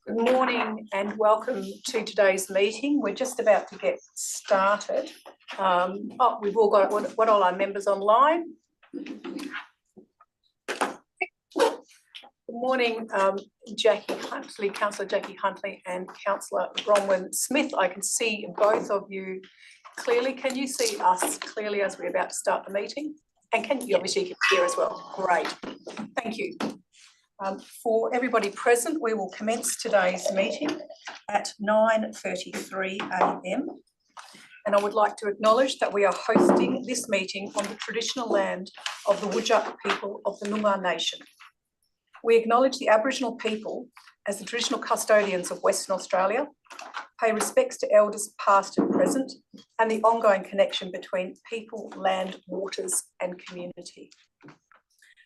Good morning and welcome to today's meeting. We're just about to get started. We've all got what all our members online. Good morning, Jackie Huntley, Councillor Jackie Huntley and Councillor Bronwyn Smith. I can see both of you clearly. Can you see us clearly as we're about to start the meeting? And can you obviously can hear as well? Great, thank you. For everybody present, we will commence today's meeting at 9:33 a.m. And I would like to acknowledge that we are hosting this meeting on the traditional land of the Whadjuk people of the Noongar Nation. We acknowledge the Aboriginal people as the traditional custodians of Western Australia, pay respects to elders past and present, and the ongoing connection between people, land, waters, and community.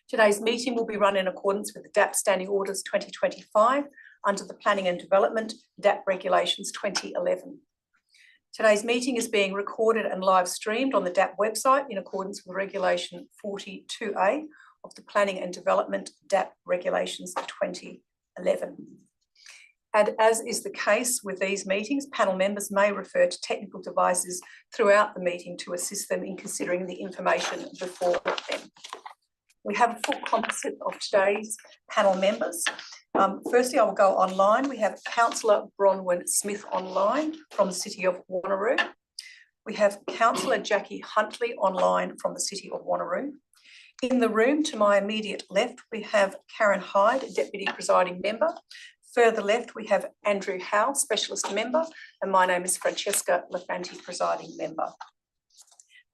Today's meeting will be run in accordance with the DAP Standing Orders 2025 under the Planning and Development DAP Regulations 2011. Today's meeting is being recorded and live streamed on the DAP website in accordance with Regulation 42A of the Planning and Development DAP Regulations 2011. And as is the case with these meetings, panel members may refer to technical devices throughout the meeting to assist them in considering the information before them. We have a full composite of today's panel members. Firstly, I will go online. We have Councillor Bronwyn Smith online from the City of Wanneroo. We have Councillor Jackie Huntley online from the City of Wanneroo. In the room to my immediate left, we have Karen Hyde, Deputy Presiding Member. Further left, we have Andrew Howe, Specialist Member, and my name is Francesca Lafanti, Presiding Member.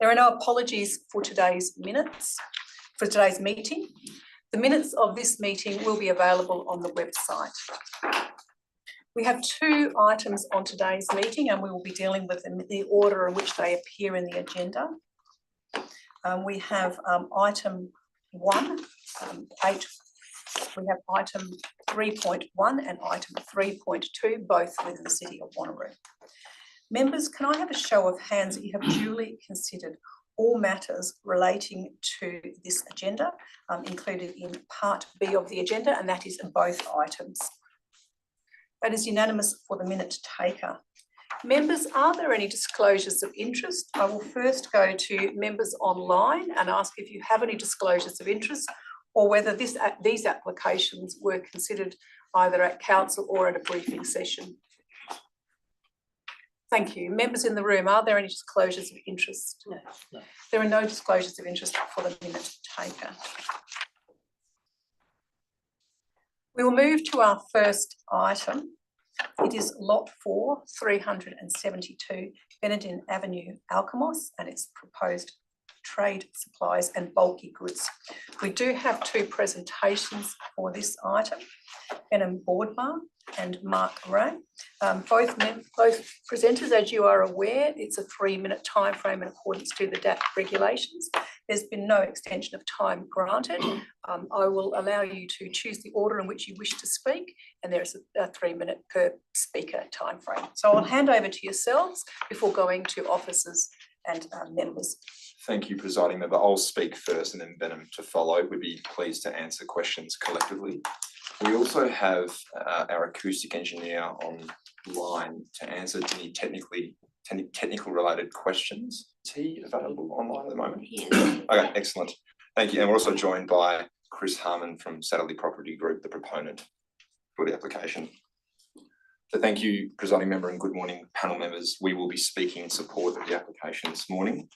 There are no apologies for today's minutes. For today's meeting. The minutes of this meeting will be available on the website. We have two items on today's meeting and we will be dealing with them in the order in which they appear in the agenda. We have item 1, we have item 3.1 and item 3.2, both within the City of Wanneroo. Members, can I have a show of hands that you have duly considered all matters relating to this agenda, included in Part B of the agenda, and that is in both items. That is unanimous for the minute taker. Members, are there any disclosures of interest? I will first go to members online and ask if you have any disclosures of interest or whether these applications were considered either at council or at a briefing session. Thank you. Members in the room, are there any disclosures of interest? No. There are no disclosures of interest for the minute taker. We will move to our first item. It is Lot 4, 372 Benedin Avenue, Alkimos, and its proposed trade supplies and bulky goods. We do have two presentations for this item, Benham Boardmar and Mark Ray. Both presenters, as you are aware, it's a 3-minute time frame in accordance to the DAP regulations. There's been no extension of time granted. I will allow you to choose the order in which you wish to speak, and there's a 3-minute per speaker time frame. So I'll hand over to yourselves before going to officers and members. Thank you, Presiding Member. I'll speak first and then Benham to follow. We'd be pleased to answer questions collectively. We also have our acoustic engineer online to answer any technical related questions. Is he available online at the moment? Yes. Okay, excellent. Thank you. And we're also joined by Chris Harmon from Satterley Property Group, the proponent for the application. So thank you, Presiding Member, and good morning, panel members. We will be speaking in support of the application this morning.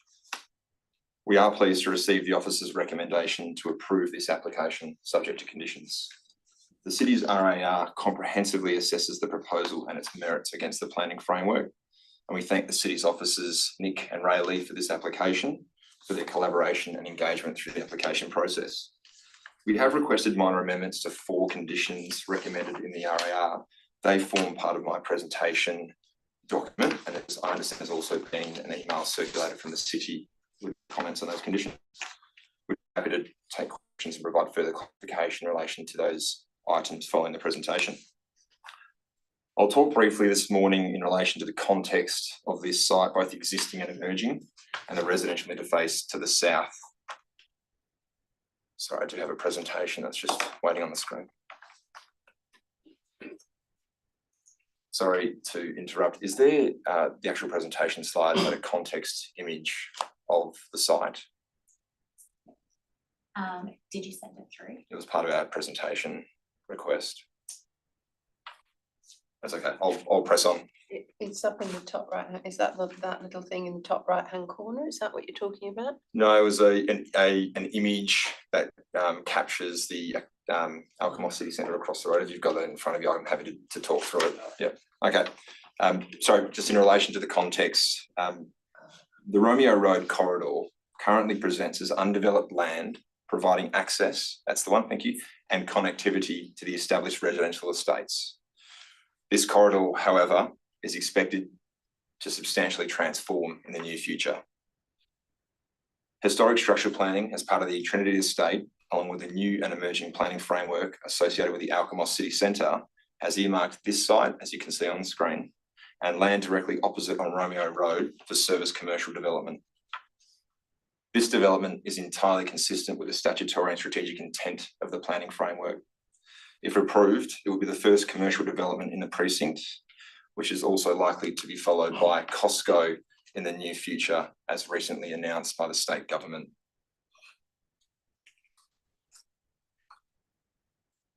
We are pleased to receive the officer's recommendation to approve this application subject to conditions. The City's RAR comprehensively assesses the proposal and its merits against the planning framework, and we thank the City's officers, Nick and Ray Lee, for this application, for their collaboration and engagement through the application process. We have requested minor amendments to 4 conditions recommended in the RAR. They form part of my presentation document, and as I understand, there's also been an email circulated from the City with comments on those conditions. We're happy to take questions and provide further clarification in relation to those items following the presentation. I'll talk briefly this morning in relation to the context of this site, both existing and emerging, and the residential interface to the south. Sorry, I do have a presentation that's just waiting on the screen. sorry to interrupt. Is there the actual presentation slide and a context image of the site? Did you send it through? It was part of our presentation request. That's okay. I'll press on. It's up in the top right. Is that that little thing in the top right hand corner? Is that what you're talking about? No, it was an image that captures the Alkimos City Centre across the road. If you've got that in front of you, I'm happy to talk through it. Yeah. Okay. So just in relation to the context, the Romeo Road corridor currently presents as undeveloped land, providing access, that's the one, thank you, and connectivity to the established residential estates. This corridor, however, is expected to substantially transform in the near future. Historic structural planning as part of the Trinity Estate, along with the new and emerging planning framework associated with the Alkimos City Centre, has earmarked this site, as you can see on the screen, and land directly opposite on Romeo Road for service commercial development. This development is entirely consistent with the statutory and strategic intent of the planning framework. If approved, it will be the first commercial development in the precinct, which is also likely to be followed by Costco in the near future, as recently announced by the state government.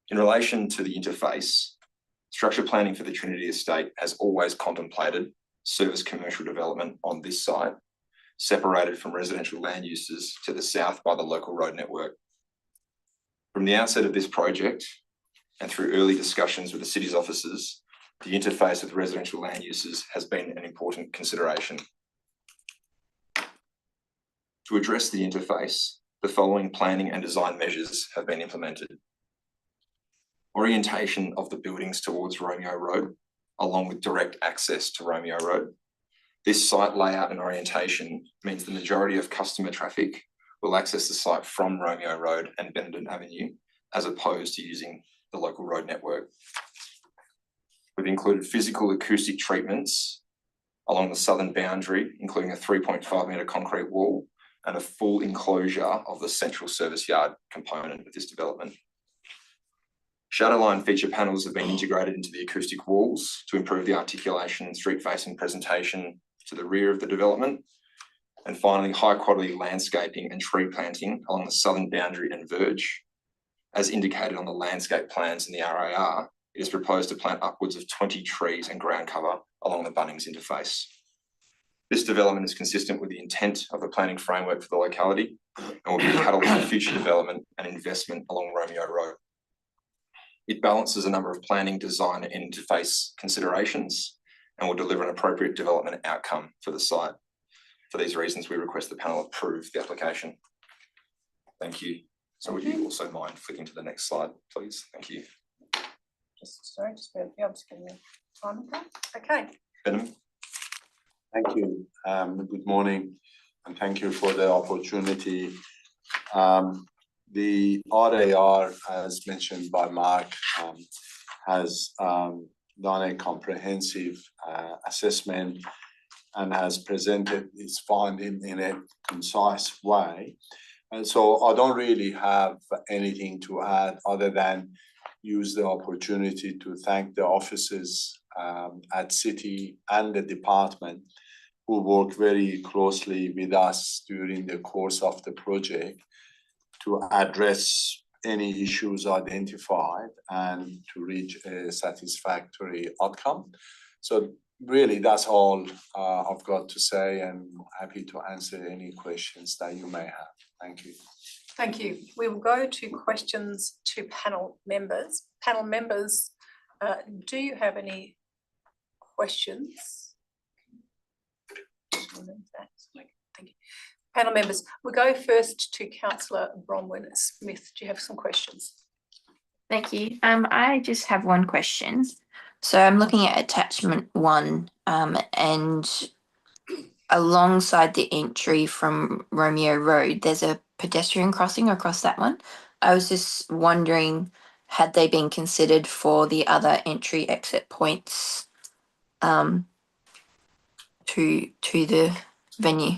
In relation to the interface, structure planning for the Trinity Estate has always contemplated service commercial development on this site, separated from residential land uses to the south by the local road network. From the outset of this project, and through early discussions with the city's officers, the interface with residential land uses has been an important consideration. To address the interface, the following planning and design measures have been implemented. Orientation of the buildings towards Romeo Road, along with direct access to Romeo Road. This site layout and orientation means the majority of customer traffic will access the site from Romeo Road and Benenden Avenue, as opposed to using the local road network. We've included physical acoustic treatments along the southern boundary, including a 3.5 metre concrete wall and a full enclosure of the central service yard component of this development. Shadowline feature panels have been integrated into the acoustic walls to improve the articulation and street-facing presentation to the rear of the development. And finally, high-quality landscaping and tree planting along the southern boundary and verge. As indicated on the landscape plans in the RAR, it is proposed to plant upwards of 20 trees and ground cover along the Bunnings interface. This development is consistent with the intent of the planning framework for the locality and will be a catalyst for future development and investment along Romeo Road. It balances a number of planning, design and interface considerations and will deliver an appropriate development outcome for the site. For these reasons, we request the panel approve the application. Thank you. So would you also mind flicking to the next slide, please? Thank you. Just getting the time. Okay. Benham. Thank you. Good morning, and thank you for the opportunity. The RAR, as mentioned by Mark, has done a comprehensive assessment and has presented its finding in a concise way. And so I don't really have anything to add other than use the opportunity to thank the officers at City and the department who worked very closely with us during the course of the project to address any issues identified and to reach a satisfactory outcome. So really, that's all I've got to say, and happy to answer any questions that you may have. Thank you. Thank you. We will go to questions to panel members. Panel members, do you have any questions? Thank you. Panel members, we'll go first to Councillor Bronwyn Smith. Do you have some questions? Thank you. I just have one question. So I'm looking at attachment 1, and alongside the entry from Romeo Road, there's a pedestrian crossing across that one. I was just wondering, had they been considered for the other entry exit points to the venue?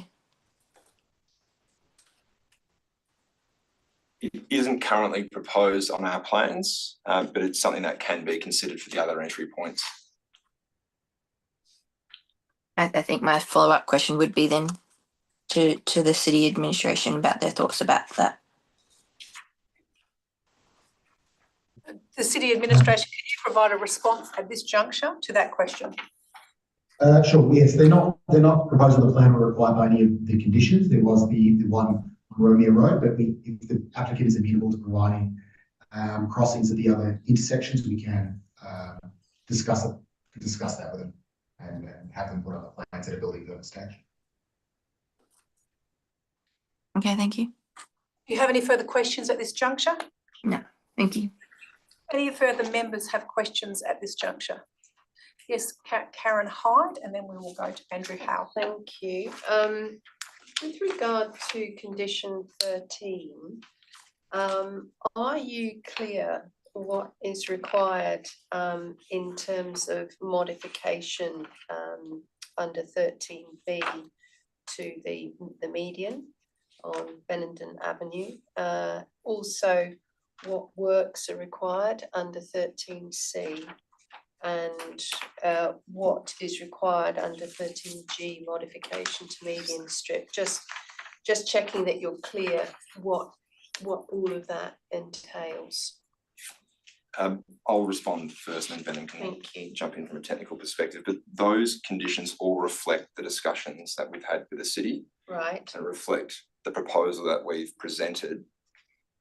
It isn't currently proposed on our plans, but it's something that can be considered for the other entry points. I think my follow-up question would be then to the city administration about their thoughts about that. The city administration, can you provide a response at this juncture to that question? Sure. Yes, they're not proposing the plan or required by any of the conditions. There was the one on Romeo Road, but if the applicant is amenable to providing crossings at the other intersections, we can discuss that with them and have them put up the plans at a building permit stage. Okay, thank you. Do you have any further questions at this juncture? No, thank you. Any further members have questions at this juncture? Yes, Karen Hyde, and then we will go to Andrew Howe. Thank you. With regard to condition 13, are you clear what is required in terms of modification under 13B to the median on Benenden Avenue? Also, what works are required under 13C? And what is required under 13G modification to median strip? Just checking that you're clear what all of that entails. I'll respond first and then Brendan can jump in from a technical perspective, but those conditions all reflect the discussions that we've had with the city. Right. And reflect the proposal that we've presented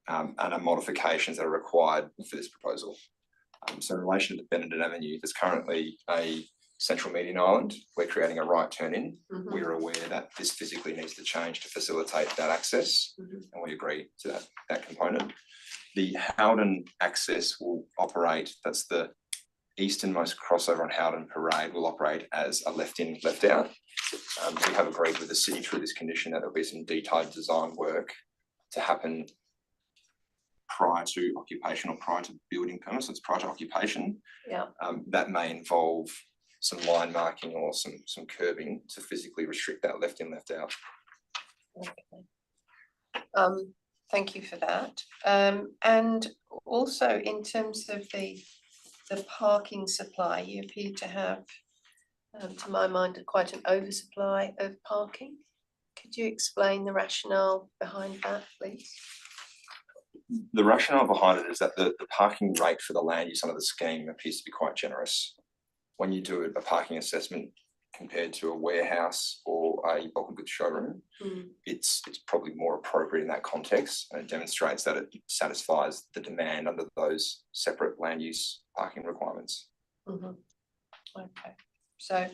and are modifications that are required for this proposal. So in relation to Benenden Avenue, there's currently a central median island. We're creating a right turn in. We're aware that this physically needs to change to facilitate that access, and we agree to that component. The Howden access will operate, that's the easternmost crossover on Howden Parade, will operate as a left in, left out. We have agreed with the city through this condition that there'll be some detailed design work to happen prior to occupation or prior to building permits. So it's prior to occupation. Yeah. That may involve some line marking or some curbing to physically restrict that left in, left out. Okay. Thank you for that. And also in terms of the parking supply, you appear to have, to my mind, quite an oversupply of parking. Could you explain the rationale behind that, please? The rationale behind it is that the parking rate for the land use under the scheme appears to be quite generous. When you do a parking assessment compared to a warehouse or a bulk and goods showroom, it's probably more appropriate in that context, and it demonstrates that it satisfies the demand under those separate land use parking requirements. Okay, so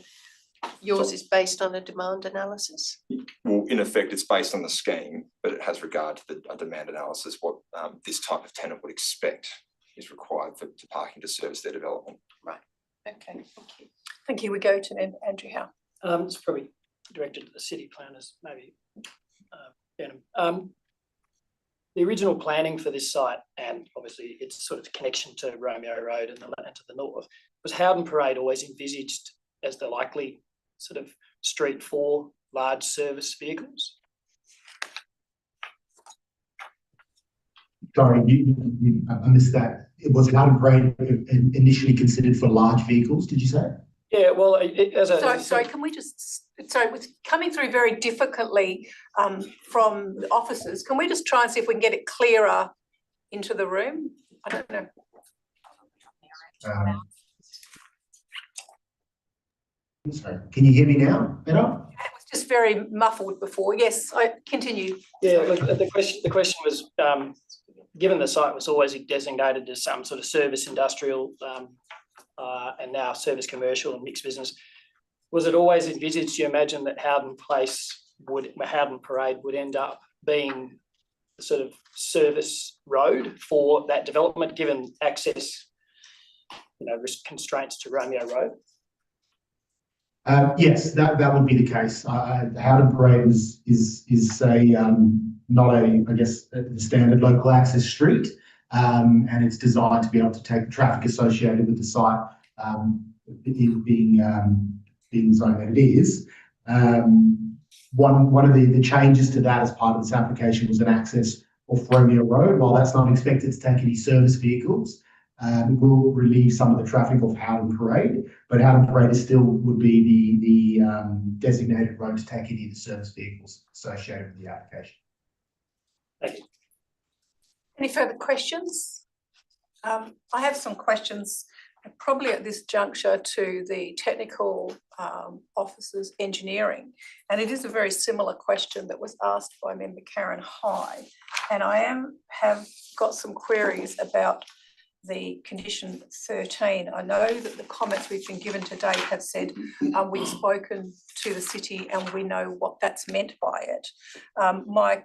yours is based on a demand analysis? Well, in effect, it's based on the scheme, but it has regard to a demand analysis, what this type of tenant would expect is required for parking to service their development. Right, okay, thank you. Thank you. We go to Andrew Howe. It's probably directed to the city planners, maybe Benham. The original planning for this site, and obviously its sort of connection to Romeo Road and the land to the north, was Howden Parade always envisaged as the likely sort of street for large service vehicles? Sorry, I missed that. Was Howden Parade initially considered for large vehicles, did you say? Yeah, well, Sorry, can we just, with coming through very difficultly from the officers, can we just try and see if we can get it clearer into the room? I don't know. Sorry, can you hear me now better? It was just very muffled before. Yes, I continue. Yeah, look, the question was, given the site was always designated as some sort of service industrial and now service commercial and mixed business, was it always envisaged, you imagine, that Howden Parade would end up being the sort of service road for that development, given access, constraints to Romeo Road? Yes, that would be the case. Howden Parade is not a standard local access street, and it's designed to be able to take the traffic associated with the site being the zone that it is. One of the changes to that as part of this application was an access off Romeo Road. While that's not expected to take any service vehicles, It will relieve some of the traffic of Howden Parade, but Howden Parade is still would be the designated road to take any of the service vehicles associated with the application. Thank you. Any further questions? I have some questions, probably at this juncture, to the technical officers engineering. And it is a very similar question that was asked by member Karen High. And I have got some queries about the condition 13. I know that the comments we've been given today have said we've spoken to the city and we know what that's meant by it. My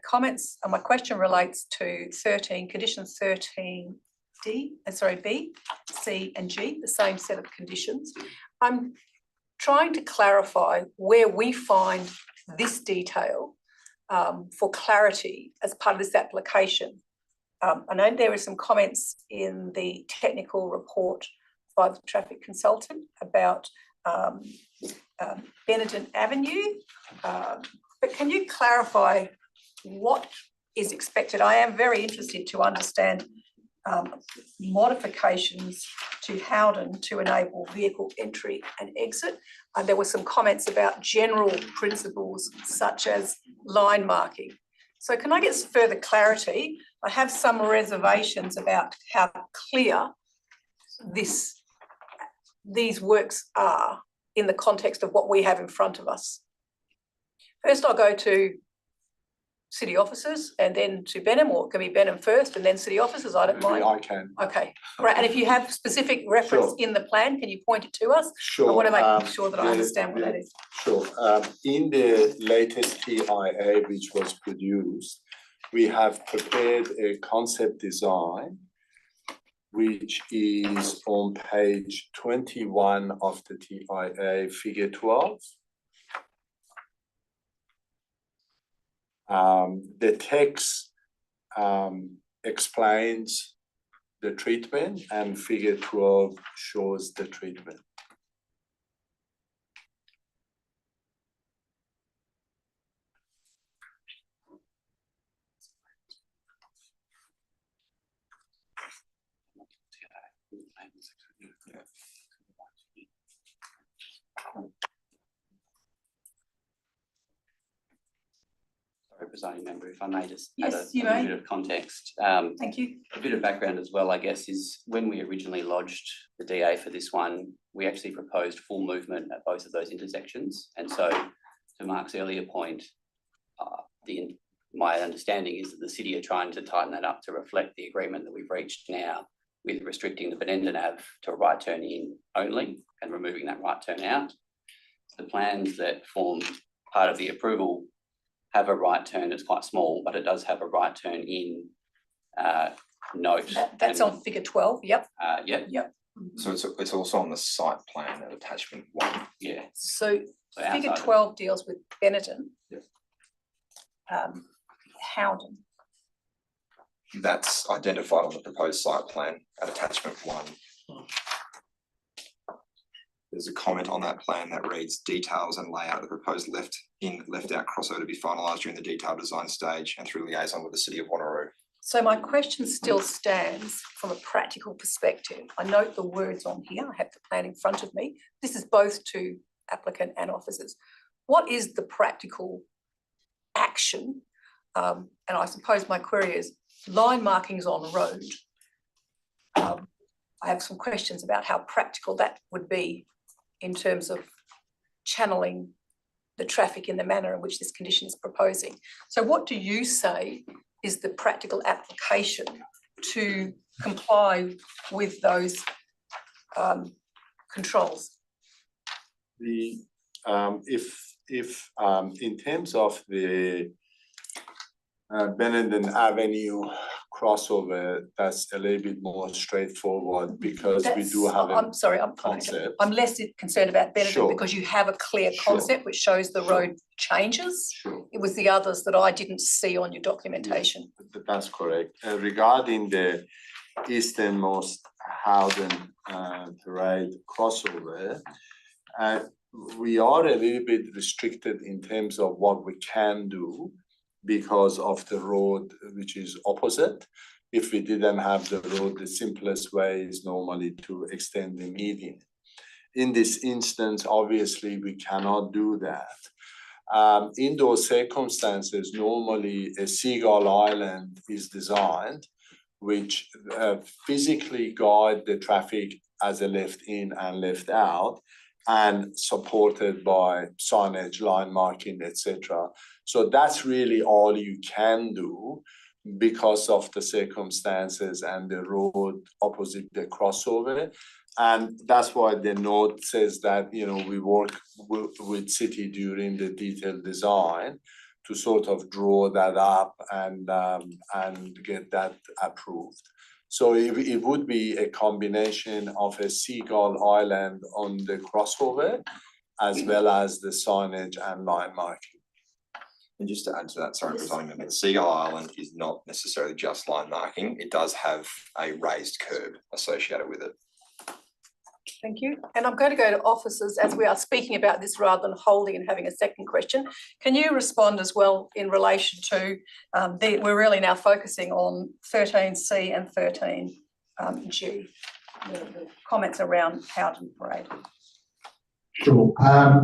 question relates to 13, condition 13. B, C and G, the same set of conditions. I'm trying to clarify where we find this detail for clarity as part of this application. I know there were some comments in the technical report by the traffic consultant about Benenden Avenue, but can you clarify what is expected? I am very interested to understand modifications to Howden to enable vehicle entry and exit. There were some comments about general principles such as line marking. So can I get further clarity? I have some reservations about how clear these works are in the context of what we have in front of us. First, I'll go to city officers and then to Benham, or it can be Benham first and then city officers, I don't mind. I can. Okay, right, and if you have specific reference Sure. in the plan, can you point it to us? Sure. I want to make sure that I understand what that is. Sure. In the latest TIA, which was produced, we have prepared a concept design, which is on page 21 of the TIA, figure 12. The text explains the treatment and figure 12 shows the treatment. Presiding member, if I may just add Yes, a you little may. bit of context. Thank you. A bit of background as well, I guess, is when we originally lodged the DA for this one, we actually proposed full movement at both of those intersections. And so, to Mark's earlier point, my understanding is that the city are trying to tighten that up to reflect the agreement that we've reached now with restricting the Benenden Ave to a right turn in only and removing that right turn out. The plans that form part of the approval have a right turn. It's quite small, but it does have a right turn in note. That's on figure 12, yep. Yep. Yep. So it's also on the site plan at attachment 1. Yeah. So figure outside 12 deals with Benetton. Yep. Howden. That's identified on the proposed site plan at attachment 1. There's a comment on that plan that reads details and layout of the proposed left out crossover to be finalised during the detailed design stage and through liaison with the City of Wanneroo. So my question still stands from a practical perspective. I note the words on here. I have the plan in front of me. This is both to applicant and officers. What is the practical action? And I suppose my query is line markings on road. I have some questions about how practical that would be in terms of channeling the traffic in the manner in which this condition is proposing. So what do you say is the practical application to comply with those controls? If in terms of the Benenden Avenue crossover, that's a little bit more straightforward because we do have a I'm sorry, concept. I'm less concerned about Benenden Sure. because you have a clear Sure. concept which shows the Sure. road changes. Sure. It was the others that I didn't see on your documentation. That's correct. Regarding the easternmost Howden Parade crossover, we are a little bit restricted in terms of what we can do because of the road which is opposite. If we didn't have the road, the simplest way is normally to extend the median. In this instance, obviously, we cannot do that. In those circumstances, normally a seagull island is designed, which physically guide the traffic as a left in and left out, and supported by signage, line marking, etc. So that's really all you can do because of the circumstances and the road opposite the crossover. And that's why the note says that, you know, we work with city during the detailed design to sort of draw that up and get that approved. So it would be a combination of a seagull island on the crossover, as well as the signage and line marking. And just to add to that, sorry, presiding member, the Seagull Island is not necessarily just line marking. It does have a raised curb associated with it. Thank you. And I'm going to go to officers as we are speaking about this rather than holding and having a second question. Can you respond as well in relation to, we're really now focusing on 13C and 13G, the comments around Howden Parade. Sure.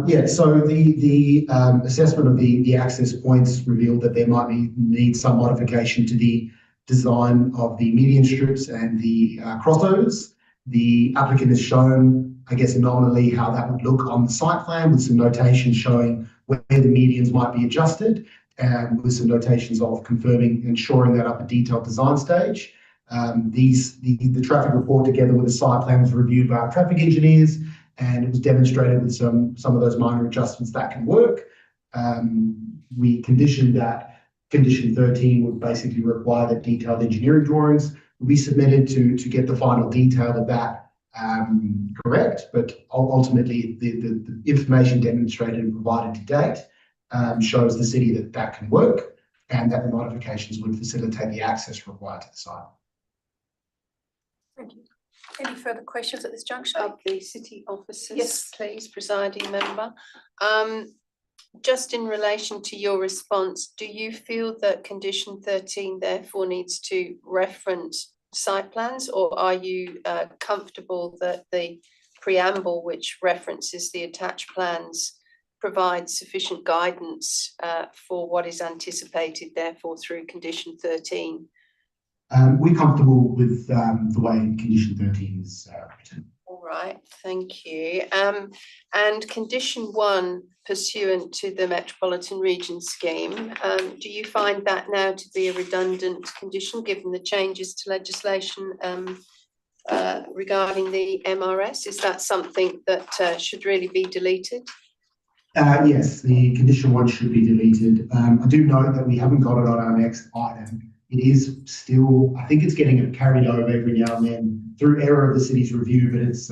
Yeah, so the assessment of the access points revealed that there might need some modification to the design of the median strips and the crossovers. The applicant has shown, I guess, nominally how that would look on the site plan, with some notation showing where the medians might be adjusted, and with some notations of confirming and shoring that up a detailed design stage. The traffic report, together with the site plan, was reviewed by our traffic engineers, and it was demonstrated with some of those minor adjustments that can work. We conditioned that condition 13 would basically require that detailed engineering drawings will be submitted to get the final detail of that correct. But ultimately, the information demonstrated and provided to date shows the city that can work, and that the modifications would facilitate the access required to the site. Thank you. Any further questions at this juncture? Of the city officers, Yes. please, presiding member. Just in relation to your response, do you feel that condition 13 therefore needs to reference site plans, or are you comfortable that the preamble, which references the attached plans, provides sufficient guidance for what is anticipated therefore through condition 13? We're comfortable with the way condition 13 is written. All right, thank you. And condition 1, pursuant to the Metropolitan Region scheme, do you find that now to be a redundant condition given the changes to legislation regarding the MRS? Is that something that should really be deleted? Yes, the condition 1 should be deleted. I do note that we haven't got it on our next item. It is still, I think it's getting carried over every now and then through error of the city's review, but it's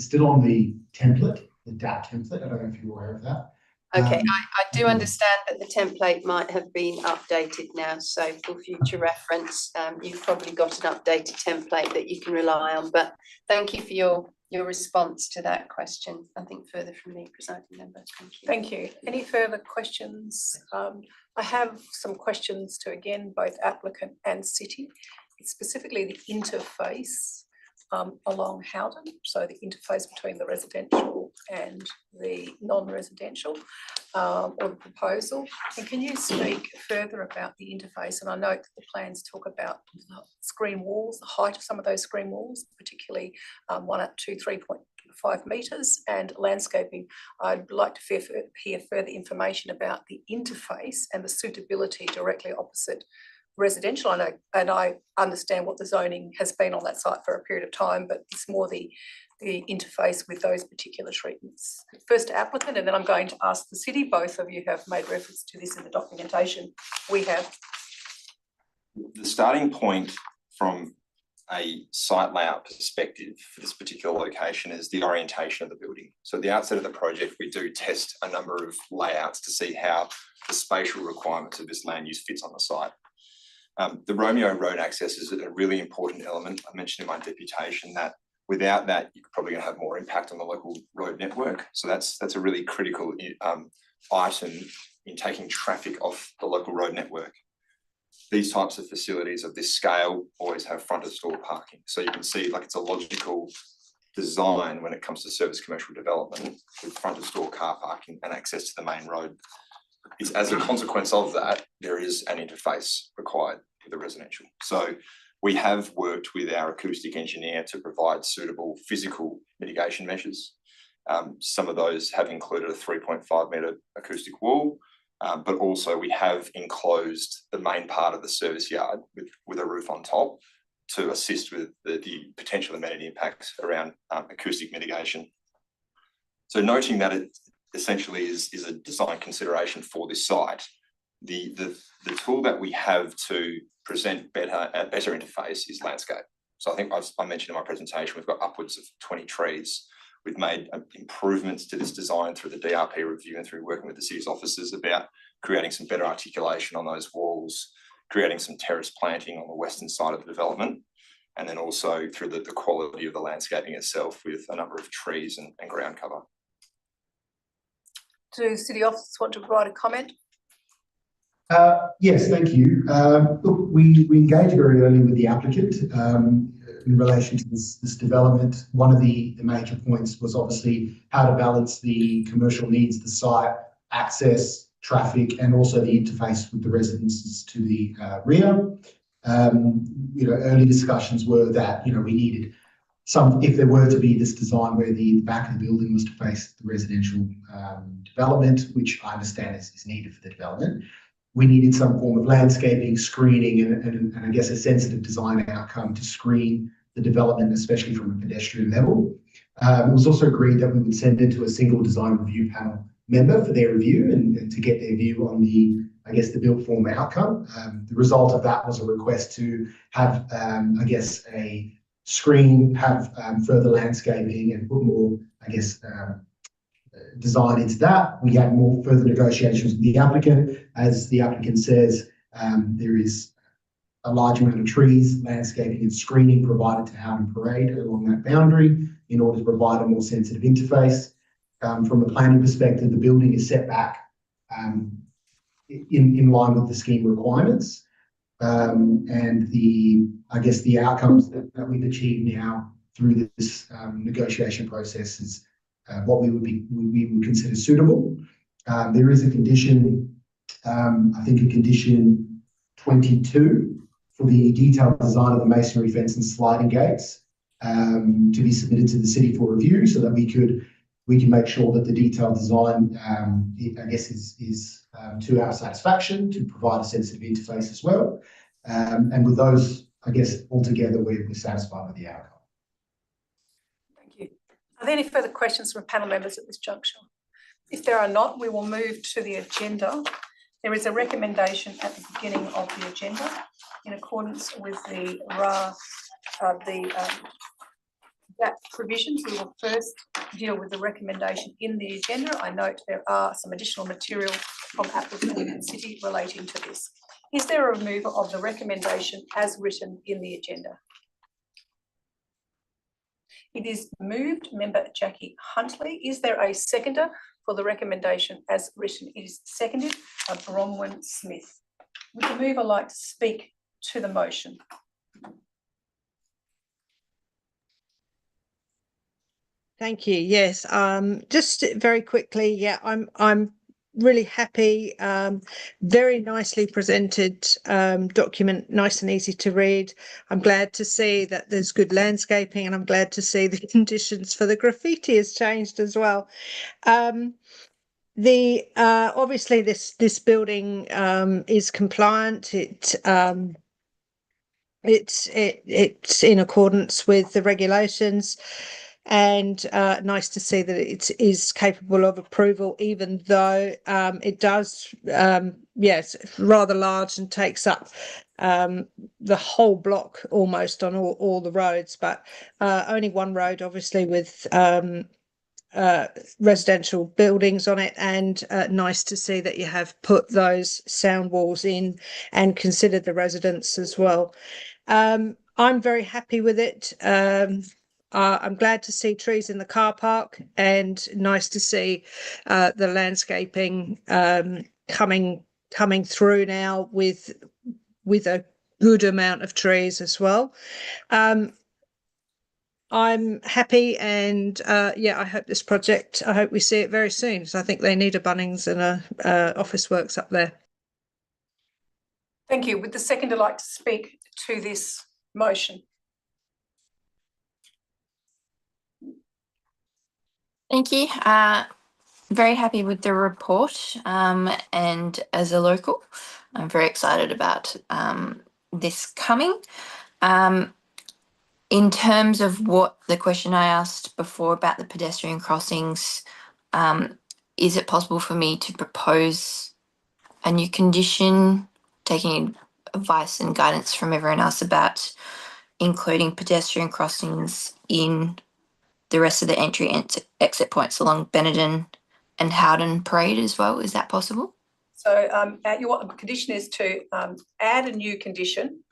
still on the template, the DAP template. I don't know if you're aware of that. Okay, I do understand that the template might have been updated now, so for future reference, you've probably got an updated template that you can rely on, but thank you for your response to that question. Nothing further from me, presiding member. Thank you. Thank you. Any further questions? I have some questions to, again, both applicant and city. It's specifically the interface along Howden, so the interface between the residential and the non-residential, or the proposal. And can you speak further about the interface? And I note that the plans talk about screen walls, the height of some of those screen walls, particularly one at 3.5 metres, and landscaping. I'd like to hear further information about the interface and the suitability directly opposite residential. I know, and I understand what the zoning has been on that site for a period of time, but it's more the interface with those particular treatments. First applicant, and then I'm going to ask the city. Both of you have made reference to this in the documentation we have. The starting point from a site layout perspective for this particular location is the orientation of the building. So at the outset of the project, we do test a number of layouts to see how the spatial requirements of this land use fits on the site. The Romeo Road access is a really important element. I mentioned in my deputation that without that, you're probably going to have more impact on the local road network. So that's a really critical item in taking traffic off the local road network. These types of facilities of this scale always have front of store parking. So you can see like it's a logical design when it comes to service commercial development with front of store car parking and access to the main road. It's as a consequence of that, there is an interface required for the residential. So we have worked with our acoustic engineer to provide suitable physical mitigation measures. Some of those have included a 3.5 metre acoustic wall, but also we have enclosed the main part of the service yard with a roof on top to assist with the potential amenity impacts around acoustic mitigation. So noting that it essentially is a design consideration for this site, the tool that we have to present a better interface is landscape. So I think I mentioned in my presentation, we've got upwards of 20 trees. We've made improvements to this design through the DRP review and through working with the city's officers about creating some better articulation on those walls, creating some terrace planting on the western side of the development, and then also through the quality of the landscaping itself with a number of trees and ground cover. Do city officers want to provide a comment? Yes, thank you. Look, we engaged very early with the applicant in relation to this development. One of the major points was obviously how to balance the commercial needs of the site, access, traffic, and also the interface with the residences to the rear. Early discussions were that, we needed if there were to be this design where the back of the building was to face the residential development, which I understand is needed for the development, we needed some form of landscaping, screening, and I guess a sensitive design outcome to screen the development, especially from a pedestrian level. It was also agreed that we would send it to a single design review panel member for their review and to get their view on the built form outcome. The result of that was a request to have, a screen, have further landscaping and put more, design into that. We had more further negotiations with the applicant. As the applicant says, there is a large amount of trees, landscaping and screening provided to Howden Parade along that boundary in order to provide a more sensitive interface. From a planning perspective, the building is set back in line with the scheme requirements. And the outcomes that we've achieved now through this negotiation process is what we would consider suitable. There is a condition, a condition 22 for the detailed design of the masonry fence and sliding gates to be submitted to the city for review, so that we can make sure that the detailed design, is to our satisfaction, to provide a sensitive interface as well. And with those, altogether, we're satisfied with the outcome. Thank you. Are there any further questions from panel members at this juncture? If there are not, we will move to the agenda. There is a recommendation at the beginning of the agenda in accordance with the that provisions. We will first deal with the recommendation in the agenda. I note there are some additional material from applicant and city relating to this. Is there a removal of the recommendation as written in the agenda? It is moved, Member Jackie Huntley. Is there a seconder for the recommendation as written? It is seconded by Bronwyn Smith. Would the mover like to speak to the motion? Thank you. Yes, just very quickly, yeah, I'm really happy. Very nicely presented document, nice and easy to read. I'm glad to see that there's good landscaping, and I'm glad to see the conditions for the graffiti has changed as well. Obviously this building is compliant. It's in accordance with the regulations. And nice to see that it is capable of approval, even though it does, yes, rather large and takes up the whole block almost on all the roads, but only one road, obviously, with residential buildings on it. And nice to see that you have put those sound walls in and considered the residents as well. I'm very happy with it. I'm glad to see trees in the car park, and nice to see the landscaping coming through now with a good amount of trees as well. I'm happy, and I hope this project, I hope we see it very soon. So I think they need a Bunnings and a Officeworks up there. Thank you. Would the seconder like to speak to this motion? Thank you. Very happy with the report, and as a local, I'm very excited about this coming. In terms of what the question I asked before about the pedestrian crossings, is it possible for me to propose a new condition, taking advice and guidance from everyone else about including pedestrian crossings in the rest of the entry and exit points along Benenden and Howden Parade as well? Is that possible? So your condition is to add a new condition.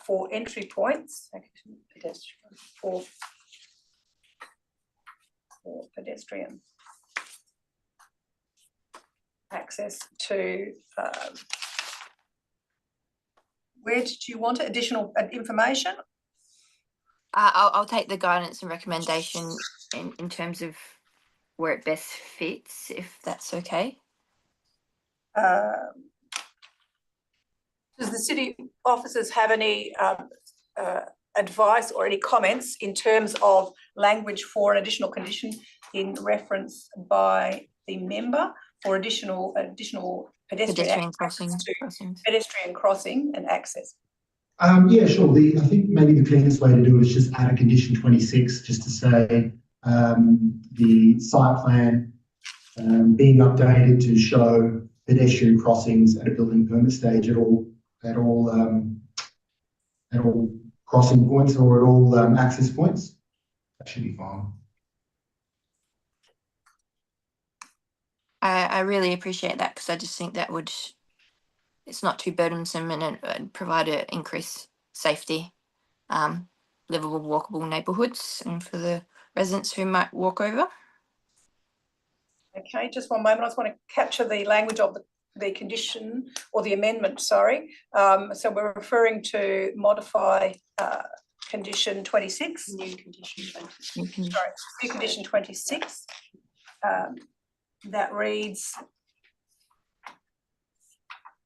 For entry points, for pedestrian access to where did you want it? Additional information? I'll take the guidance and recommendation in terms of where it best fits, if that's okay. Does the city officers have any advice or any comments in terms of language for an additional condition in reference by the member for additional pedestrian crossings. Pedestrian crossing and access? Yeah, sure. I think maybe the cleanest way to do it is just add a condition 26, just to say the site plan being updated to show pedestrian crossings at a building permit stage at all crossing points or at all access points. That should be fine. I really appreciate that, because I just think that it's not too burdensome, and it would provide an increased safety, livable, walkable neighbourhoods, and for the residents who might walk over. Okay, just one moment. I just want to capture the language of the condition or the amendment, sorry. So we're referring to modify condition 26. New condition 26. Sorry, new condition 26. That reads,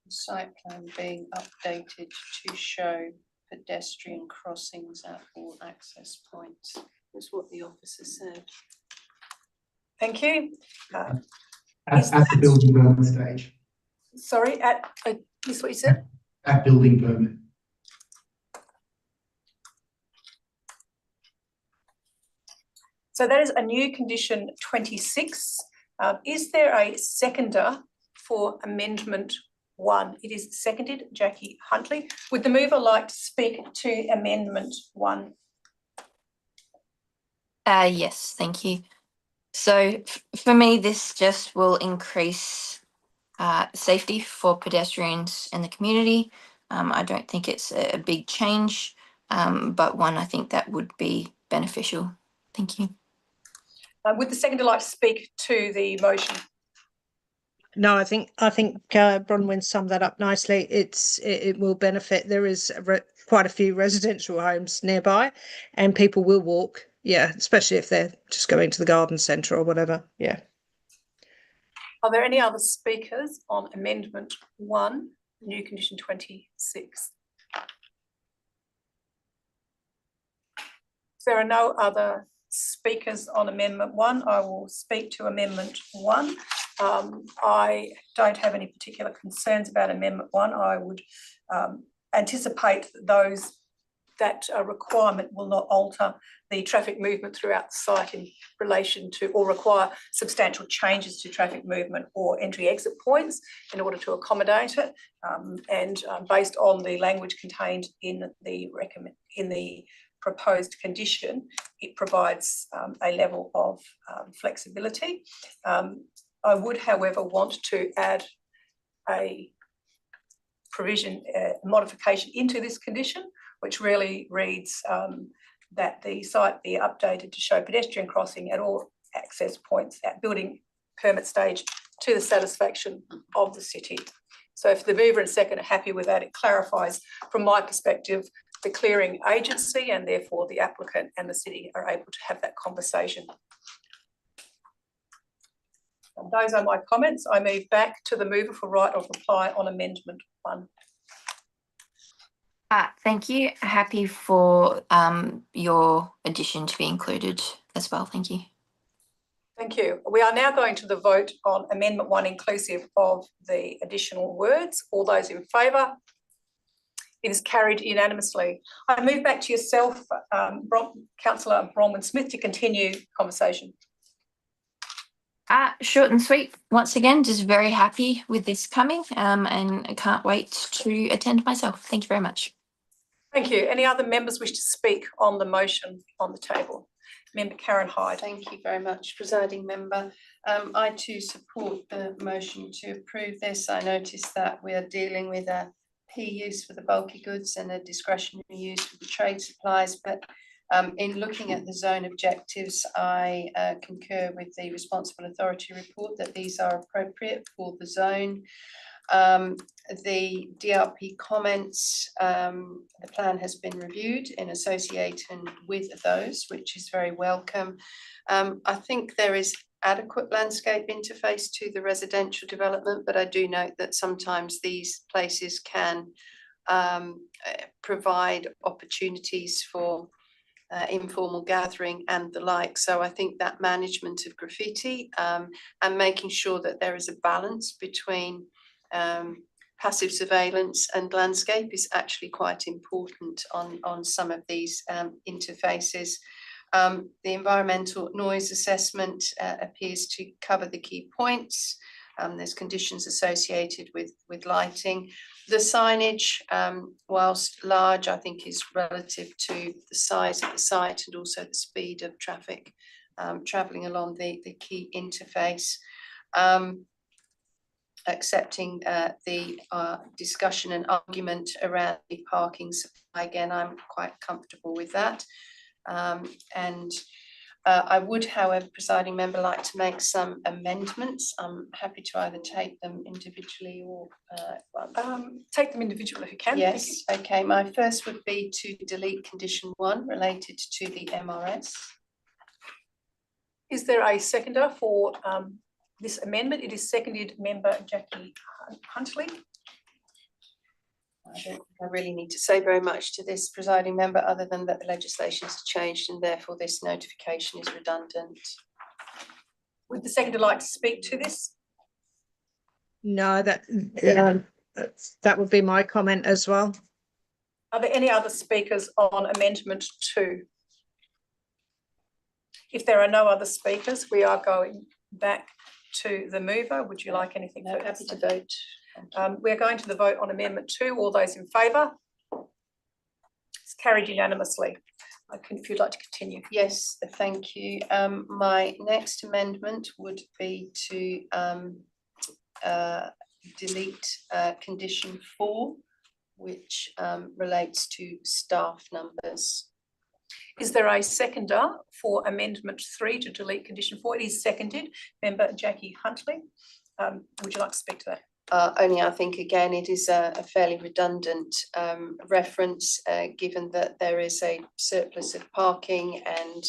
Site plan being updated to show pedestrian crossings at all access points. That's what the officer said. thank you. At the building permit stage. Sorry, is what you said? At building permit. So that is a new condition 26. Is there a seconder for amendment 1? It is seconded, Jackie Huntley. Would the mover like to speak to amendment 1? Yes, thank you. So for me, this just will increase safety for pedestrians in the community. I don't think it's a big change, but one I think that would be beneficial. Thank you. Would the seconder like to speak to the motion? No, I think Bronwyn summed that up nicely. It will benefit. There is quite a few residential homes nearby, and people will walk. Yeah, especially if they're just going to the garden centre or whatever. Yeah. Are there any other speakers on amendment 1, new condition 26? If there are no other speakers on amendment 1, I will speak to amendment 1. I don't have any particular concerns about amendment 1. I would anticipate that requirement will not alter the traffic movement throughout the site in relation to, or require substantial changes to traffic movement or entry exit points in order to accommodate it. And based on the language contained in the proposed condition, it provides a level of flexibility. I would, however, want to add a provision, modification into this condition, which really reads that the site be updated to show pedestrian crossing at all access points at building permit stage to the satisfaction of the city. So if the mover and second are happy with that, it clarifies from my perspective the clearing agency, and therefore the applicant and the city are able to have that conversation. And those are my comments. I move back to the mover for right of reply on amendment 1. Thank you. Happy for your addition to be included as well. Thank you. Thank you. We are now going to the vote on amendment 1 inclusive of the additional words. All those in favour? It is carried unanimously. I move back to yourself, Councillor Bronwyn-Smith, to continue conversation. Short and sweet. Once again, just very happy with this coming and I can't wait to attend myself. Thank you very much. Thank you. Any other members wish to speak on the motion on the table? Member Karen Hyde. Thank you very much, Presiding Member. I too support the motion to approve this. I noticed that we are dealing with a P use for the bulky goods and a discretionary use for the trade supplies, but in looking at the zone objectives, I concur with the Responsible Authority report that these are appropriate for the zone. The DRP comments, the plan has been reviewed in association with those, which is very welcome. I think there is adequate landscape interface to the residential development, but I do note that sometimes these places can provide opportunities for informal gathering and the like. So I think that management of graffiti and making sure that there is a balance between passive surveillance and landscape is actually quite important on some of these interfaces. The environmental noise assessment appears to cover the key points. There's conditions associated with lighting. The signage, whilst large, I think is relative to the size of the site and also the speed of traffic travelling along the key interface. Accepting the discussion and argument around the parking supply, again, I'm quite comfortable with that. I would, however, Presiding Member, like to make some amendments. I'm happy to either take them individually or take them individually if you can. Yes, okay. My first would be to delete condition 1 related to the MRS. Is there a seconder for this amendment? It is seconded, Member Jackie Huntley. I don't think I really need to say very much to this, Presiding Member, other than that the legislation has changed and therefore this notification is redundant. Would the seconder like to speak to this? No, that would be my comment as well. Are there any other speakers on amendment 2? If there are no other speakers, we are going back to the mover. Would you like anything? No, happy to vote. We're going to the vote on amendment 2. All those in favour? It's carried unanimously. If you'd like to continue. Yes, thank you. My next amendment would be to delete condition 4, which relates to staff numbers. Is there a seconder for amendment 3 to delete condition 4? It is seconded. Member Jackie Huntley. Would you like to speak to that? Only I think, again, it is a fairly redundant reference, given that there is a surplus of parking and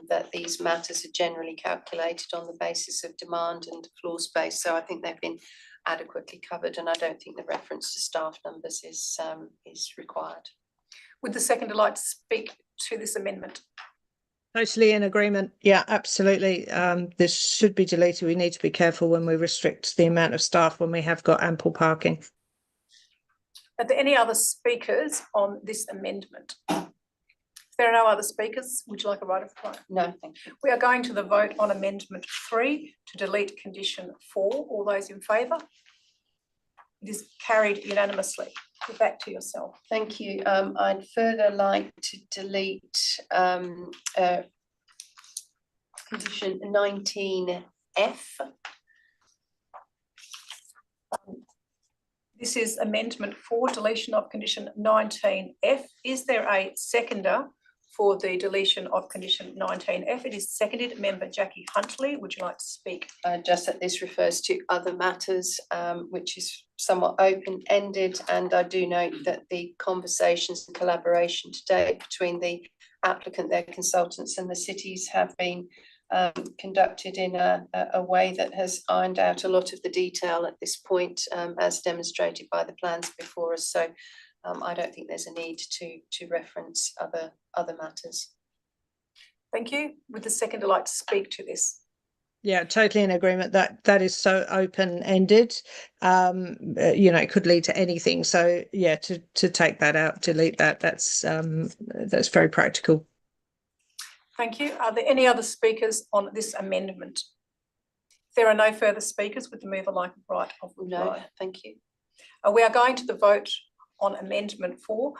that these matters are generally calculated on the basis of demand and floor space. So I think they've been adequately covered, and I don't think the reference to staff numbers is required. Would the seconder like to speak to this amendment? Totally in agreement. Yeah, absolutely. This should be deleted. We need to be careful when we restrict the amount of staff when we have got ample parking. Are there any other speakers on this amendment? If there are no other speakers, would you like a right of reply? No, thank you. We are going to the vote on amendment 3 to delete condition 4. All those in favour? It is carried unanimously. Back to yourself. Thank you. I'd further like to delete condition 19F. This is amendment 4, deletion of condition 19F. Is there a seconder for the deletion of condition 19F. It is seconded. Member Jackie Huntley, would you like to speak? Just that this refers to other matters, which is somewhat open-ended, and I do note that the conversations and collaboration to date between the applicant, their consultants and the cities have been conducted in a way that has ironed out a lot of the detail at this point, as demonstrated by the plans before us. So I don't think there's a need to reference other matters. Thank you. Would the seconder like to speak to this? Yeah, totally in agreement that that is so open-ended. You know, it could lead to anything. So yeah, to take that out, delete that, that's very practical. Thank you. Are there any other speakers on this amendment? If there are no further speakers, would the mover like a right of reply? No, thank you. We are going to the vote on amendment 4,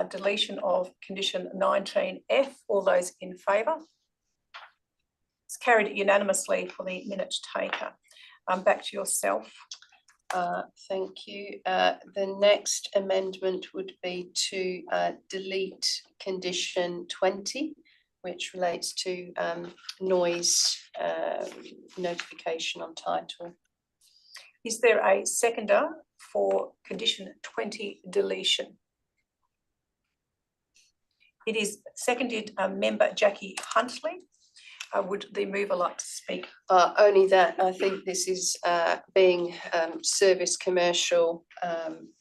deletion of condition 19F. All those in favour? It's carried unanimously for the minute taker. Back to yourself. Thank you. The next amendment would be to delete condition 20, which relates to noise notification on title. Is there a seconder for condition 20 deletion? It is seconded. Member Jackie Huntley. Would the mover like to speak? Only that I think this is being service commercial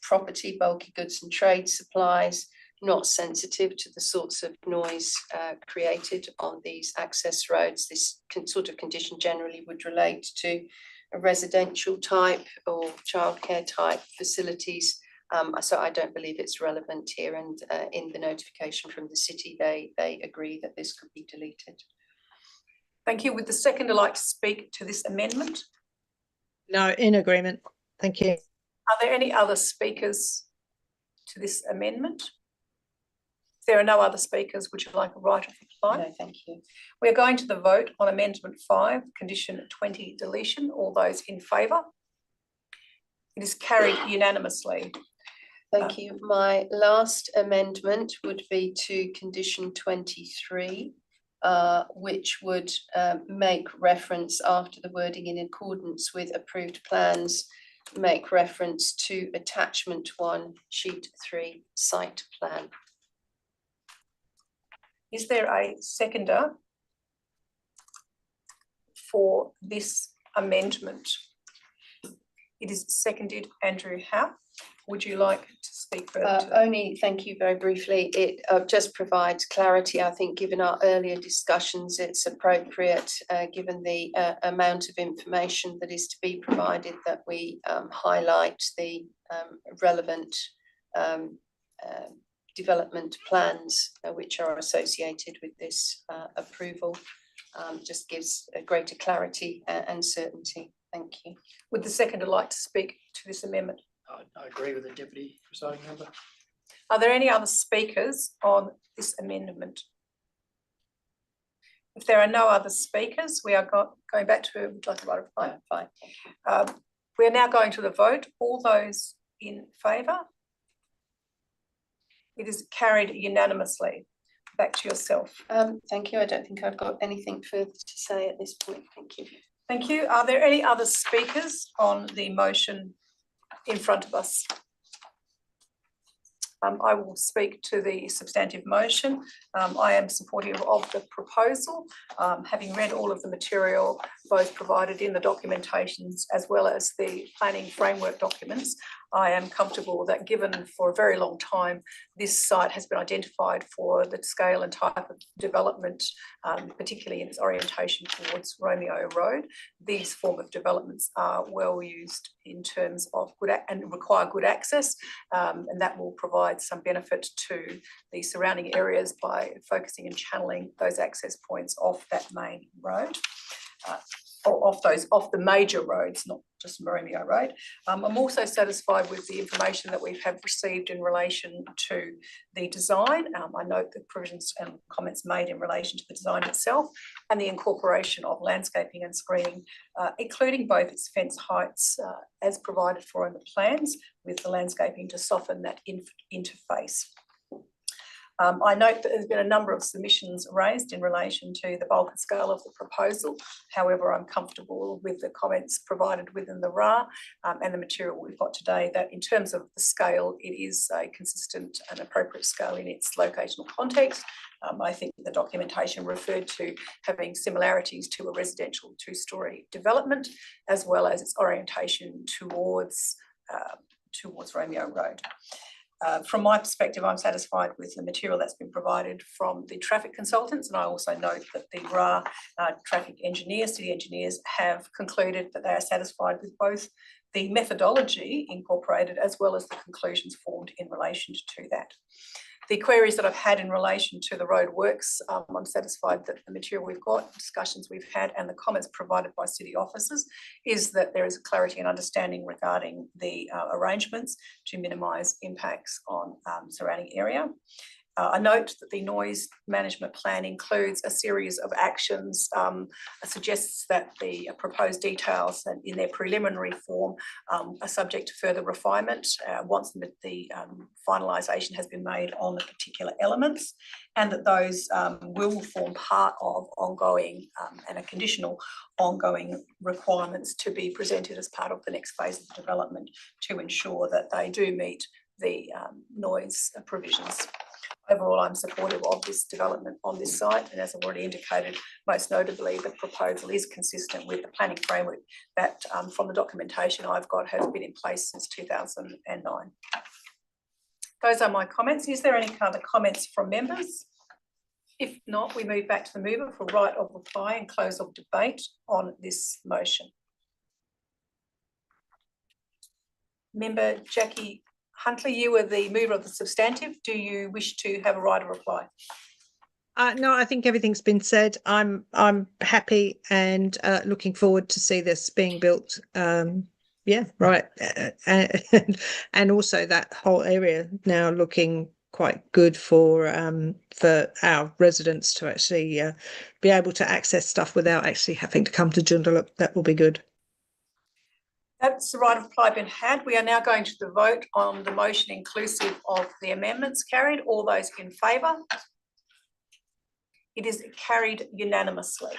property, bulky goods and trade supplies, not sensitive to the sorts of noise created on these access roads. This sort of condition generally would relate to a residential type or childcare type facilities. So I don't believe it's relevant here, and in the notification from the city, they agree that this could be deleted. Thank you. Would the seconder like to speak to this amendment? No, in agreement. Thank you. Are there any other speakers to this amendment? If there are no other speakers, would you like a right of reply? No, thank you. We are going to the vote on amendment 5, condition 20 deletion. All those in favour? It is carried unanimously. Thank you. My last amendment would be to condition 23, which would make reference, after the wording in accordance with approved plans, make reference to attachment 1, sheet 3, site plan. Is there a seconder for this amendment? It is seconded. Andrew Howe. Would you like to speak further to that? Only, thank you, very briefly. It just provides clarity. I think given our earlier discussions, it's appropriate, given the amount of information that is to be provided, that we highlight the relevant development plans which are associated with this approval. Just gives a greater clarity and certainty. Thank you. Would the seconder like to speak to this amendment? I agree with the deputy presiding member. Are there any other speakers on this amendment? If there are no other speakers, we are going back to, would you like a right of reply? Fine. We are now going to the vote. All those in favour? It is carried unanimously. Back to yourself. Thank you. I don't think I've got anything further to say at this point. Thank you. Thank you. Are there any other speakers on the motion in front of us? I will speak to the substantive motion. I am supportive of the proposal. Having read all of the material, both provided in the documentations as well as the planning framework documents, I am comfortable that given for a very long time, this site has been identified for the scale and type of development, particularly in its orientation towards Romeo Road. These form of developments are well used in terms of good and require good access, and that will provide some benefit to the surrounding areas by focusing and channeling those access points off that main road. Or off the major roads, not just Romeo Road. I'm also satisfied with the information that we've received in relation to the design. I note the provisions and comments made in relation to the design itself and the incorporation of landscaping and screening, including both its fence heights as provided for in the plans, with the landscaping to soften that interface. I note that there's been a number of submissions raised in relation to the bulk and scale of the proposal. However, I'm comfortable with the comments provided within the RA and the material we've got today, that in terms of the scale, it is a consistent and appropriate scale in its locational context. I think the documentation referred to having similarities to a residential two-storey development, as well as its orientation towards Romeo Road. From my perspective, I'm satisfied with the material that's been provided from the traffic consultants, and I also note that the RA traffic engineers, city engineers, have concluded that they are satisfied with both the methodology incorporated as well as the conclusions formed in relation to that. The queries that I've had in relation to the road works, I'm satisfied that the material we've got, discussions we've had, and the comments provided by city officers is that there is clarity and understanding regarding the arrangements to minimise impacts on surrounding area. I note that the noise management plan includes a series of actions, suggests that the proposed details in their preliminary form are subject to further refinement once the finalisation has been made on the particular elements, and that those will form part of ongoing and a conditional ongoing requirements to be presented as part of the next phase of the development to ensure that they do meet the noise provisions. Overall, I'm supportive of this development on this site, and as I've already indicated, most notably the proposal is consistent with the planning framework that from the documentation I've got has been in place since 2009. Those are my comments. Is there any other comments from members? If not, we move back to the mover for right of reply and close of debate on this motion. Member Jackie Huntley, you were the mover of the substantive. Do you wish to have a right of reply? No, I think everything's been said. I'm happy and looking forward to see this being built. Yeah, right, and also that whole area now looking quite good for our residents to actually be able to access stuff without actually having to come to Joondalup. That will be good. That's the right of reply been had. We are now going to the vote on the motion inclusive of the amendments carried. All those in favour? It is carried unanimously.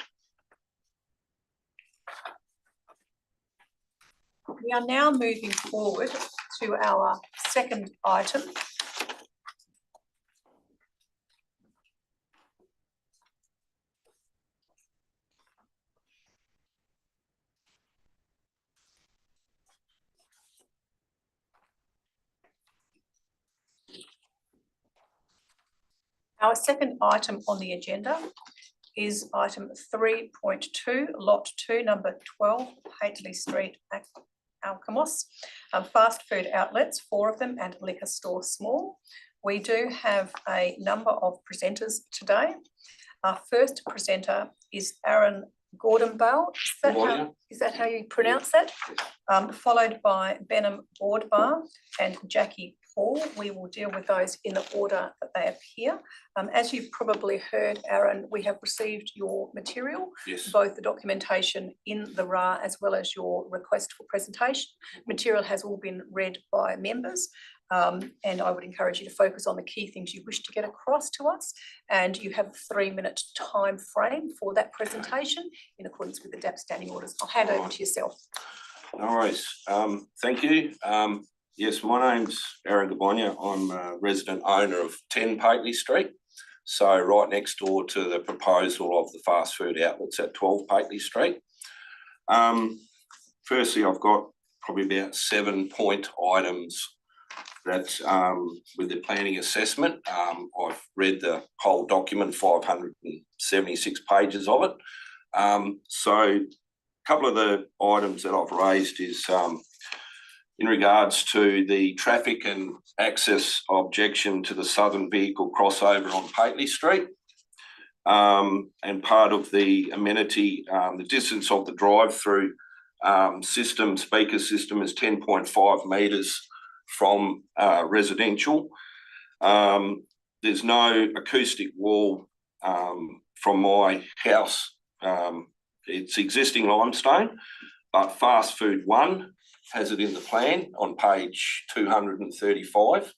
We are now moving forward to our second item. Our second item on the agenda is item 3.2, lot 2, number 12, Haitley Street, Alkimos. Fast food outlets, 4 of them, and liquor store small. We do have a number of presenters today. Our first presenter is Aaron Gordonbell. Is that how you pronounce that? Followed by Benham Boardbar and Jackie Paul. We will deal with those in the order that they appear. As you've probably heard, Aaron, we have received your material, yes, both the documentation in the RA as well as your request for presentation. Material has all been read by members. And I would encourage you to focus on the key things you wish to get across to us. And you have a 3-minute time frame for that presentation in accordance with the DAP standing orders. I'll hand over to yourself. No worries. Thank you. Yes, my name's Aaron Gabonia. I'm a resident owner of 10 Pateley Street. So right next door to the proposal of the fast food outlets at 12 Pateley Street. Firstly, I've got probably about 7-point items that with the planning assessment. I've read the whole document, 576 pages of it. So a couple of the items that I've raised is in regards to the traffic and access objection to the southern vehicle crossover on Pateley Street. And part of the amenity, the distance of the drive-through speaker system is 10.5 metres from residential. There's no acoustic wall from my house. It's existing limestone, but Fast Food 1 has it in the plan on page 235.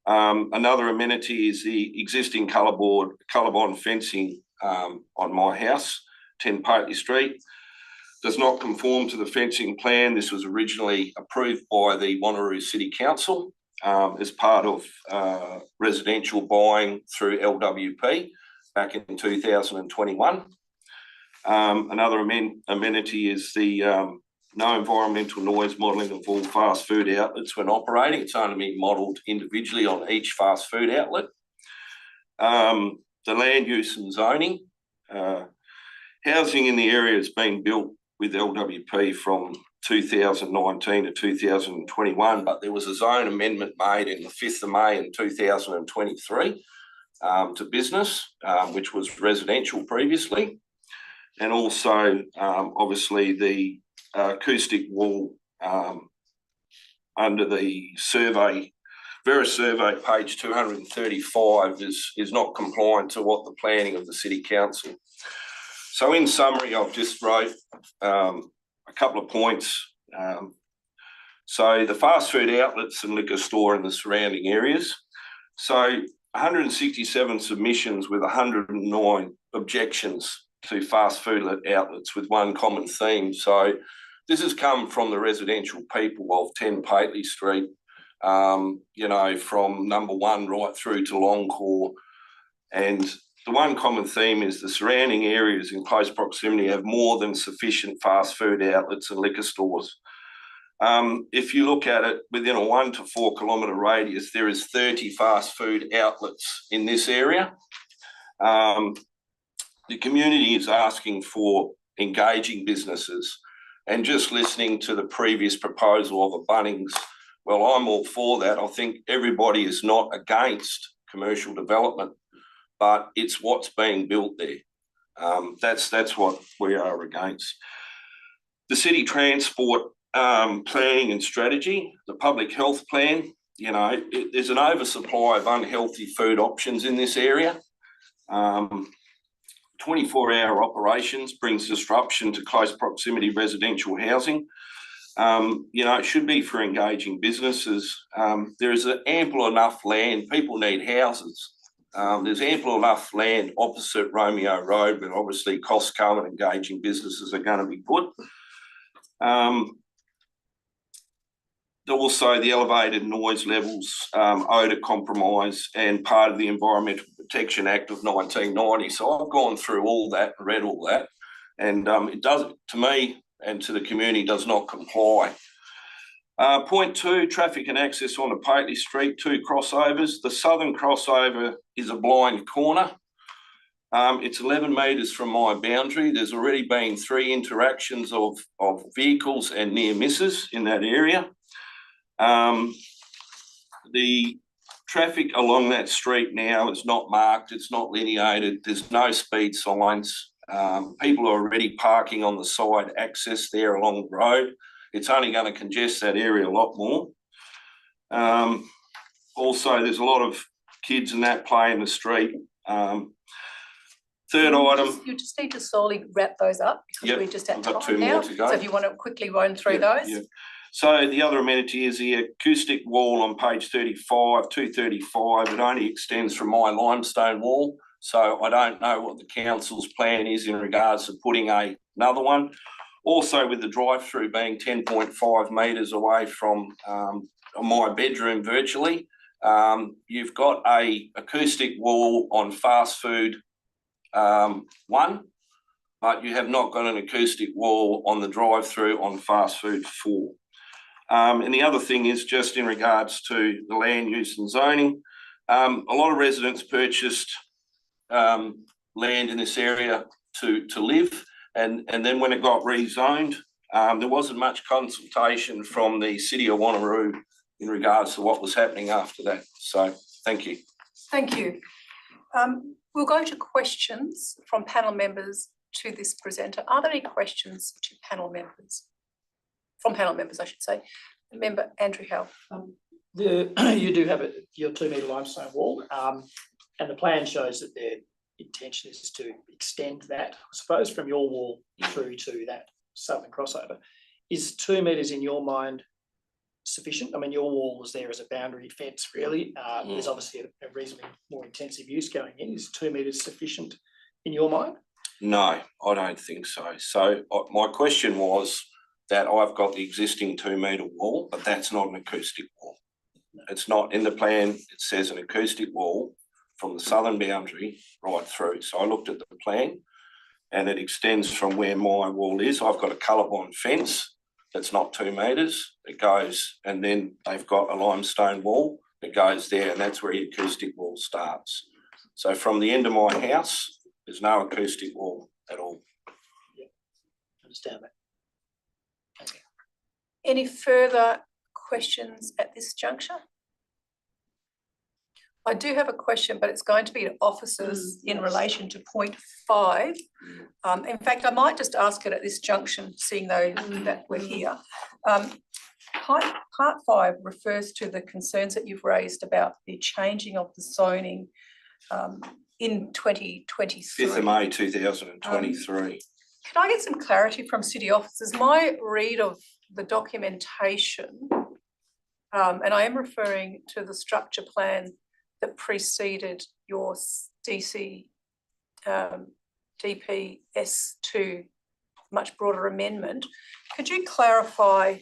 Another amenity is the existing colorbond fencing on my house, 10 Pateley Street. Does not conform to the fencing plan. This was originally approved by the Wanneroo City Council as part of residential buying through LWP back in 2021. Another amenity is the no environmental noise modelling of all fast food outlets when operating. It's only been modelled individually on each fast food outlet. The land use and zoning. Housing in the area has been built with LWP from 2019 to 2021, but there was a zone amendment made in the 5th of May in 2023 to business, which was residential previously. And also, obviously, the acoustic wall under the survey, Verus survey, page 235, is not compliant to what the planning of the City Council. So in summary, I've just wrote a couple of points. So the fast food outlets and liquor store in the surrounding areas. So 167 submissions with 109 objections to fast food outlets with one common theme. So this has come from the residential people of 10 Pateley Street, you know, from number 1 right through to Longcore. And the one common theme is the surrounding areas in close proximity have more than sufficient fast food outlets and liquor stores. If you look at it within a 1 to 4 kilometre radius, there is 30 fast food outlets in this area. The community is asking for engaging businesses, and just listening to the previous proposal of a Bunnings, well, I'm all for that. I think everybody is not against commercial development, but it's what's being built there. That's what we are against. The city transport planning and strategy, the public health plan, you know, there's an oversupply of unhealthy food options in this area. 24-hour operations brings disruption to close proximity residential housing. You know, it should be for engaging businesses. There is ample enough land. People need houses. There's ample enough land opposite Romeo Road, but obviously Costco and engaging businesses are going to be put. Also, the elevated noise levels, odour compromise, and part of the Environmental Protection Act of 1990. So I've gone through all that and read all that, and it does, to me and to the community, does not comply. Point 2, traffic and access onto Pateley Street, 2 crossovers. The southern crossover is a blind corner. It's 11 metres from my boundary. There's already been 3 interactions of vehicles and near misses in that area. The traffic along that street now is not marked, it's not lineated, there's no speed signs. People are already parking on the side access there along the road. It's only going to congest that area a lot more. Also, there's a lot of kids and that play in the street. Third item. You just need to slowly wrap those up because we're just at time now. So if you want to quickly run through those. Yeah. So the other amenity is the acoustic wall on page 35, 235. It only extends from my limestone wall. So I don't know what the council's plan is in regards to putting another one. Also, with the drive-through being 10.5 metres away from my bedroom virtually, you've got a acoustic wall on fast food 1, but you have not got an acoustic wall on the drive-through on fast food 4. And the other thing is just in regards to the land use and zoning. A lot of residents purchased land in this area to live, and then when it got rezoned, there wasn't much consultation from the City of Wanneroo in regards to what was happening after that. So thank you. Thank you. We'll go to questions from panel members to this presenter. Are there any questions to panel members? From panel members, I should say. Member Andrew Howe. You do have your 2 metre limestone wall, and the plan shows that their intention is to extend that, I suppose, from your wall through to that southern crossover. Is 2 metres in your mind sufficient? I mean, your wall is there as a boundary fence, really. There's obviously a reasonably more intensive use going in. Is 2 metres sufficient in your mind? No, I don't think so. So my question was that I've got the existing 2 metre wall, but that's not an acoustic wall. It's not in the plan. It says an acoustic wall from the southern boundary right through. So I looked at the plan and it extends from where my wall is. I've got a colour-bond fence that's not 2 metres. It goes, and then they've got a limestone wall that goes there, and that's where the acoustic wall starts. So from the end of my house, there's no acoustic wall at all. Yeah, understand that. Okay. Any further questions at this juncture? I do have a question, but it's going to be to officers in relation to point 5. In fact, I might just ask it at this junction, seeing though that we're here. Part 5 refers to the concerns that you've raised about the changing of the zoning in 2023. 5th of May 2023. Can I get some clarity from city officers? My read of the documentation, and I am referring to the structure plan that preceded your DPS2 much broader amendment. Could you clarify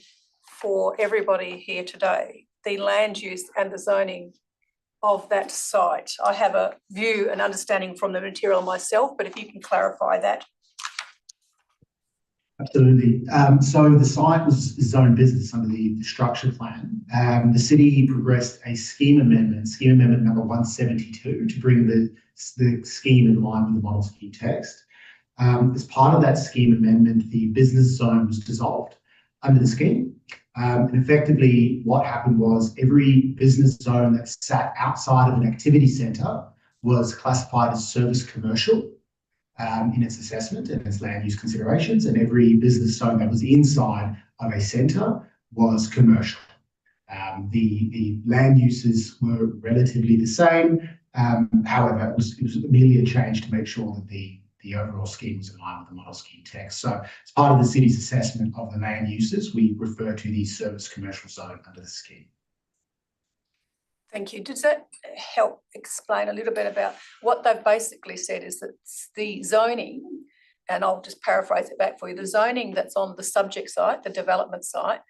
for everybody here today the land use and the zoning of that site? I have a view and understanding from the material myself, but if you can clarify that. Absolutely. So the site was zone business under the structure plan. The city progressed a scheme amendment number 172, to bring the scheme in line with the model scheme text. As part of that scheme amendment, the business zone was dissolved under the scheme. And effectively what happened was every business zone that sat outside of an activity centre was classified as service commercial in its assessment and its land use considerations, and every business zone that was inside of a centre was commercial. The land uses were relatively the same. However, it was merely a change to make sure that the overall scheme was in line with the model scheme text. So as part of the city's assessment of the land uses, we refer to the service commercial zone under the scheme. Thank you. Does that help explain a little bit about what they've basically said is that the zoning, and I'll just paraphrase it back for you, the zoning that's on the subject site, the development site,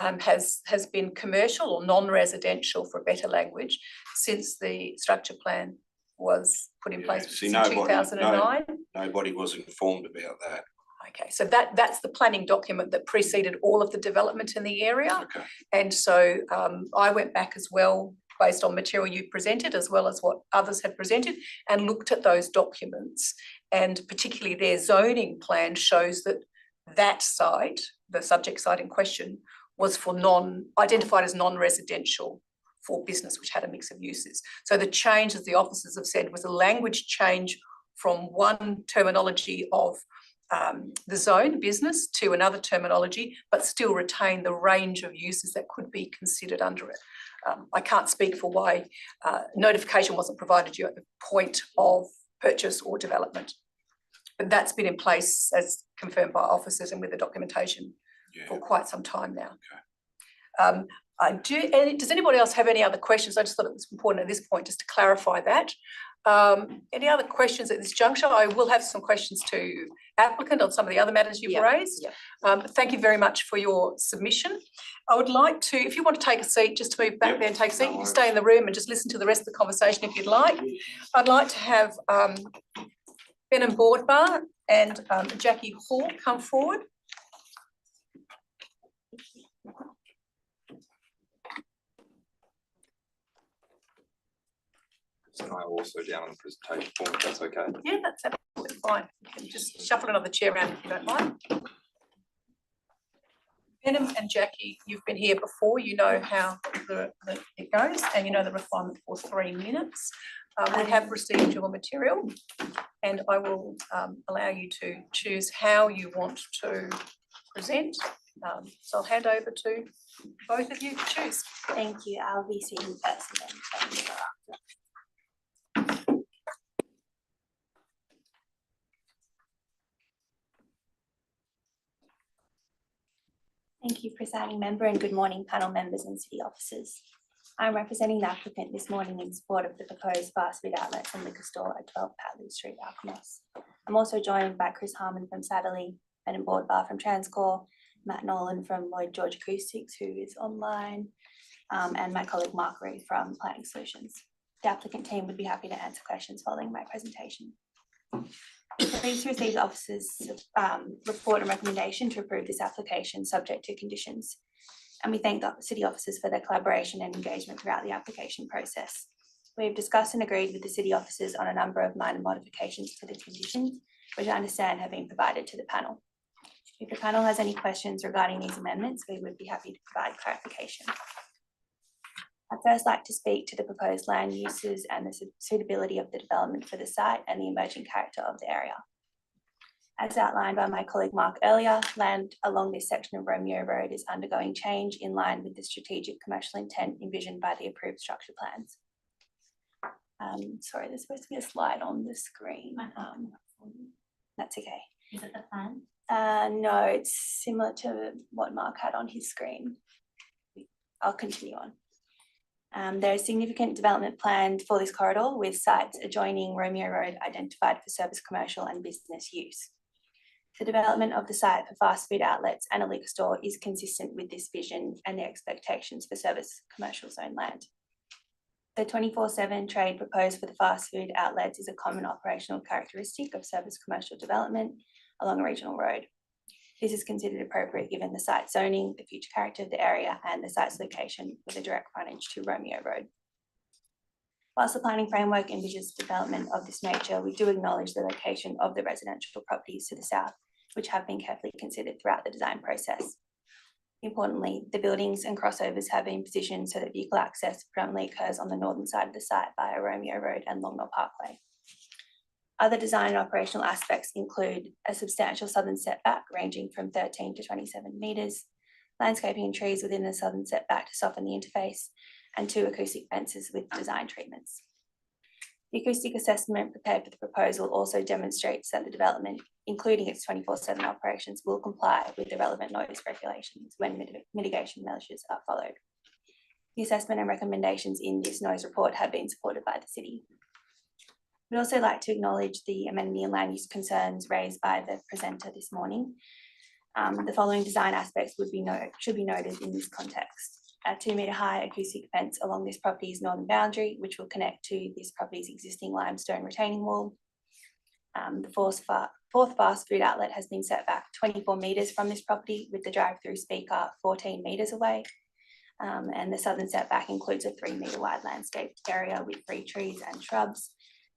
has been commercial or non-residential, for better language, since the structure plan was put in place in 2009? Nobody was informed about that. Okay, so that's the planning document that preceded all of the development in the area. Okay. And so I went back as well, based on material you presented, as well as what others had presented, and looked at those documents. And particularly their zoning plan shows that that site, the subject site in question, was for identified as non-residential for business, which had a mix of uses. So the change, as the officers have said, was a language change from one terminology of the zone business to another terminology, but still retain the range of uses that could be considered under it. I can't speak for why notification wasn't provided you at the point of purchase or development, but that's been in place as confirmed by officers and with the documentation for quite some time now. Okay. Does anybody else have any other questions? I just thought it was important at this point just to clarify that. Any other questions at this juncture? I will have some questions to applicant on some of the other matters you've raised. Thank you very much for your submission. I would like to, if you want to take a seat, just to move back there and take a seat. You can stay in the room and just listen to the rest of the conversation if you'd like. I'd like to have Ben and Boardbar and Jackie Hall come forward. And I also down on the presentation form, if that's okay. Yeah, that's absolutely fine. You can just shuffle another chair around if you don't mind. Ben and Jackie, you've been here before. You know how it goes, and you know the requirement for 3 minutes. We have received your material, and I will allow you to choose how you want to present. So I'll hand over to both of you to choose. Thank you. I'll be sitting first and then after. Thank you, presiding member, and good morning, panel members and city officers. I'm representing the applicant this morning in support of the proposed fast food outlets and liquor store at 12 Patley Street, Alkimos. I'm also joined by Chris Harmon from Satterley, Ben and Boardbar from Transcore, Matt Nolan from Lloyd George Acoustics, who is online, and my colleague Mark Reed from Planning Solutions. The applicant team would be happy to answer questions following my presentation. Please receive the officer's report and recommendation to approve this application subject to conditions. And we thank the city officers for their collaboration and engagement throughout the application process. We have discussed and agreed with the city officers on a number of minor modifications to the conditions, which I understand have been provided to the panel. If the panel has any questions regarding these amendments, we would be happy to provide clarification. I'd first like to speak to the proposed land uses and the suitability of the development for the site and the emerging character of the area. As outlined by my colleague Mark earlier, land along this section of Romeo Road is undergoing change in line with the strategic commercial intent envisioned by the approved structure plans. Sorry, there's supposed to be a slide on the screen. That's okay. Is it the plan? No, it's similar to what Mark had on his screen. I'll continue on. There is significant development planned for this corridor with sites adjoining Romeo Road identified for service, commercial and business use. The development of the site for fast food outlets and a liquor store is consistent with this vision and their expectations for service commercial zone land. The 24/7 trade proposed for the fast food outlets is a common operational characteristic of service commercial development along a regional road. This is considered appropriate given the site zoning, the future character of the area and the site's location with a direct frontage to Romeo Road. Whilst the planning framework envisages development of this nature, we do acknowledge the location of the residential properties to the south, which have been carefully considered throughout the design process. Importantly, the buildings and crossovers have been positioned so that vehicle access predominantly occurs on the northern side of the site via Romeo Road and Long Mill Parkway. Other design and operational aspects include a substantial southern setback ranging from 13 to 27 metres, landscaping and trees within the southern setback to soften the interface, and 2 acoustic fences with design treatments. The acoustic assessment prepared for the proposal also demonstrates that the development, including its 24/7 operations, will comply with the relevant noise regulations when mitigation measures are followed. The assessment and recommendations in this noise report have been supported by the city. We'd also like to acknowledge the amenity and land use concerns raised by the presenter this morning. The following design aspects should be noted in this context. A 2-metre high acoustic fence along this property's northern boundary, which will connect to this property's existing limestone retaining wall. The fourth fast food outlet has been set back 24 metres from this property with the drive-through speaker 14 metres away. And the southern setback includes a 3-metre wide landscaped area with free trees and shrubs.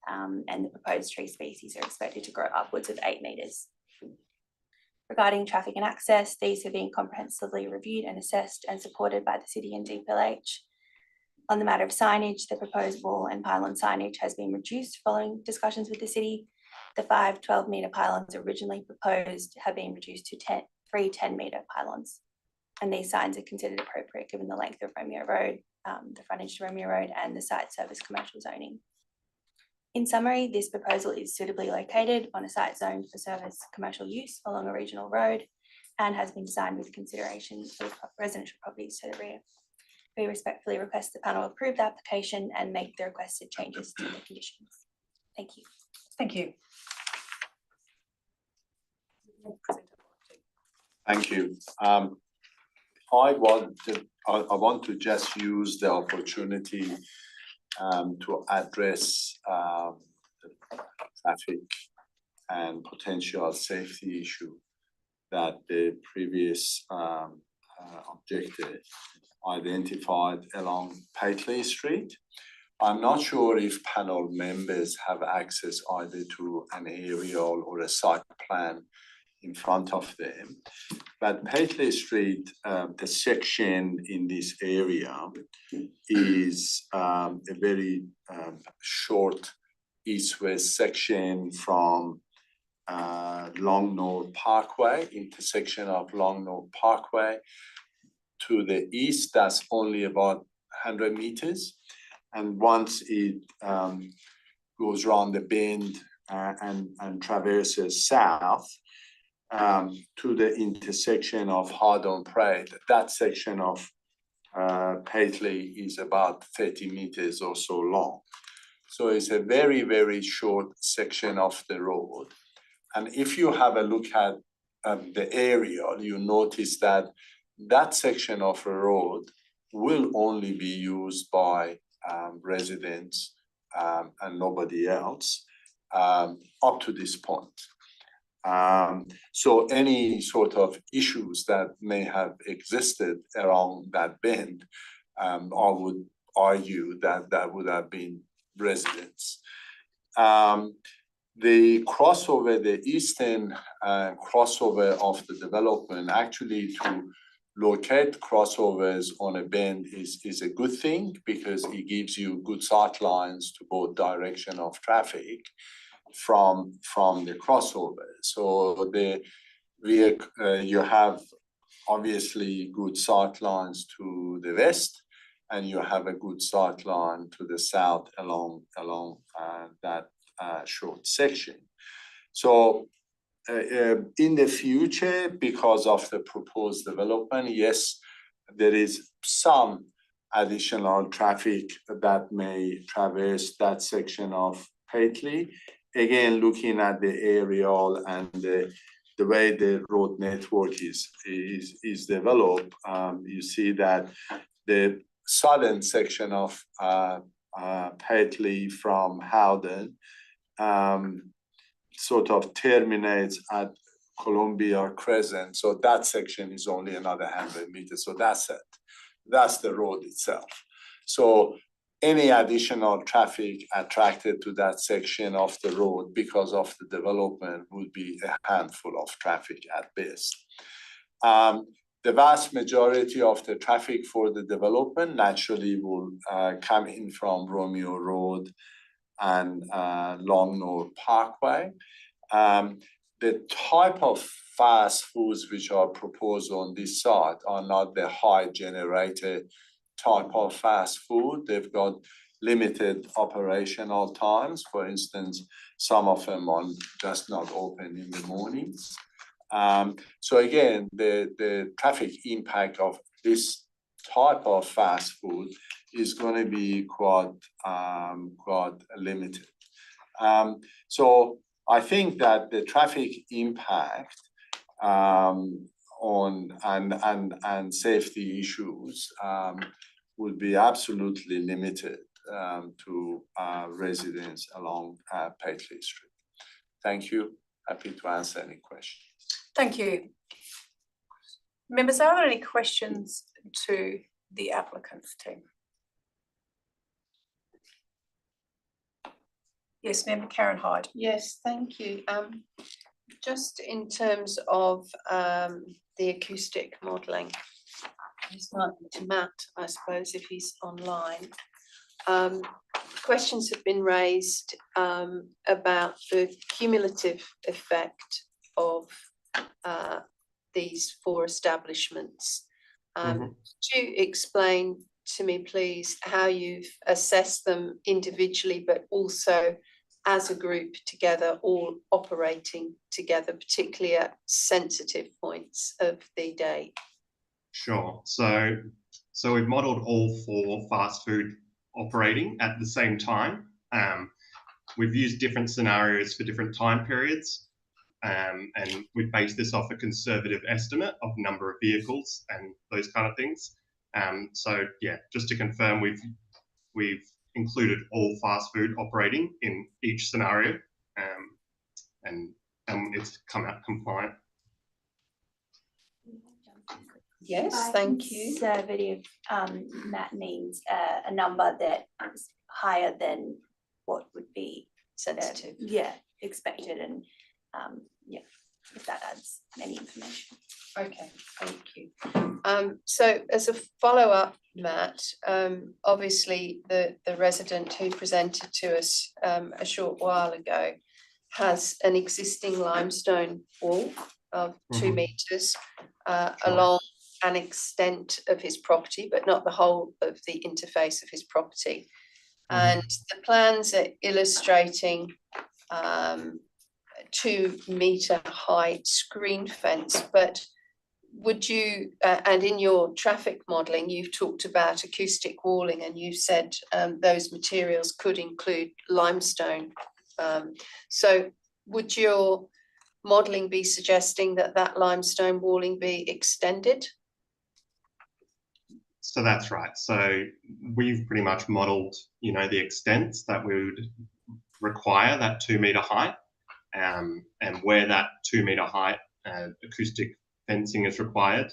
And the proposed tree species are expected to grow upwards of 8 metres. Regarding traffic and access, these have been comprehensively reviewed and assessed and supported by the city and DPLH. On the matter of signage, the proposed wall and pylon signage has been reduced following discussions with the city. The 5 12-metre pylons originally proposed have been reduced to 3 10-metre pylons. And these signs are considered appropriate given the length of Romeo Road, the frontage to Romeo Road and the site service commercial zoning. In summary, this proposal is suitably located on a site zoned for service commercial use along a regional road and has been designed with consideration for residential properties to the rear. We respectfully request the panel approve the application and make the requested changes to the conditions. Thank you. Thank you. Thank you. I want to just use the opportunity to address the traffic and potential safety issue that the previous objector identified along Paisley Street. I'm not sure if panel members have access either to an aerial or a site plan in front of them. But Paisley Street, the section in this area is a very short east-west section from Long Mill Parkway, intersection of Long Mill Parkway. To the east, that's only about 100 meters. And once it goes around the bend and traverses south, to the intersection of Hardon Parade. That section of Paisley is about 30 meters or so long. So it's a very, very short section of the road. And if you have a look at the aerial, you notice that that section of a road will only be used by residents and nobody else up to this point. So any sort of issues that may have existed around that bend, I would argue that that would have been residents. The crossover, the eastern crossover of the development, actually to locate crossovers on a bend is a good thing because it gives you good sight lines to both direction of traffic from the crossover. So you have obviously good sight lines to the west, and you have a good sight line to the south along that short section. So in the future, because of the proposed development, yes, there is some additional traffic that may traverse that section of Paisley. Again, looking at the aerial and the way the road network is developed, you see that the southern section of Paisley from Howden sort of terminates at Columbia Crescent. So that section is only another 100 meters. So that's it. That's the road itself. So any additional traffic attracted to that section of the road because of the development would be a handful of traffic at best. The vast majority of the traffic for the development naturally will come in from Romeo Road and Long Knoll Parkway. The type of fast foods which are proposed on this site are not the high generator type of fast food. They've got limited operational times. For instance, some of them are just not open in the mornings. So again, the traffic impact of this type of fast food is going to be quite limited. So I think that the traffic impact on and safety issues would be absolutely limited to residents along Paisley Street. Thank you. Happy to answer any questions. Thank you. Members, are there any questions to the applicant's team? Yes, Member Karen Hyde. Yes, thank you. Just in terms of the acoustic modelling, this might be to Matt, I suppose, if he's online. Questions have been raised about the cumulative effect of these 4 establishments. Could you explain to me, please, how you've assessed them individually, but also as a group together, all operating together, particularly at sensitive points of the day? Sure. So we've modelled all 4 fast food operating at the same time. We've used different scenarios for different time periods, and we've based this off a conservative estimate of number of vehicles and those kind of things. So yeah, just to confirm, we've included all fast food operating in each scenario, and it's come out compliant. Yes, thank you. Conservative, that means a number that is higher than what would be Sensitive. Expected, and yeah, if that adds any information. Okay, thank you. So as a follow-up, Matt, obviously the resident who presented to us a short while ago has an existing limestone wall of 2 meters along an extent of his property, but not the whole of the interface of his property. And the plans are illustrating 2-metre high screen fence, but would you, and in your traffic modelling, you've talked about acoustic walling, and you said those materials could include limestone. So would your modelling be suggesting that that limestone walling be extended? So that's right. So we've pretty much modelled, you know, the extents that we would require that 2-metre height, and where that 2-metre height acoustic fencing is required.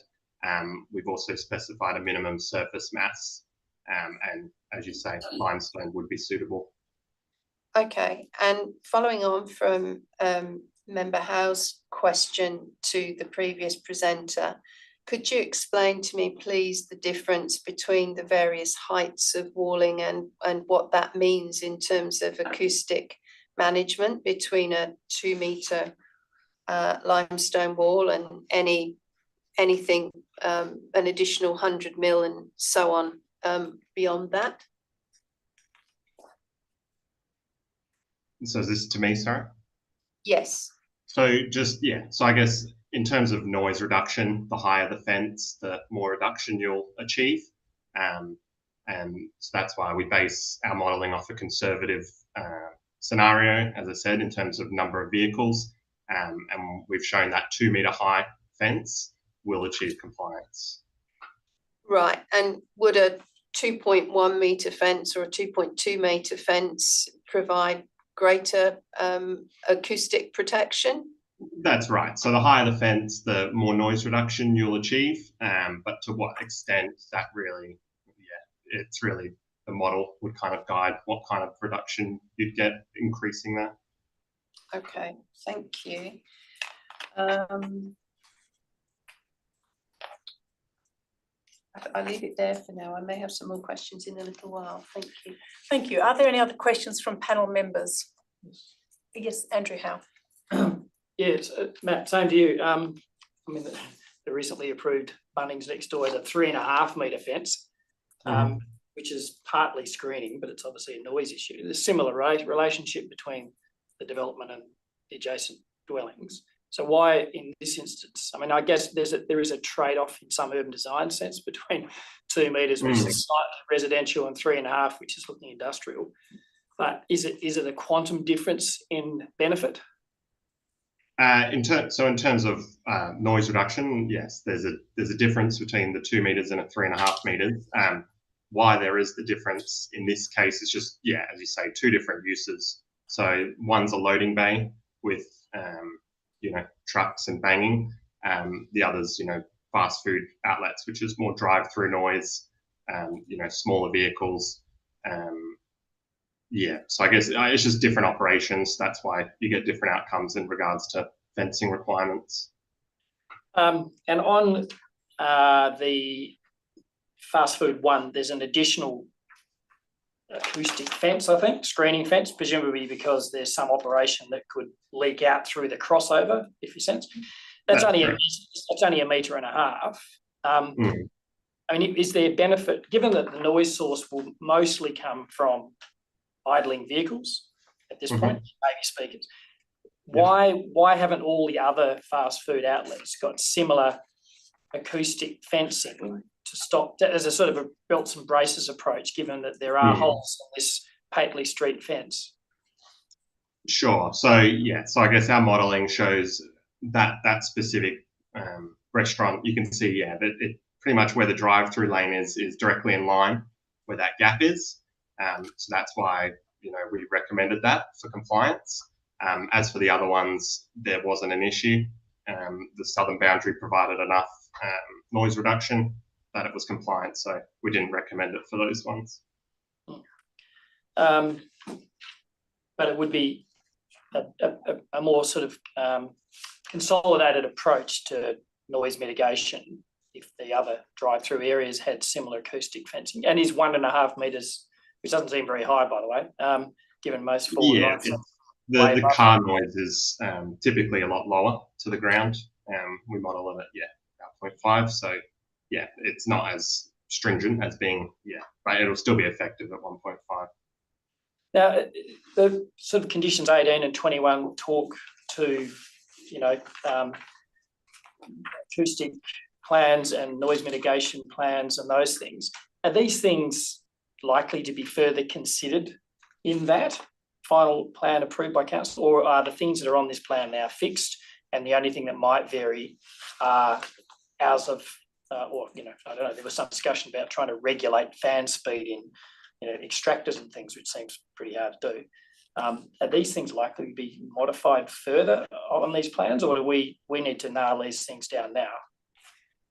We've also specified a minimum surface mass, and as you say, limestone would be suitable. Okay, and following on from Member Howe's question to the previous presenter, could you explain to me, please, the difference between the various heights of walling and what that means in terms of acoustic management between a 2-metre limestone wall and anything an additional 100 mil and so on beyond that? So is this to me, sorry? Yes. So just, yeah, so I guess in terms of noise reduction, the higher the fence, the more reduction you'll achieve. And so that's why we base our modelling off a conservative scenario, as I said, in terms of number of vehicles. And we've shown that 2-metre high fence will achieve compliance. Right, and would a 2.1 metre fence or a 2.2 metre fence provide greater acoustic protection? That's right. So the higher the fence, the more noise reduction you'll achieve. But to what extent, that really, yeah, it's really the model would kind of guide what kind of reduction you'd get increasing that. Okay, thank you. I'll leave it there for now. I may have some more questions in a little while. Thank you. Thank you. Are there any other questions from panel members? Yes, Andrew Howe. Yes, Matt, same to you. I mean, the recently approved Bunnings next door is a 3.5 metre fence, which is partly screening, but it's obviously a noise issue. There's a similar relationship between the development and the adjacent dwellings. So why in this instance? I mean, I guess there is a trade-off in some urban design sense between 2 metres, which is slightly residential, and 3.5, which is looking industrial. But is it a quantum difference in benefit? In terms of noise reduction, yes, there's a difference between the 2 metres and a 3.5 metres. Why there is the difference in this case is just, yeah, as you say, 2 different uses. So one's a loading bay with you know, trucks and banging. The other's, you know, fast food outlets, which is more drive-through noise. You know, smaller vehicles. Yeah, so I guess it's just different operations. That's why you get different outcomes in regards to fencing requirements. And on the fast food one, there's an additional acoustic fence, I think, screening fence, presumably because there's some operation that could leak out through the crossover, if you sense. That's only a metre and a half. I mean, is there benefit, given that the noise source will mostly come from idling vehicles at this point, maybe speakers, why haven't all the other fast food outlets got similar acoustic fencing to stop, as a sort of a belts and braces approach, given that there are holes in this Pateley Street fence? Sure. So yeah, so I guess our modelling shows that specific restaurant, you can see, yeah, that it pretty much where the drive-through lane is directly in line where that gap is. So that's why, you know, we recommended that for compliance. As for the other ones, there wasn't an issue. The southern boundary provided enough noise reduction that it was compliant, so we didn't recommend it for those ones. But it would be a more sort of consolidated approach to noise mitigation if the other drive-through areas had similar acoustic fencing. And is 1.5 metres, which doesn't seem very high, by the way, given most forward lines. The car noise is typically a lot lower to the ground. We model it at, about 0.5. So, yeah, it's not as stringent as being, but it'll still be effective at 1.5. Now, the sort of conditions 18 and 21 talk to, acoustic plans and noise mitigation plans and those things. Are these things likely to be further considered in that final plan approved by council, or are the things that are on this plan now fixed and the only thing that might vary are hours of, I don't know, there was some discussion about trying to regulate fan speed in, extractors and things, which seems pretty hard to do. Are these things likely to be modified further on these plans, or do we need to nail these things down now?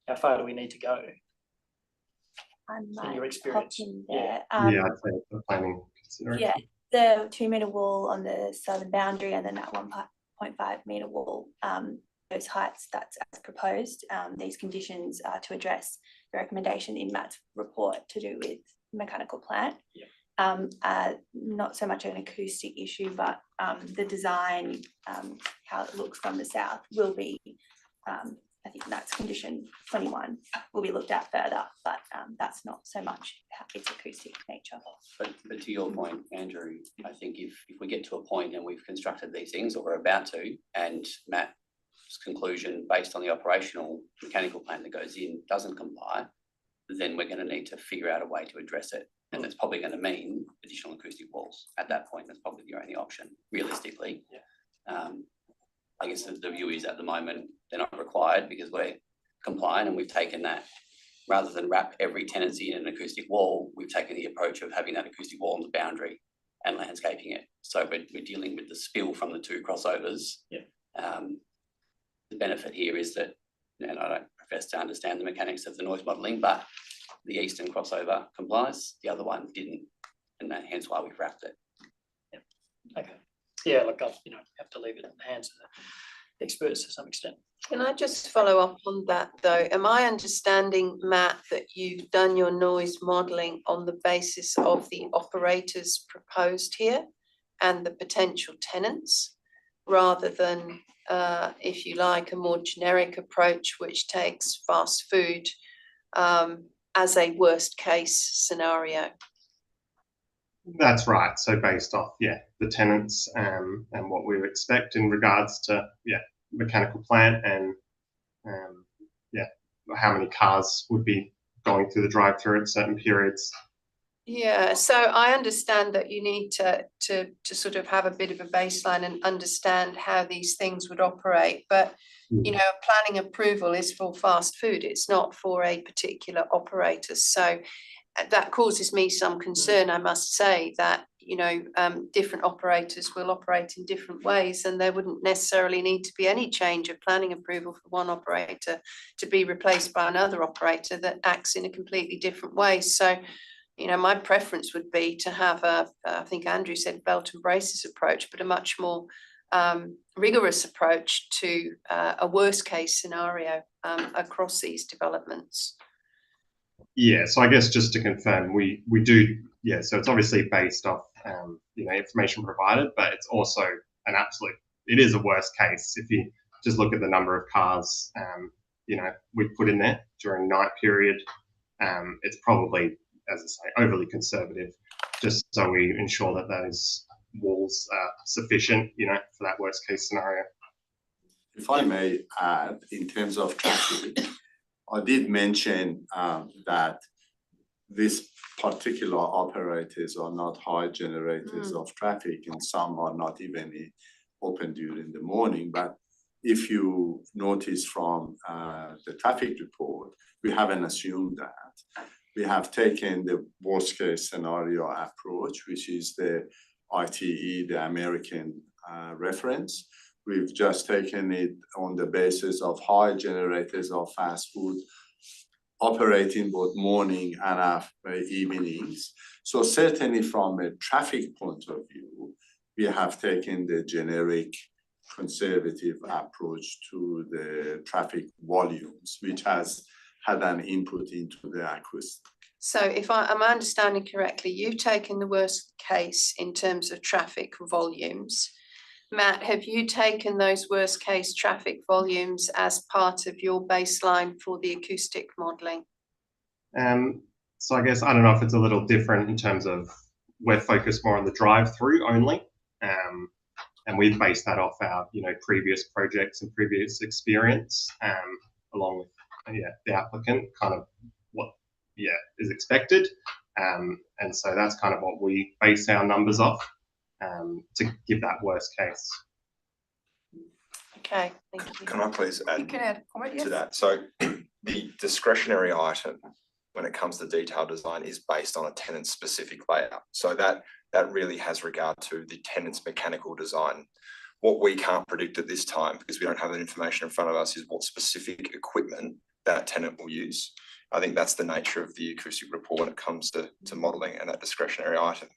How far do we need to go? In your experience? Yeah, I'd say the planning consideration. Yeah, the 2 metre wall on the southern boundary and then that 1.5 metre wall, those heights that's as proposed. These conditions are to address the recommendation in Matt's report to do with mechanical plant. Not so much an acoustic issue, but the design, how it looks from the south will be, I think that's condition 21, will be looked at further, but that's not so much its acoustic nature. But to your point, Andrew, I think if we get to a point and we've constructed these things, or we're about to, and Matt's conclusion based on the operational mechanical plan that goes in doesn't comply, then we're going to need to figure out a way to address it. And that's probably going to mean additional acoustic walls. At that point, that's probably your only option, realistically. I guess the view is at the moment, they're not required because we're compliant, and we've taken that, rather than wrap every tenancy in an acoustic wall, we've taken the approach of having that acoustic wall on the boundary and landscaping it. So we're dealing with the spill from the two crossovers. The benefit here is that, and I don't profess to understand the mechanics of the noise modelling, but the eastern crossover complies, the other one didn't, and hence why we've wrapped it. Okay. Yeah, look, I have to leave it in the hands of the experts to some extent. Can I just follow up on that though? Am I understanding, Matt, that you've done your noise modelling on the basis of the operators proposed here and the potential tenants, rather than, if you like, a more generic approach which takes fast food as a worst case scenario? That's right. So based off, the tenants and what we expect in regards to, mechanical plant and, how many cars would be going through the drive-through at certain periods. Yeah, so I understand that you need to sort of have a bit of a baseline and understand how these things would operate. But, planning approval is for fast food. It's not for a particular operator. So that causes me some concern, I must say, that, different operators will operate in different ways, and there wouldn't necessarily need to be any change of planning approval for one operator to be replaced by another operator that acts in a completely different way. So, my preference would be to have I think Andrew said belt and braces approach, but a much more rigorous approach to a worst case scenario across these developments. Yeah, so I guess just to confirm, we do, so it's obviously based off, information provided, but it's also it is a worst case. If you just look at the number of cars, we put in there during night period, it's probably, as I say, overly conservative, just so we ensure that those walls are sufficient, for that worst case scenario. If I may add, in terms of traffic, I did mention that these particular operators are not high generators of traffic, and some are not even open during the morning. But if you notice from the traffic report, we haven't assumed that. We have taken the worst case scenario approach, which is the ITE, the American reference. We've just taken it on the basis of high generators of fast food operating both morning and evenings. So certainly from a traffic point of view, we have taken the generic conservative approach to the traffic volumes, which has had an input into the acoustic. So if I'm understanding correctly, you've taken the worst case in terms of traffic volumes. Matt, have you taken those worst case traffic volumes as part of your baseline for the acoustic modelling? So I guess, I don't know if it's a little different in terms of we're focused more on the drive-through only. And we've based that off our, previous projects and previous experience, along with, the applicant, kind of what, is expected. And so that's kind of what we base our numbers off, to give that worst case. Okay, thank you. Can I please You add can add a comment, yes? to that? So the discretionary item when it comes to detailed design is based on a tenant specific layout. So that really has regard to the tenant's mechanical design. What we can't predict at this time, because we don't have that information in front of us, is what specific equipment that tenant will use. I think that's the nature of the acoustic report when it comes to modelling and that discretionary item.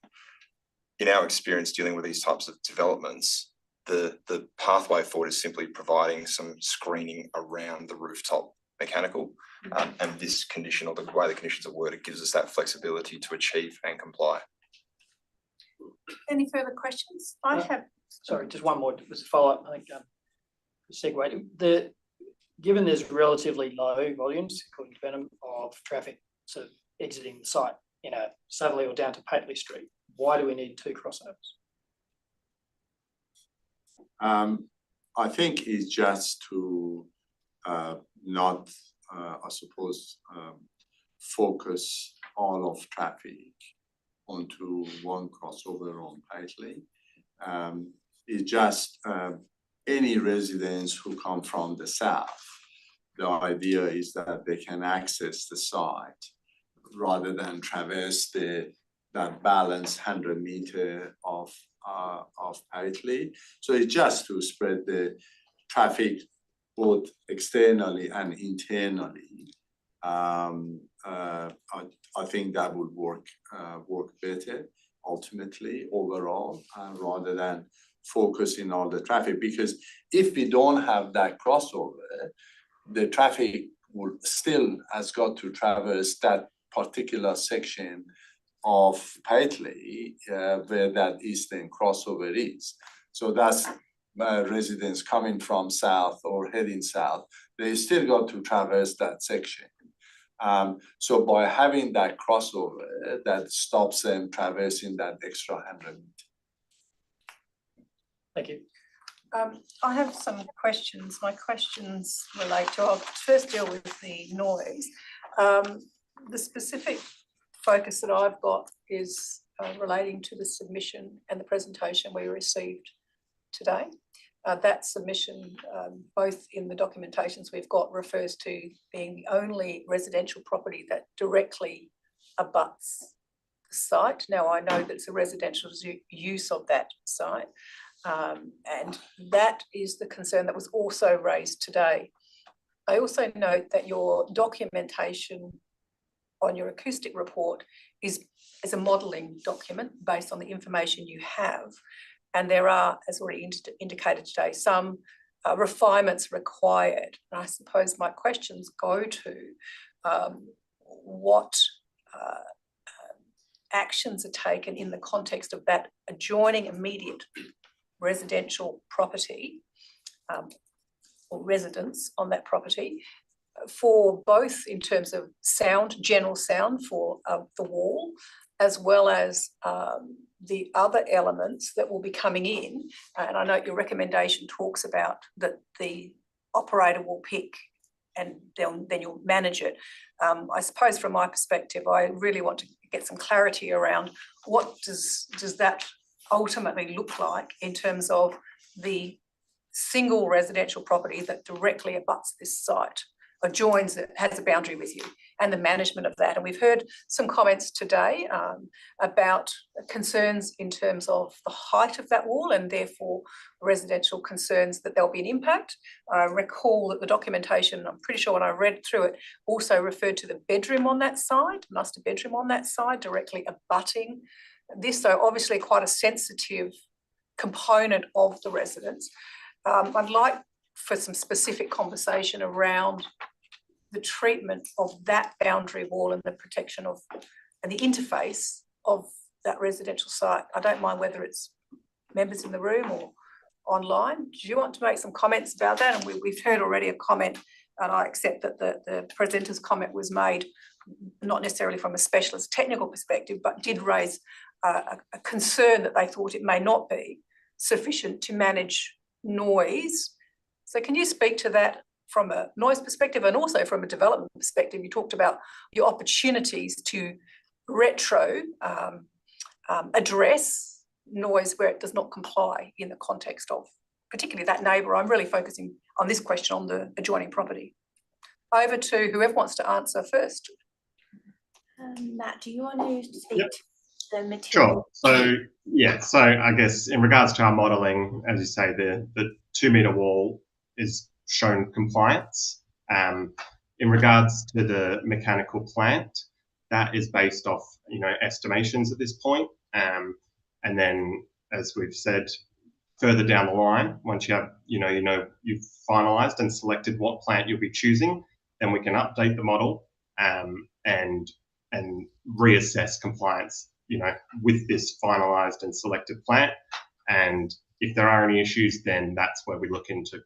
In our experience dealing with these types of developments, the pathway forward is simply providing some screening around the rooftop mechanical, and this condition, or the way the conditions are worded, gives us that flexibility to achieve and comply. Any further questions? I have. Sorry, just one more, was a follow-up, I think, segue. Given there's relatively low volumes, according to Benham, of traffic sort of exiting the site, southerly or down to Pateley Street, why do we need 2 crossovers? I think it's just to not, I suppose, focus all of traffic onto one crossover on Pateley. It's just any residents who come from the south, the idea is that they can access the site rather than traverse that balance 100 meter of Pateley. So it's just to spread the traffic both externally and internally. I think that would work better ultimately overall, rather than focusing on the traffic, because if we don't have that crossover, the traffic will still has got to traverse that particular section of Pateley where that eastern crossover is. So that's residents coming from south or heading south, they still got to traverse that section. So by having that crossover, that stops them traversing that extra 100 meters. Thank you. I have some questions. My questions relate to, I'll first deal with the noise. The specific focus that I've got is relating to the submission and the presentation we received today. That submission, both in the documentations we've got, refers to being the only residential property that directly abuts the site. Now, I know that it's a residential use of that site, and that is the concern that was also raised today. I also note that your documentation on your acoustic report is a modelling document based on the information you have. And there are, as already indicated today, some refinements required. And I suppose my questions go to what actions are taken in the context of that adjoining immediate residential property or residents on that property, for both in terms of sound, general sound for the wall, as well as the other elements that will be coming in. And I note your recommendation talks about that the operator will pick and then you'll manage it. I suppose from my perspective, I really want to get some clarity around what does that ultimately look like in terms of the single residential property that directly abuts this site, adjoins it, has a boundary with you, and the management of that. And we've heard some comments today about concerns in terms of the height of that wall and therefore residential concerns that there'll be an impact. I recall that the documentation, I'm pretty sure when I read through it, also referred to the bedroom on that side, master bedroom on that side, directly abutting this. So obviously quite a sensitive component of the residents. I'd like for some specific conversation around the treatment of that boundary wall and the protection of and the interface of that residential site. I don't mind whether it's members in the room or online. Do you want to make some comments about that? And we've heard already a comment, and I accept that the presenter's comment was made not necessarily from a specialist technical perspective, but did raise a concern that they thought it may not be sufficient to manage noise. So can you speak to that from a noise perspective and also from a development perspective? You talked about your opportunities to address noise where it does not comply in the context of particularly that neighbour. I'm really focusing on this question on the adjoining property. Over to whoever wants to answer first. Matt, do you want to speak Yep. to the material? Sure. So yeah, so I guess in regards to our modelling, as you say, the 2 metre wall is shown compliance. In regards to the mechanical plant, that is based off, estimations at this point. And then, as we've said, further down the line, once you have, you've finalised and selected what plant you'll be choosing, then we can update the model and reassess compliance, with this finalised and selected plant. And if there are any issues, then that's where we look into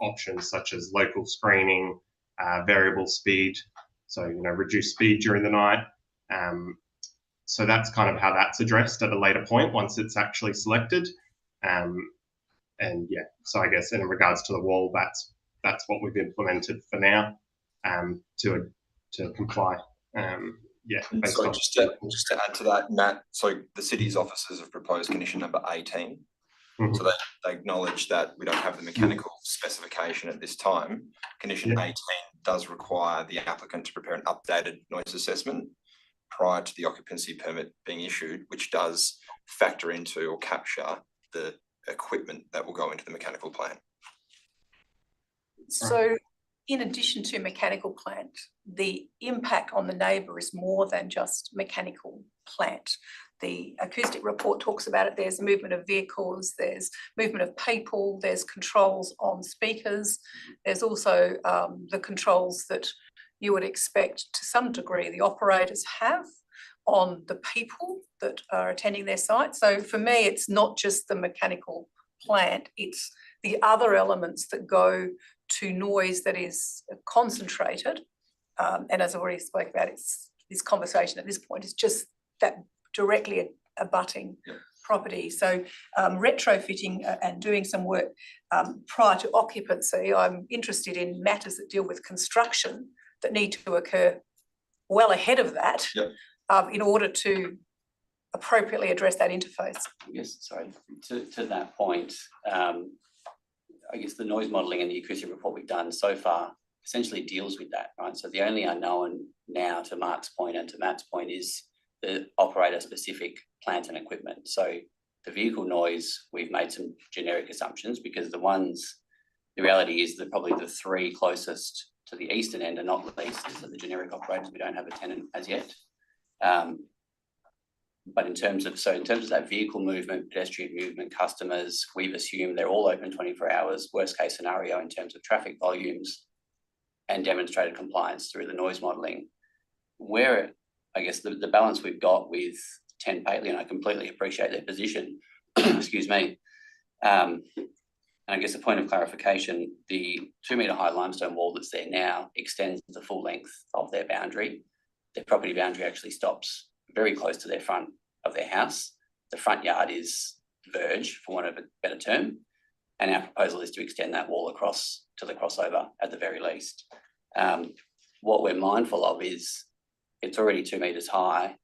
options such as local screening, variable speed, so reduce speed during the night. So that's kind of how that's addressed at a later point once it's actually selected. And yeah, so I guess in regards to the wall, that's what we've implemented for now, to comply. So just to add to that, Matt, so the city's officers have proposed condition number 18. Mm-hmm. So they acknowledge that we don't have the mechanical specification at this time. Condition 18 does require the applicant to prepare an updated noise assessment prior to the occupancy permit being issued, which does factor into or capture the equipment that will go into the mechanical plant. So in addition to mechanical plant, the impact on the neighbour is more than just mechanical plant. The acoustic report talks about it. There's movement of vehicles, there's movement of people, there's controls on speakers. There's also the controls that you would expect to some degree the operators have on the people that are attending their site. So for me, it's not just the mechanical plant, it's the other elements that go to noise that is concentrated. And as I've already spoke about, it's this conversation at this point is just that directly abutting property. So retrofitting and doing some work prior to occupancy, I'm interested in matters that deal with construction that need to occur well ahead of that in order to appropriately address that interface. Yes, sorry, to that point, I guess the noise modelling and the acoustic report we've done so far essentially deals with that, right? So the only unknown now, to Mark's point and to Matt's point, is the operator-specific plant and equipment. So the vehicle noise, we've made some generic assumptions because the reality is that probably the three closest to the eastern end are not leased, so the generic operators, we don't have a tenant as yet. But in terms of that vehicle movement, pedestrian movement, customers, we've assumed they're all open 24 hours, worst case scenario in terms of traffic volumes and demonstrated compliance through the noise modelling. Where I guess the balance we've got with 10 Paisley, and I completely appreciate their position, excuse me. And I guess a point of clarification, the 2 metre high limestone wall that's there now extends the full length of their boundary. Their property boundary actually stops very close to their front of their house. The front yard is verge, for want of a better term, and our proposal is to extend that wall across to the crossover at the very least. What we're mindful of is it's already 2 metres high.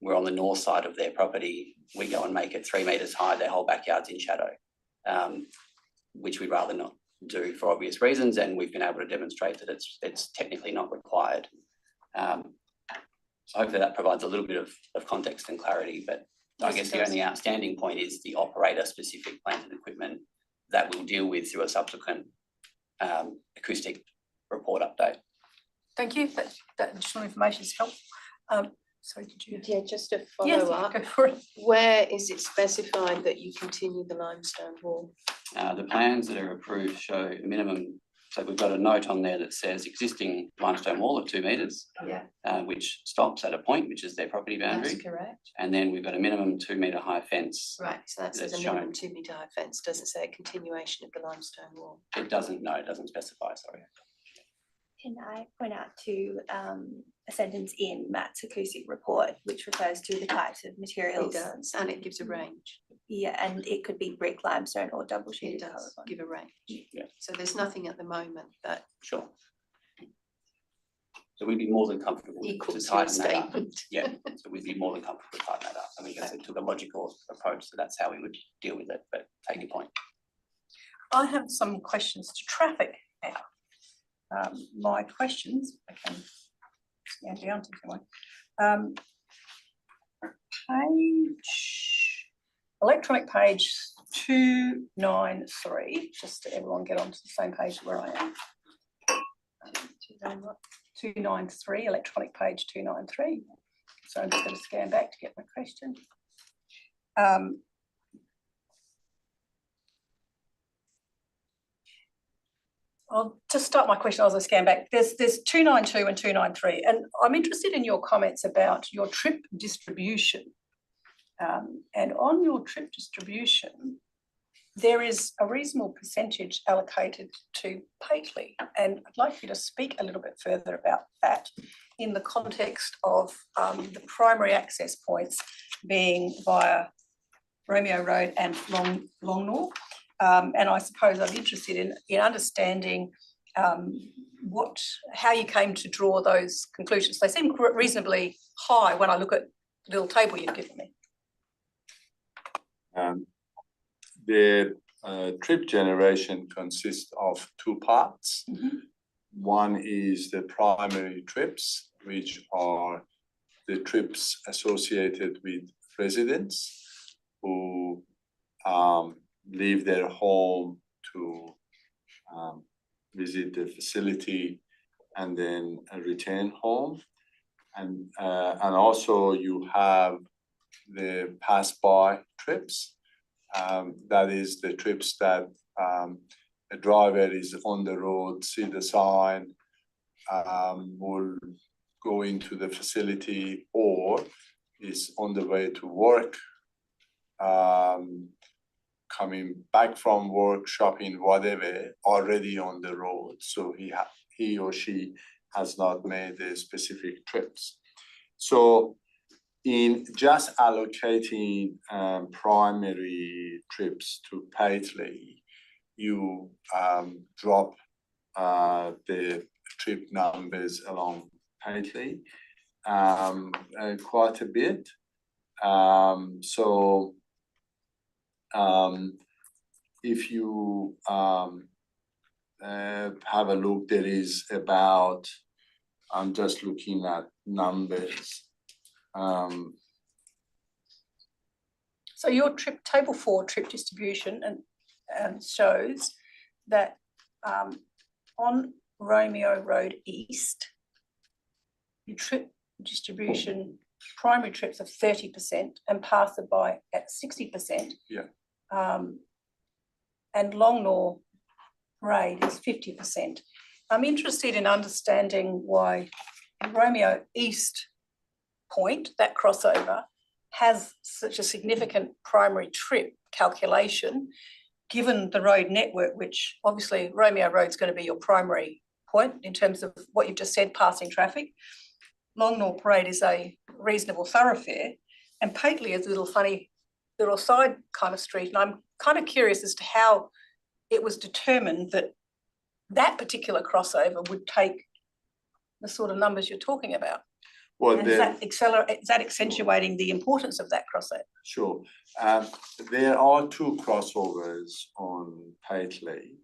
We're on the north side of their property. We go and make it 3 metres high. Their whole backyard's in shadow, which we'd rather not do for obvious reasons, and we've been able to demonstrate that it's technically not required. So hopefully that provides a little bit of context and clarity, but I guess the only outstanding point is the operator-specific plant and equipment that we'll deal with through a subsequent acoustic report update. Thank you. That additional information is helpful. Sorry, did you? Yeah, just to follow Yes, up, go for it. where is it specified that you continue the limestone wall? The plans that are approved show a minimum. So we've got a note on there that says existing limestone wall of 2 metres, which stops at a point, which is their property boundary. That's correct. And then we've got a minimum 2 metre high fence. Right, so that says a that's minimum shown. 2 metre high fence, doesn't say a continuation of the limestone wall. It doesn't specify, sorry. Can I point out to a sentence in Matt's acoustic report, which refers to the types of materials? It does, and it gives a range. Yeah, and it could be brick, limestone or double It sheeted does colour. give a range. Yeah. So there's nothing at the moment that Sure. So we'd be more than comfortable to equals your tighten that up. statement. Yeah, so we'd be more than comfortable to tighten that up. I mean, I took a logical approach, so that's how we would deal with it, but take your point. I have some questions to traffic now. My questions, I can scan down to someone. Electronic page 293, just to everyone get onto the same page where I am. 293, electronic page 293. So I'm just going to scan back to get my question. I'll just start my question as I scan back. There's 292 and 293, and I'm interested in your comments about your trip distribution. And on your trip distribution, there is a reasonable percentage allocated to Pateley, and I'd like you to speak a little bit further about that in the context of the primary access points being via Romeo Road and Longnaw. And I suppose I'm interested in understanding how you came to draw those conclusions. They seem reasonably high when I look at the little table you've given me. The trip generation consists of two parts. Mm-hmm. One is the primary trips, which are the trips associated with residents who leave their home to visit the facility and then return home. And also you have the pass-by trips. That is the trips that a driver is on the road, see the sign, will go into the facility, or is on the way to work, coming back from work, shopping, whatever, already on the road. So he or she has not made the specific trips. So in just allocating primary trips to Pateley, you drop the trip numbers along Pateley quite a bit. If you have a look, there is about, I'm just looking at numbers. So your table 4 trip distribution and shows that on Romeo Road East, your trip distribution, primary trips of 30% and passerby at 60%. Yeah. And Longnaw Parade is 50%. I'm interested in understanding why Romeo East point, that crossover, has such a significant primary trip calculation, given the road network, which obviously Romeo Road is going to be your primary point in terms of what you've just said, passing traffic. Longnaw Parade is a reasonable thoroughfare, and Pateley is a little funny, little side kind of street. And I'm kind of curious as to how it was determined that that particular crossover would take the sort of numbers you're talking about. Well, and is that accentuating the importance of that crossover? Sure. There are two crossovers on Pateley.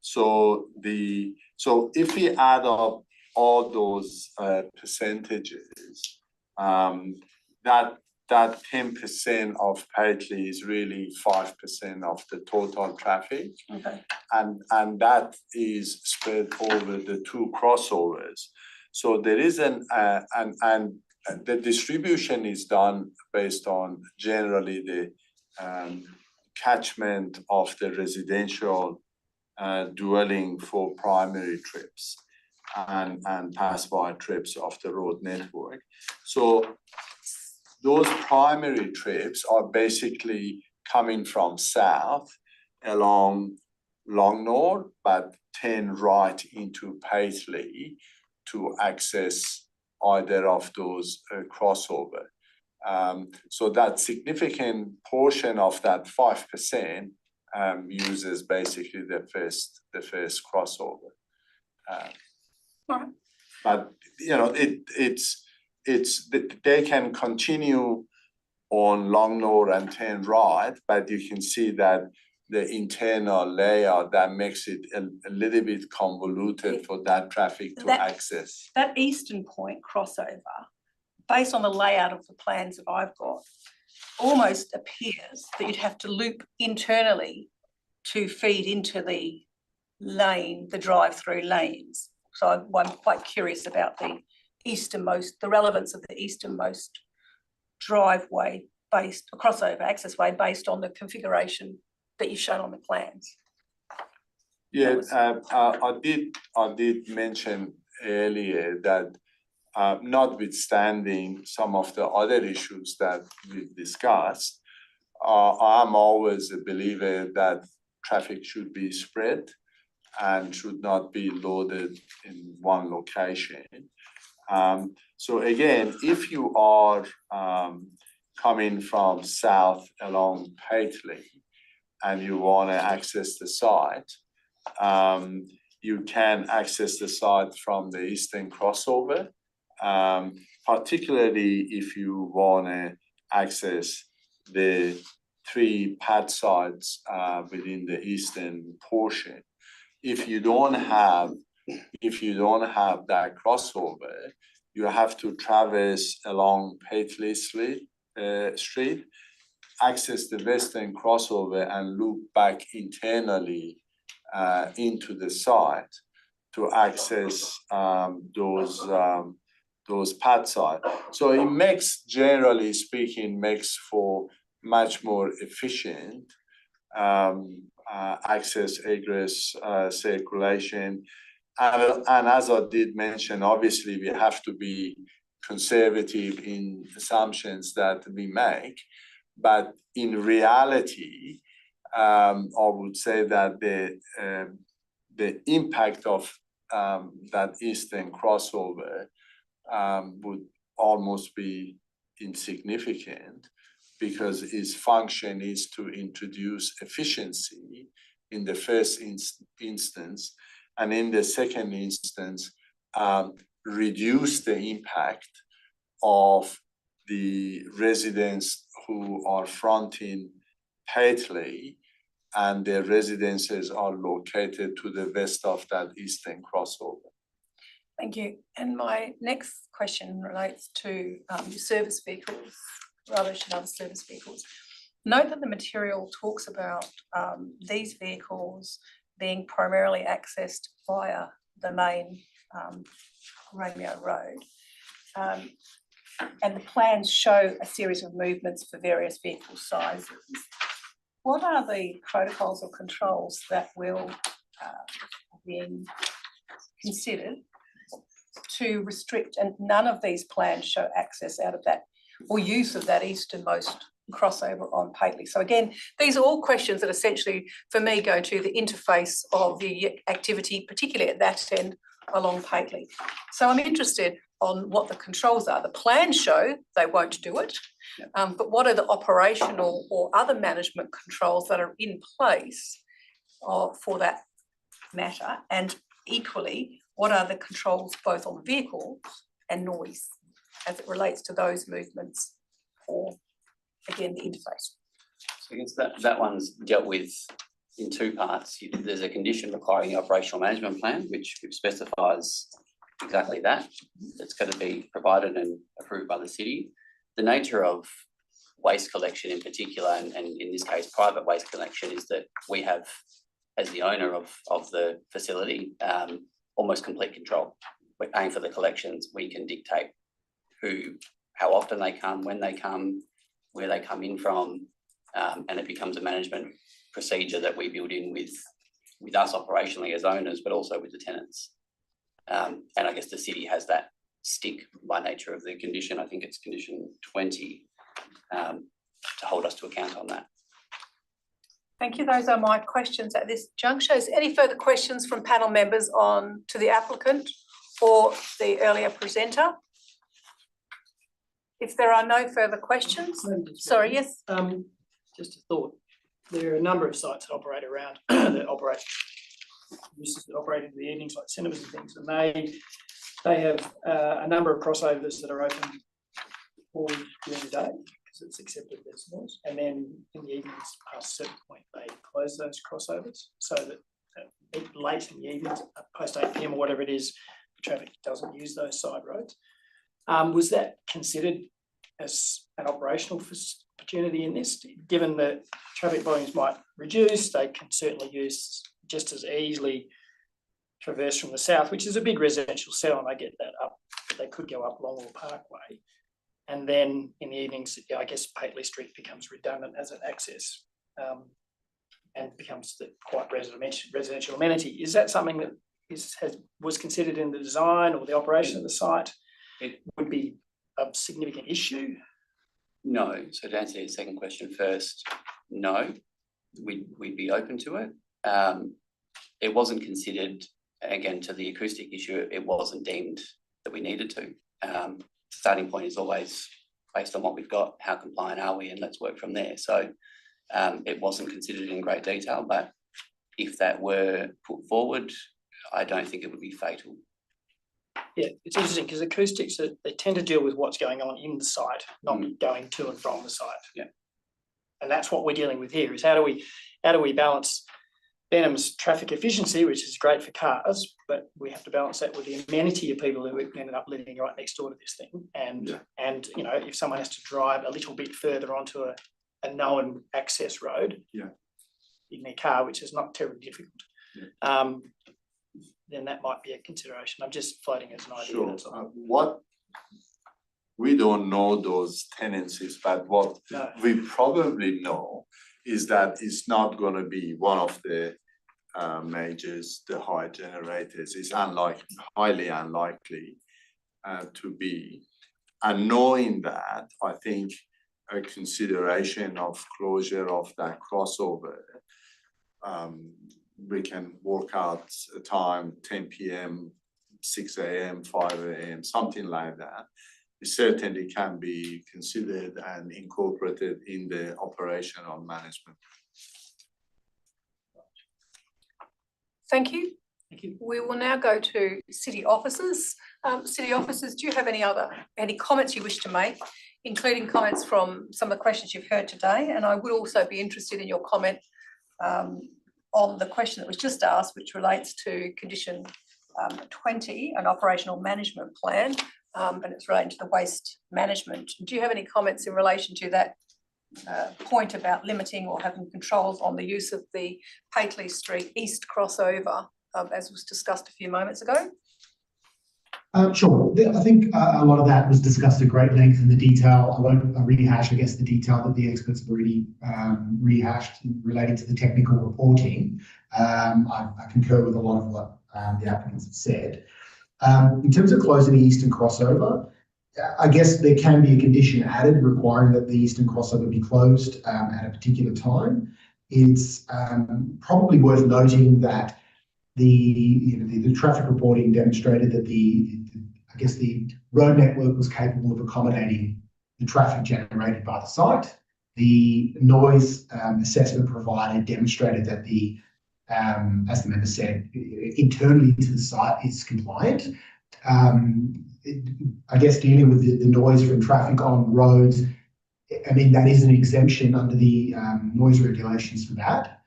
So if we add up all those percentages, that 10% of Pateley is really 5% of the total traffic. Okay. And that is spread over the two crossovers. So there is and the distribution is done based on generally the catchment of the residential dwelling for primary trips and pass-by trips of the road network. So those primary trips are basically coming from south along Longnaw, but turn right into Pateley to access either of those crossover. So that significant portion of that 5% uses basically the first crossover. Right. But you know, they can continue on Long Nor and turn right, but you can see that the internal layout that makes it a little bit convoluted for that traffic to access. That eastern point crossover, based on the layout of the plans that I've got, almost appears that you'd have to loop internally to feed into the lane, the drive-through lanes. So I'm quite curious about the relevance of the easternmost driveway based, crossover accessway based on the configuration that you've shown on the plans. Yeah, I did mention earlier that notwithstanding some of the other issues that we've discussed, I'm always a believer that traffic should be spread and should not be loaded in one location. So again, if you are coming from south along Paisley and you want to access the site, you can access the site from the eastern crossover, particularly if you want to access the 3 pad sites within the eastern portion. If you don't have that crossover, you have to traverse along Paisley Street, access the western crossover and loop back internally into the site to access those pad sites. So it makes, generally speaking, for much more efficient access, egress, circulation. And as I did mention, obviously we have to be conservative in assumptions that we make, but in reality, I would say that the impact of that eastern crossover would almost be insignificant, because its function is to introduce efficiency in the first instance, and in the second instance, reduce the impact of the residents who are fronting Paisley and their residences are located to the west of that eastern crossover. Thank you. And my next question relates to your service vehicles, rubbish and other service vehicles. Note that the material talks about these vehicles being primarily accessed via the main Romeo Road. And the plans show a series of movements for various vehicle sizes. What are the protocols or controls that will be considered to restrict, and none of these plans show access out of that or use of that easternmost crossover on Paisley? So again, these are all questions that essentially for me go to the interface of the activity, particularly at that end along Paisley. So I'm interested on what the controls are. The plans show they won't do it, but what are the operational or other management controls that are in place for that matter? And equally, what are the controls both on vehicles and noise as it relates to those movements for, again, the interface? So I guess that one's dealt with in 2 parts. There's a condition requiring the operational management plan, which specifies exactly that. It's going to be provided and approved by the city. The nature of waste collection in particular, and in this case private waste collection, is that we have, as the owner of the facility, almost complete control. We're paying for the collections. We can dictate how often they come, when they come, where they come in from, and it becomes a management procedure that we build in with us operationally as owners, but also with the tenants. And I guess the city has that stick by nature of the condition. I think it's condition 20 to hold us to account on that. Thank you. Those are my questions at this juncture. Is any further questions from panel members on to the applicant or the earlier presenter? If there are no further questions, sorry, yes, Just a thought. There are a number of sites that operate around, that operate, uses that operate in the evenings, like cinemas and things, and they have a number of crossovers that are open all during the day because it's accepted as noise, and then in the evenings past a certain point they close those crossovers so that late in the evenings, post 8 p.m. or whatever it is, the traffic doesn't use those side roads. Was that considered as an operational opportunity in this? Given that traffic volumes might reduce, they can certainly use just as easily traverse from the south, which is a big residential settle, and I get that up, but they could go up Longwell Parkway. And then in the evenings, I guess Pateley Street becomes redundant as an access and becomes the quite residential amenity. Is that something that was considered in the design or the operation of the site? It would be a significant issue? No. So to answer your second question first, no, we'd be open to it. It wasn't considered, again, to the acoustic issue, it wasn't deemed that we needed to. Starting point is always based on what we've got, how compliant are we, and let's work from there. So it wasn't considered in great detail, but if that were put forward, I don't think it would be fatal. Yeah, it's interesting because acoustics, they tend to deal with what's going on in the site, not going to and from the site. Yeah. And that's what we're dealing with here, is how do we balance Benham's traffic efficiency, which is great for cars, but we have to balance that with the amenity of people who ended up living right next door to this thing. And you know, if someone has to drive a little bit further onto a known access road in their car, which is not terribly difficult, then that might be a consideration. I'm just floating as an idea. Sure. What we don't know those tendencies, but what we probably know is that it's not going to be one of the majors, the high generators. It's highly unlikely to be. And knowing that, I think a consideration of closure of that crossover, we can work out a time, 10 p.m., 6 a.m., 5 a.m., something like that. It certainly can be considered and incorporated in the operational management. Thank you. Thank you. We will now go to city officers. City officers, do you have any comments you wish to make, including comments from some of the questions you've heard today? And I would also be interested in your comment on the question that was just asked, which relates to condition 20, an operational management plan, and it's relating to the waste management. Do you have any comments in relation to that point about limiting or having controls on the use of the Pateley Street East crossover, as was discussed a few moments ago? Sure. I think a lot of that was discussed at great length in the detail. I won't rehash, I guess, the detail that the experts have already rehashed relating to the technical reporting. I concur with a lot of what the applicants have said. In terms of closing the eastern crossover, I guess there can be a condition added requiring that the eastern crossover be closed at a particular time. It's probably worth noting that the traffic reporting demonstrated that the road network was capable of accommodating the traffic generated by the site. The noise assessment provided demonstrated that as the member said, internally to the site is compliant. I guess dealing with the noise from traffic on roads, I mean, that is an exemption under the noise regulations for that.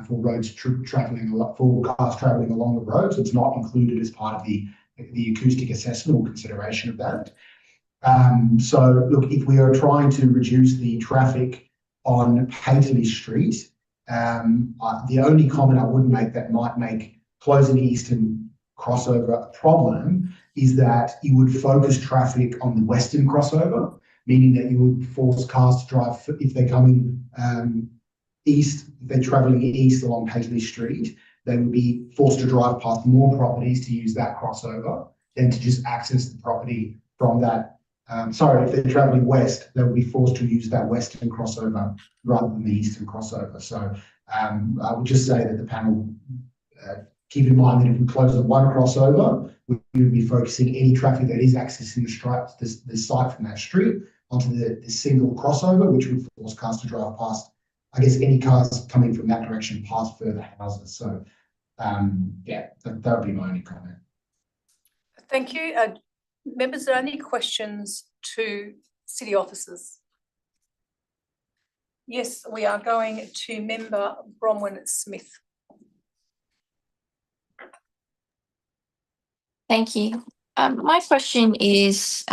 For roads traveling, for cars traveling along the roads, it's not included as part of the acoustic assessment or consideration of that. So look, if we are trying to reduce the traffic on Pateley Street, the only comment I would make that might make closing the eastern crossover a problem is that you would focus traffic on the western crossover, meaning that you would force cars to drive, if they're coming east, if they're travelling east along Pateley Street, they would be forced to drive past more properties to use that crossover than to just access the property from that. If they're travelling west, they would be forced to use that western crossover rather than the eastern crossover. So I would just say that the panel keep in mind that if we close the one crossover, we would be focusing any traffic that is accessing the site from that street onto the single crossover, which would force cars to drive past, I guess, any cars coming from that direction past further houses. So, yeah, that would be my only comment. Thank you. Members, are there any questions to city officers? Yes, we are going to Member Bronwyn Smith. Thank you. My question is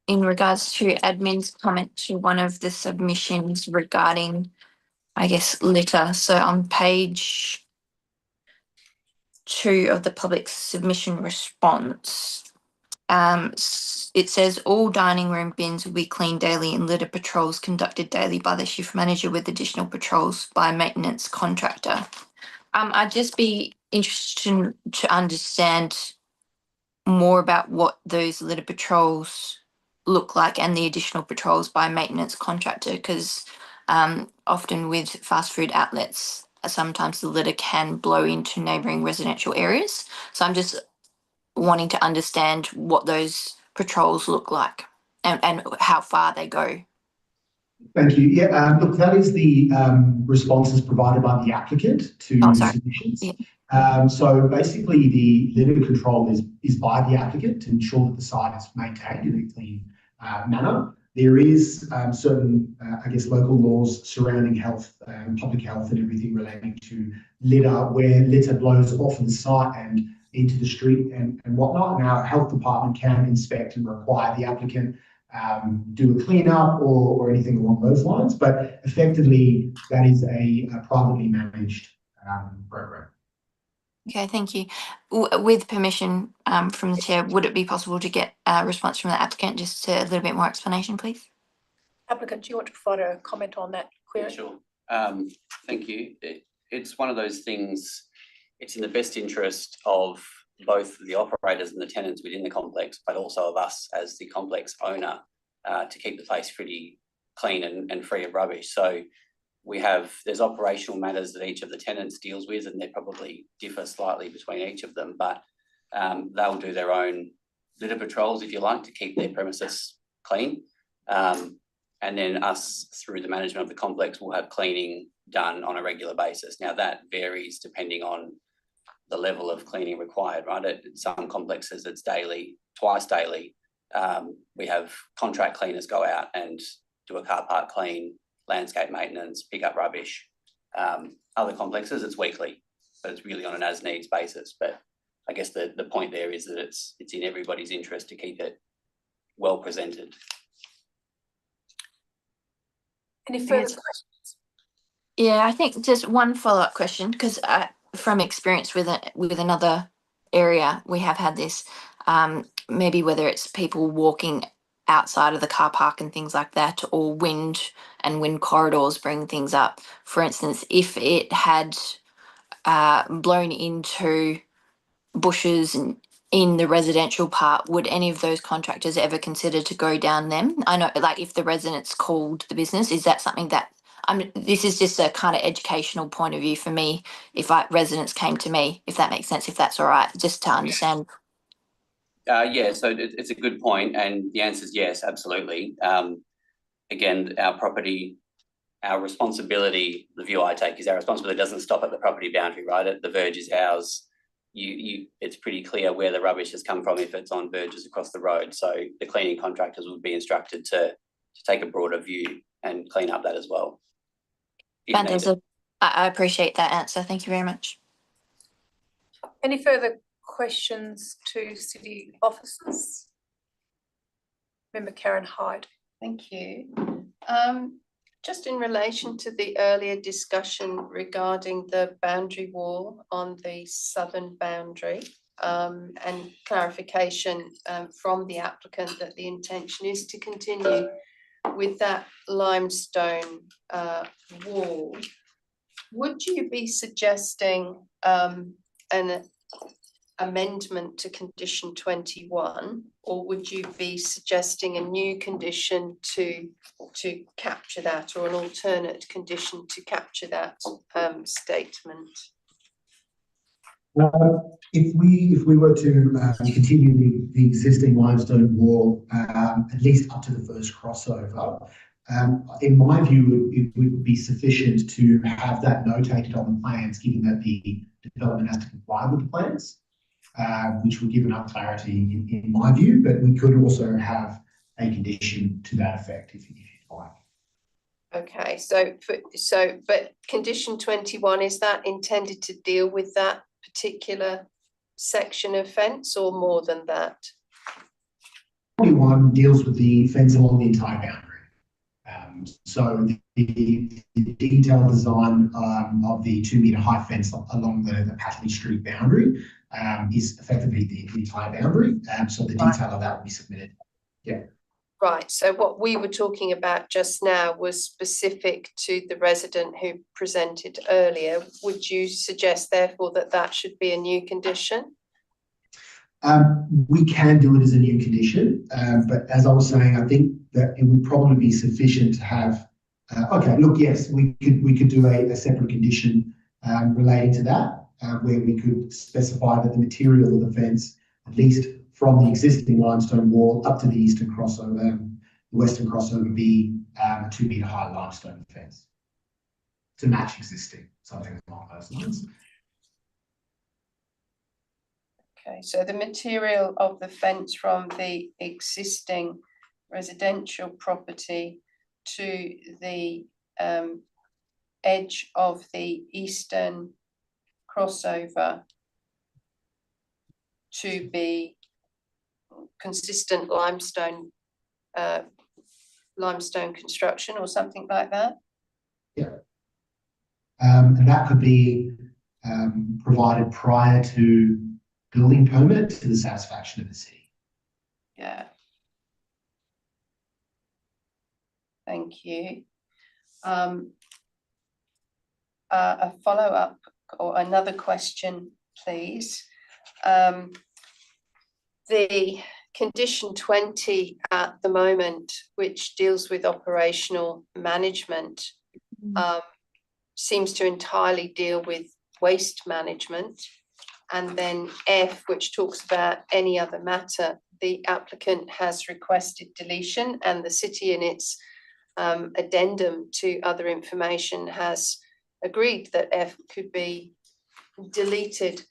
in regards to admin's comment to one of the submissions regarding, I guess, litter. So on page 2 of the public submission response, it says all dining room bins will be cleaned daily and litter patrols conducted daily by the shift manager with additional patrols by a maintenance contractor. I'd just be interested to understand more about what those litter patrols look like and the additional patrols by a maintenance contractor, because often with fast food outlets, sometimes the litter can blow into neighbouring residential areas. So I'm just wanting to understand what those patrols look like and how far they go. Thank you. Yeah, look, that is the responses provided by the applicant to submissions. Yeah. So basically, the litter control is by the applicant to ensure that the site is maintained in a clean manner. There is certain, I guess, local laws surrounding health, public health and everything relating to litter, where litter blows off of the site and into the street and whatnot. And our health department can inspect and require the applicant do a cleanup or anything along those lines. But effectively, that is a privately managed program. Okay, thank you. With permission from the chair, would it be possible to get a response from the applicant, just a little bit more explanation, please? Applicant, do you want to provide a comment on that query? Yeah, sure. Thank you. It's one of those things, it's in the best interest of both the operators and the tenants within the complex, but also of us as the complex owner to keep the place pretty clean and free of rubbish. So there's operational matters that each of the tenants deals with, and they probably differ slightly between each of them, but they'll do their own litter patrols, if you like, to keep their premises clean. And then us, through the management of the complex, will have cleaning done on a regular basis. Now that varies depending on the level of cleaning required, right? At some complexes it's daily, twice daily. We have contract cleaners go out and do a car park clean, landscape maintenance, pick up rubbish. Other complexes it's weekly, but it's really on an as needs basis. But I guess the point there is that it's in everybody's interest to keep it well presented. Any further questions? Yeah, I think just one follow-up question, because from experience with another area, we have had this, maybe whether it's people walking outside of the car park and things like that, or wind corridors bring things up. For instance, if it had blown into bushes and in the residential part, would any of those contractors ever consider to go down them? I know, like, if the residents called the business, is that something that this is just a kind of educational point of view for me, if residents came to me, if that makes sense, if that's all right, just to understand. Yeah, so it's a good point, and the answer is yes, absolutely. Again, our property, our responsibility, the view I take is our responsibility doesn't stop at the property boundary, right? The verge is ours. It's pretty clear where the rubbish has come from if it's on verges across the road. So the cleaning contractors would be instructed to take a broader view and clean up that as well. Fantastic. I appreciate that answer. Thank you very much. Any further questions to city officers? Member Karen Hyde. Thank you. Just in relation to the earlier discussion regarding the boundary wall on the southern boundary, and clarification from the applicant that the intention is to continue with that limestone wall, would you be suggesting an amendment to condition 21, or would you be suggesting a new condition to capture that, or an alternate condition to capture that statement? If we were to continue the existing limestone wall, at least up to the first crossover, in my view, it would be sufficient to have that notated on the plans, given that the development has to comply with the plans, which would give enough clarity in my view. But we could also have a condition to that effect if you'd like. Okay, but condition 21, is that intended to deal with that particular section of fence or more than that? 21 deals with the fence along the entire boundary. So the detailed design of the 2 metre high fence along the Patley Street boundary is effectively the entire boundary. So the detail of that will be submitted. Yeah. Right, so what we were talking about just now was specific to the resident who presented earlier. Would you suggest therefore that should be a new condition? We can do it as a new condition, but as I was saying, I think that it would probably be sufficient to have, okay, look, yes, we could do a separate condition relating to that, where we could specify that the material of the fence, at least from the existing limestone wall up to the eastern crossover, the western crossover, be a 2 metre high limestone fence to match existing, something along those lines. Okay, so the material of the fence from the existing residential property to the edge of the eastern crossover to be consistent limestone construction or something like that? Yeah. And that could be provided prior to building permit to the satisfaction of the city. Yeah. Thank you. A follow-up or another question, please. The condition 20 at the moment, which deals with operational management, seems to entirely deal with waste management. And then F, which talks about any other matter, the applicant has requested deletion, and the city in its addendum to other information has agreed that F could be deleted.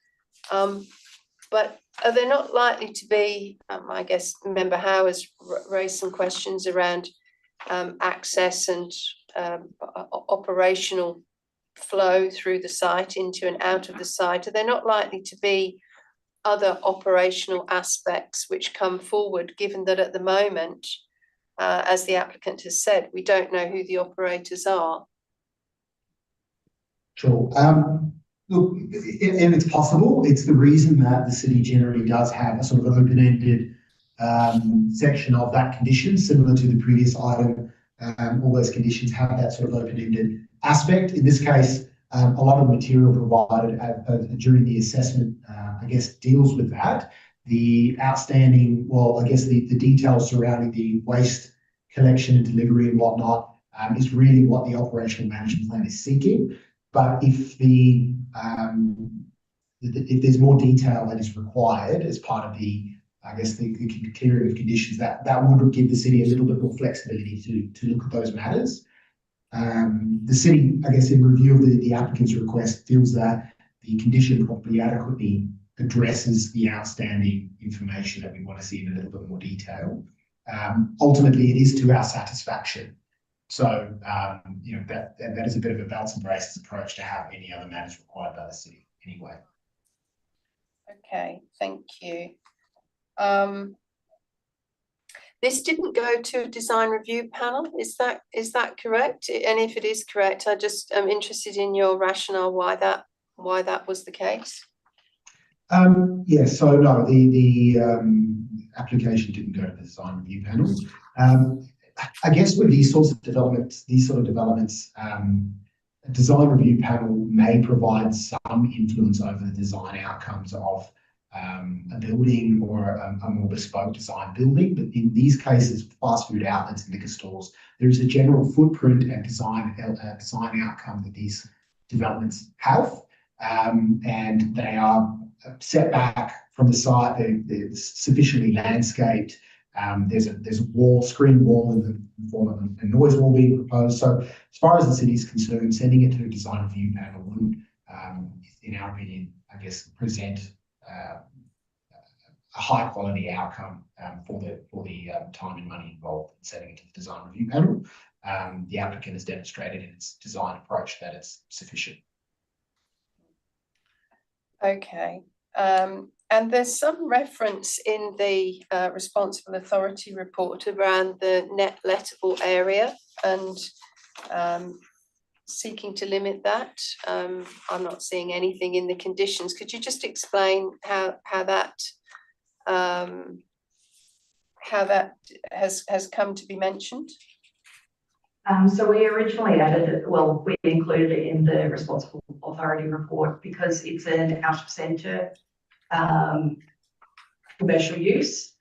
But are there not likely to be, I guess Member Howe has raised some questions around access and operational flow through the site into and out of the site? Are there not likely to be other operational aspects which come forward, given that at the moment, as the applicant has said, we don't know who the operators are? Sure. Look, and it's possible. It's the reason that the city generally does have a sort of an open-ended section of that condition, similar to the previous item. All those conditions have that sort of open-ended aspect. In this case, a lot of material provided during the assessment, I guess, deals with that. The outstanding, well, I guess the details surrounding the waste collection and delivery and whatnot is really what the operational management plan is seeking. But if if there's more detail that is required as part of the, I guess, the clearing of conditions, that would give the city a little bit more flexibility to look at those matters. The city, I guess, in review of the applicant's request, feels that the condition probably adequately addresses the outstanding information that we want to see in a little bit more detail. Ultimately, it is to our satisfaction. So, you know, that is a bit of a belts and braces approach to have any other matters required by the city anyway. Okay, thank you. This didn't go to a design review panel, is that correct? And if it is correct, I just am interested in your rationale why that was the case. Yes, so no, the application didn't go to the design review panel. I guess with these sort of developments, a design review panel may provide some influence over the design outcomes of a building or a more bespoke design building. But in these cases, fast food outlets and liquor stores, there is a general footprint and design outcome that these developments have. and they are set back from the site. They're sufficiently landscaped. There's a wall, screen wall in the form of a noise wall being proposed. So as far as the city is concerned, sending it to a design review panel would, in our opinion, I guess, present a high quality outcome for the time and money involved in sending it to the design review panel. The applicant has demonstrated in its design approach that it's sufficient. Okay, and there's some reference in the responsible authority report around the net lettable area and seeking to limit that. I'm not seeing anything in the conditions. Could you just explain how that has come to be mentioned? So we originally added it, well, we included it in the responsible authority report because it's an out of centre commercial use.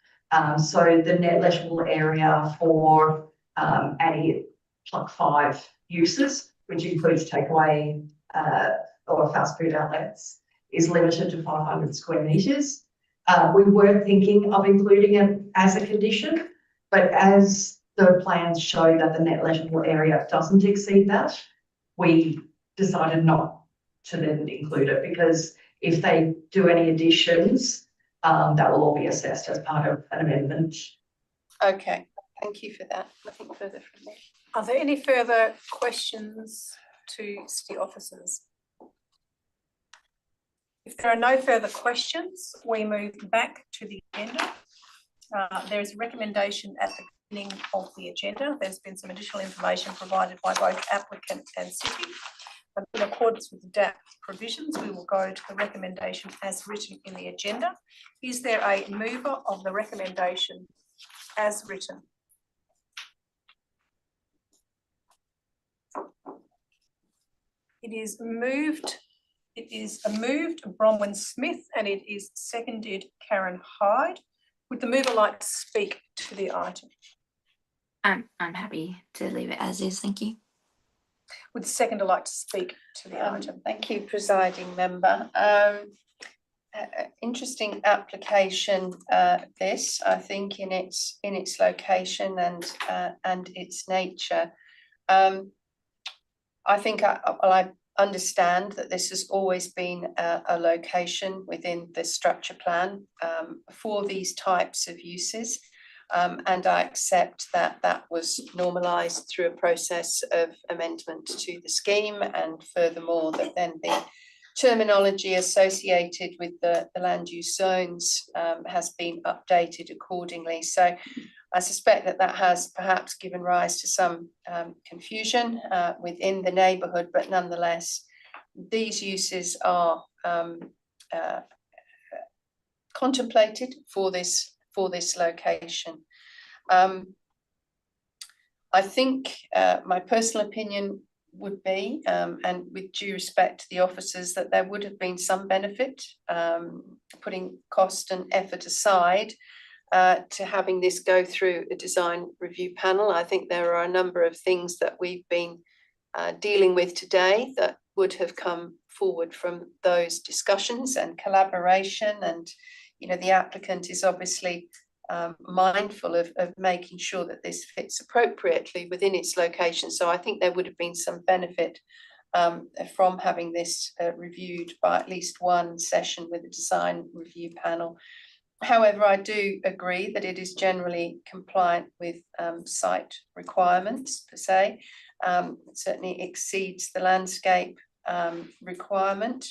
So the net lettable area for Plug 5 uses, which includes takeaway or fast food outlets, is limited to 500 square metres. We were thinking of including it as a condition, but as the plans show that the net lettable area doesn't exceed that, we decided not to then include it, because if they do any additions, that will all be assessed as part of an amendment. Okay, thank you for that. Nothing further from me. Are there any further questions to city officers? If there are no further questions, we move back to the agenda. There is a recommendation at the beginning of the agenda. There's been some additional information provided by both applicant and city. But in accordance with the DAP provisions, we will go to the recommendation as written in the agenda. Is there a mover of the recommendation as written? It is moved Bronwyn Smith, and it is seconded Karen Hyde. Would the mover like to speak to the item? I'm happy to leave it as is, thank you. Would the seconder like to speak to the item? Thank you, presiding member. Interesting application, this, I think, in its location and its nature. I think I understand that this has always been a location within the structure plan for these types of uses. And I accept that that was normalised through a process of amendment to the scheme, and furthermore that then the terminology associated with the land use zones has been updated accordingly. So I suspect that that has perhaps given rise to some confusion within the neighbourhood, but nonetheless, these uses are contemplated for this location. I think my personal opinion would be, and with due respect to the officers, that there would have been some benefit, putting cost and effort aside, to having this go through a design review panel. I think there are a number of things that we've been dealing with today that would have come forward from those discussions and collaboration, and the applicant is obviously mindful of making sure that this fits appropriately within its location. So I think there would have been some benefit from having this reviewed by at least one session with a design review panel. However, I do agree that it is generally compliant with site requirements per se. It certainly exceeds the landscape requirement.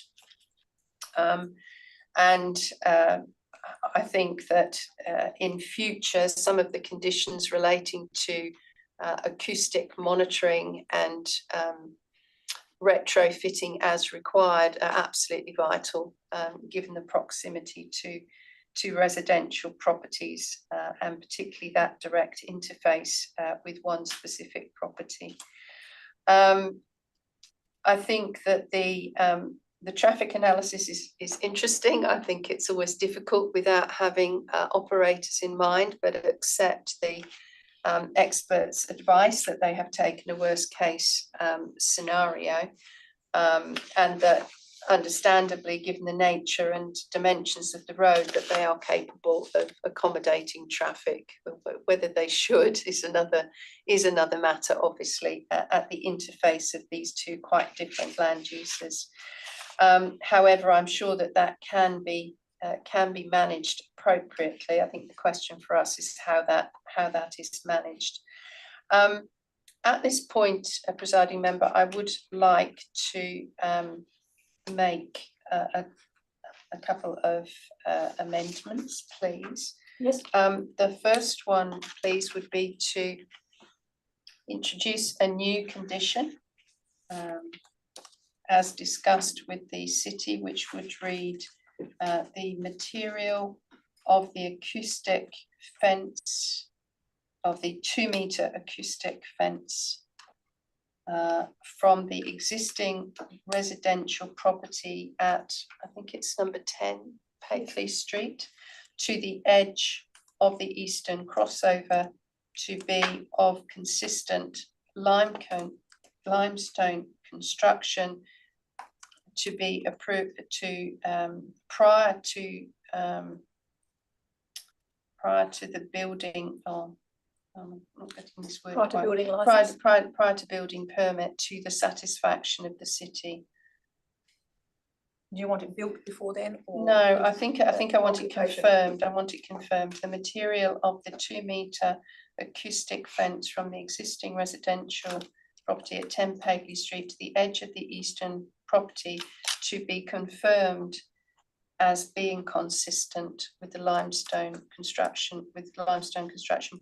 I think that in future, some of the conditions relating to acoustic monitoring and retrofitting as required are absolutely vital, given the proximity to residential properties, and particularly that direct interface with one specific property. I think that the traffic analysis is interesting. I think it's always difficult without having operators in mind, but accept the experts' advice that they have taken a worst case scenario, and that understandably, given the nature and dimensions of the road, that they are capable of accommodating traffic. Whether they should is another matter, obviously, at the interface of these two quite different land uses. However, I'm sure that can be managed appropriately. I think the question for us is how that is managed. At this point, presiding member, I would like to make a couple of amendments, please. Yes. The first one, please, would be to introduce a new condition as discussed with the city, which would read the material of the acoustic fence, of the 2-metre acoustic fence from the existing residential property at, I think it's number 10 Paisley Street, to the edge of the eastern crossover to be of consistent limestone construction, to be approved to prior to the building on. I'm not getting this word Prior to right. building licence. Prior to building permit, to the satisfaction of the city. Do you want it built before then? Or No, I think I want it occupation? confirmed. I want it confirmed. The material of the 2-metre acoustic fence from the existing residential property at 10 Paisley Street to the edge of the eastern property to be confirmed as being consistent with the limestone construction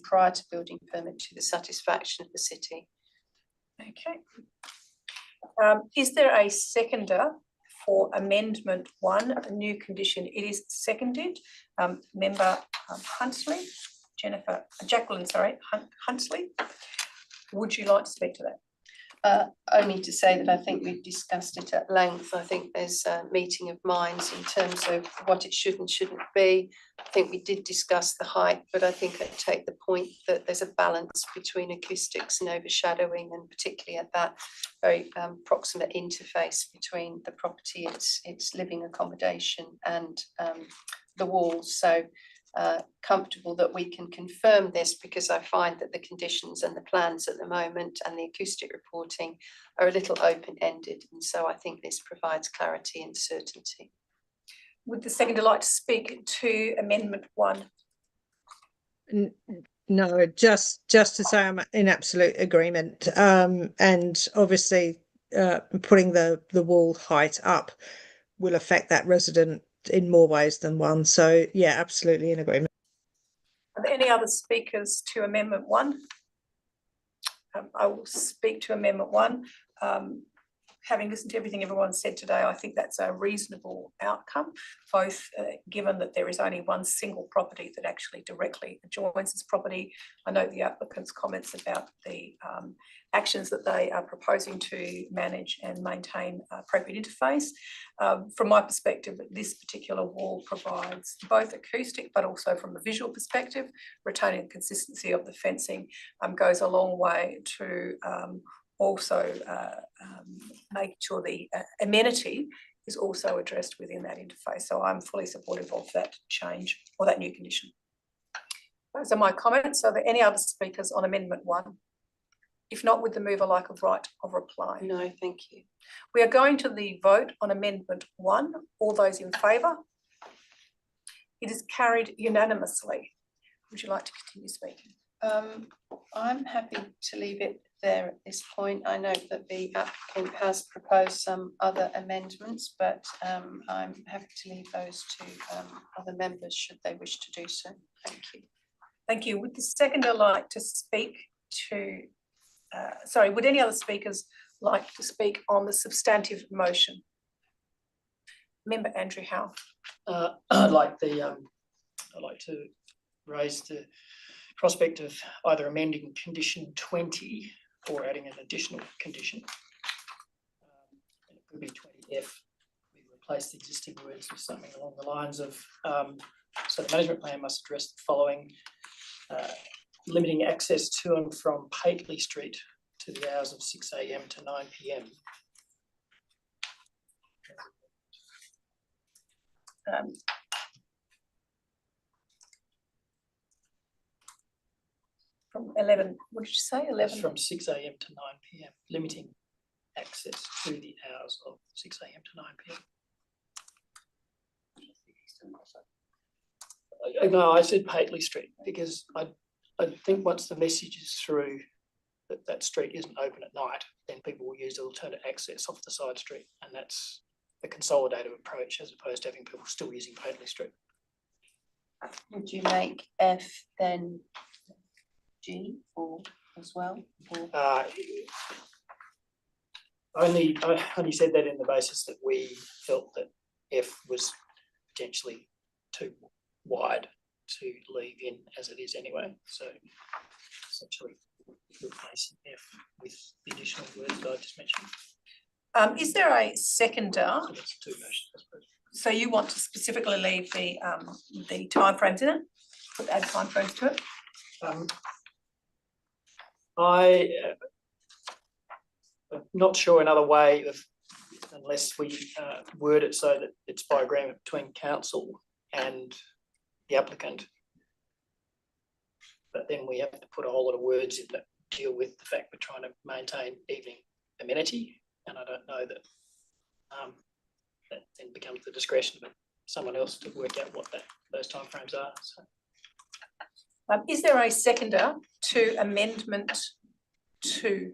prior to building permit, to the satisfaction of the city. Okay. Is there a seconder for amendment 1, a new condition? It is seconded. Member Jacqueline, Huntley. Would you like to speak to that? Only to say that I think we've discussed it at length. I think there's a meeting of minds in terms of what it should and shouldn't be. I think we did discuss the height, but I think I take the point that there's a balance between acoustics and overshadowing, and particularly at that very proximate interface between the property, its living accommodation, and the walls. So comfortable that we can confirm this, because I find that the conditions and the plans at the moment and the acoustic reporting are a little open-ended, and so I think this provides clarity and certainty. Would the seconder like to speak to amendment 1? No, just to say I'm in absolute agreement, and obviously putting the wall height up will affect that resident in more ways than one. So yeah, absolutely in agreement. Are there any other speakers to amendment 1? I will speak to amendment 1. Having listened to everything everyone said today, I think that's a reasonable outcome, both given that there is only one single property that actually directly adjoins this property. I note the applicant's comments about the actions that they are proposing to manage and maintain appropriate interface. From my perspective, this particular wall provides both acoustic but also from a visual perspective. Retaining the consistency of the fencing goes a long way to also make sure the amenity is also addressed within that interface. So I'm fully supportive of that change or that new condition. Those are my comments. Are there any other speakers on amendment 1? If not, would the mover like a right of reply? No, thank you. We are going to the vote on amendment 1. All those in favour? It is carried unanimously. Would you like to continue speaking? I'm happy to leave it there at this point. I note that the applicant has proposed some other amendments, but I'm happy to leave those to other members should they wish to do so. Thank you. Thank you. Would the seconder like to speak to, would any other speakers like to speak on the substantive motion? Member Andrew Howe. I'd like to raise the prospect of either amending condition 20 or adding an additional condition. It could be 20F. We replace the existing words with something along the lines of, so the management plan must address the following: limiting access to and from Paisley Street to the hours of 6 AM to 9 PM. from 11, what did you say, It's 11? from 6 a.m. to 9 p.m, limiting access to the hours of 6 a.m. to 9 p.m. No, I said Paitley Street because I think once the message is through that that street isn't open at night, then people will use alternate access off the side street, and that's the consolidated approach as opposed to having people still using Paitley Street. Would you make F then G or as well? Or? I only said that in the basis that we felt that F was potentially too wide to leave in as it is anyway. So essentially replacing F with the additional words that I just mentioned. Is there a seconder? So that's two motions, I suppose. So you want to specifically leave the timeframes in it? Add timeframes to it? I'm not sure another way of, unless we word it so that it's by agreement between council and the applicant. But then we have to put a whole lot of words in that deal with the fact we're trying to maintain evening amenity, and I don't know that that then becomes the discretion of someone else to work out what those timeframes are. So. Is there a seconder to amendment 2?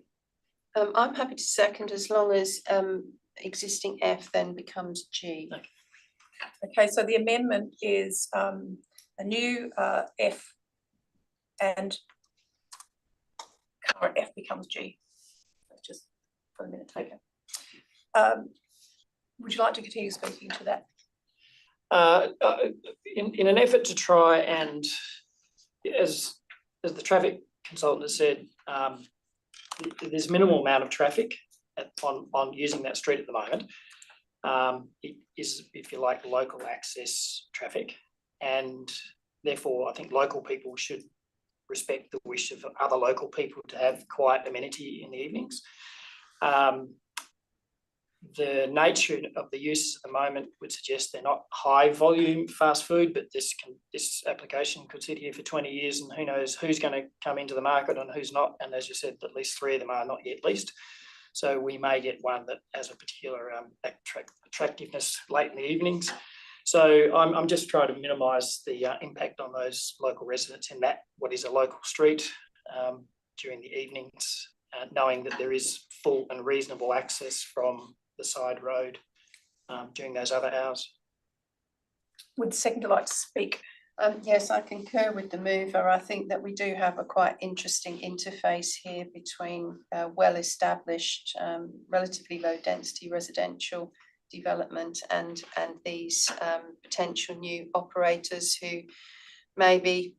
I'm happy to second as long as existing F then becomes G. Okay, so the amendment is a new F and current F becomes G. That's just for a minute taken. Would you like to continue speaking to that? In an effort to try and, as the traffic consultant has said, there's minimal amount of traffic on using that street at the moment. It is, if you like, local access traffic, and therefore I think local people should respect the wish of other local people to have quiet amenity in the evenings. The nature of the uses at the moment would suggest they're not high volume fast food, but this application could sit here for 20 years and who knows who's going to come into the market and who's not. And as you said, at least 3 of them are not yet leased. So we may get one that has a particular attractiveness late in the evenings. So I'm just trying to minimise the impact on those local residents in that what is a local street during the evenings, knowing that there is full and reasonable access from the side road during those other hours. Would the seconder like to speak? Yes, I concur with the mover. I think that we do have a quite interesting interface here between well-established, relatively low density residential development and these potential new operators who may be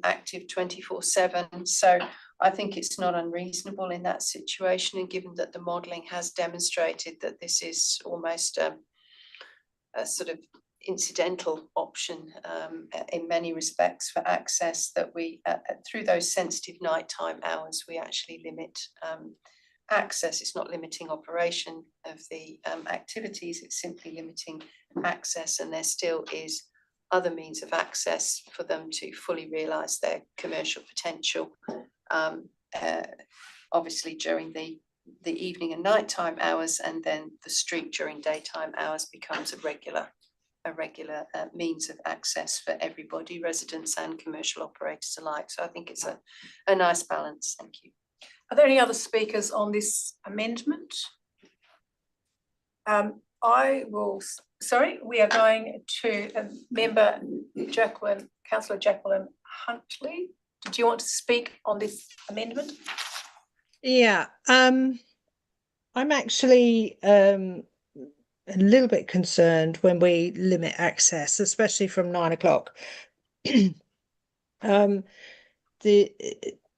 active 24/7. So I think it's not unreasonable in that situation, and given that the modelling has demonstrated that this is almost a sort of incidental option in many respects for access, that we through those sensitive nighttime hours we actually limit access. It's not limiting operation of the activities, it's simply limiting access, and there still is other means of access for them to fully realise their commercial potential. Obviously during the evening and nighttime hours, and then the street during daytime hours becomes a regular means of access for everybody, residents and commercial operators alike. So I think it's a nice balance. Thank you. Are there any other speakers on this amendment? We are going to member Jacqueline, Councillor Jacqueline Huntley. Did you want to speak on this amendment? Yeah, I'm actually a little bit concerned when we limit access, especially from 9 o'clock.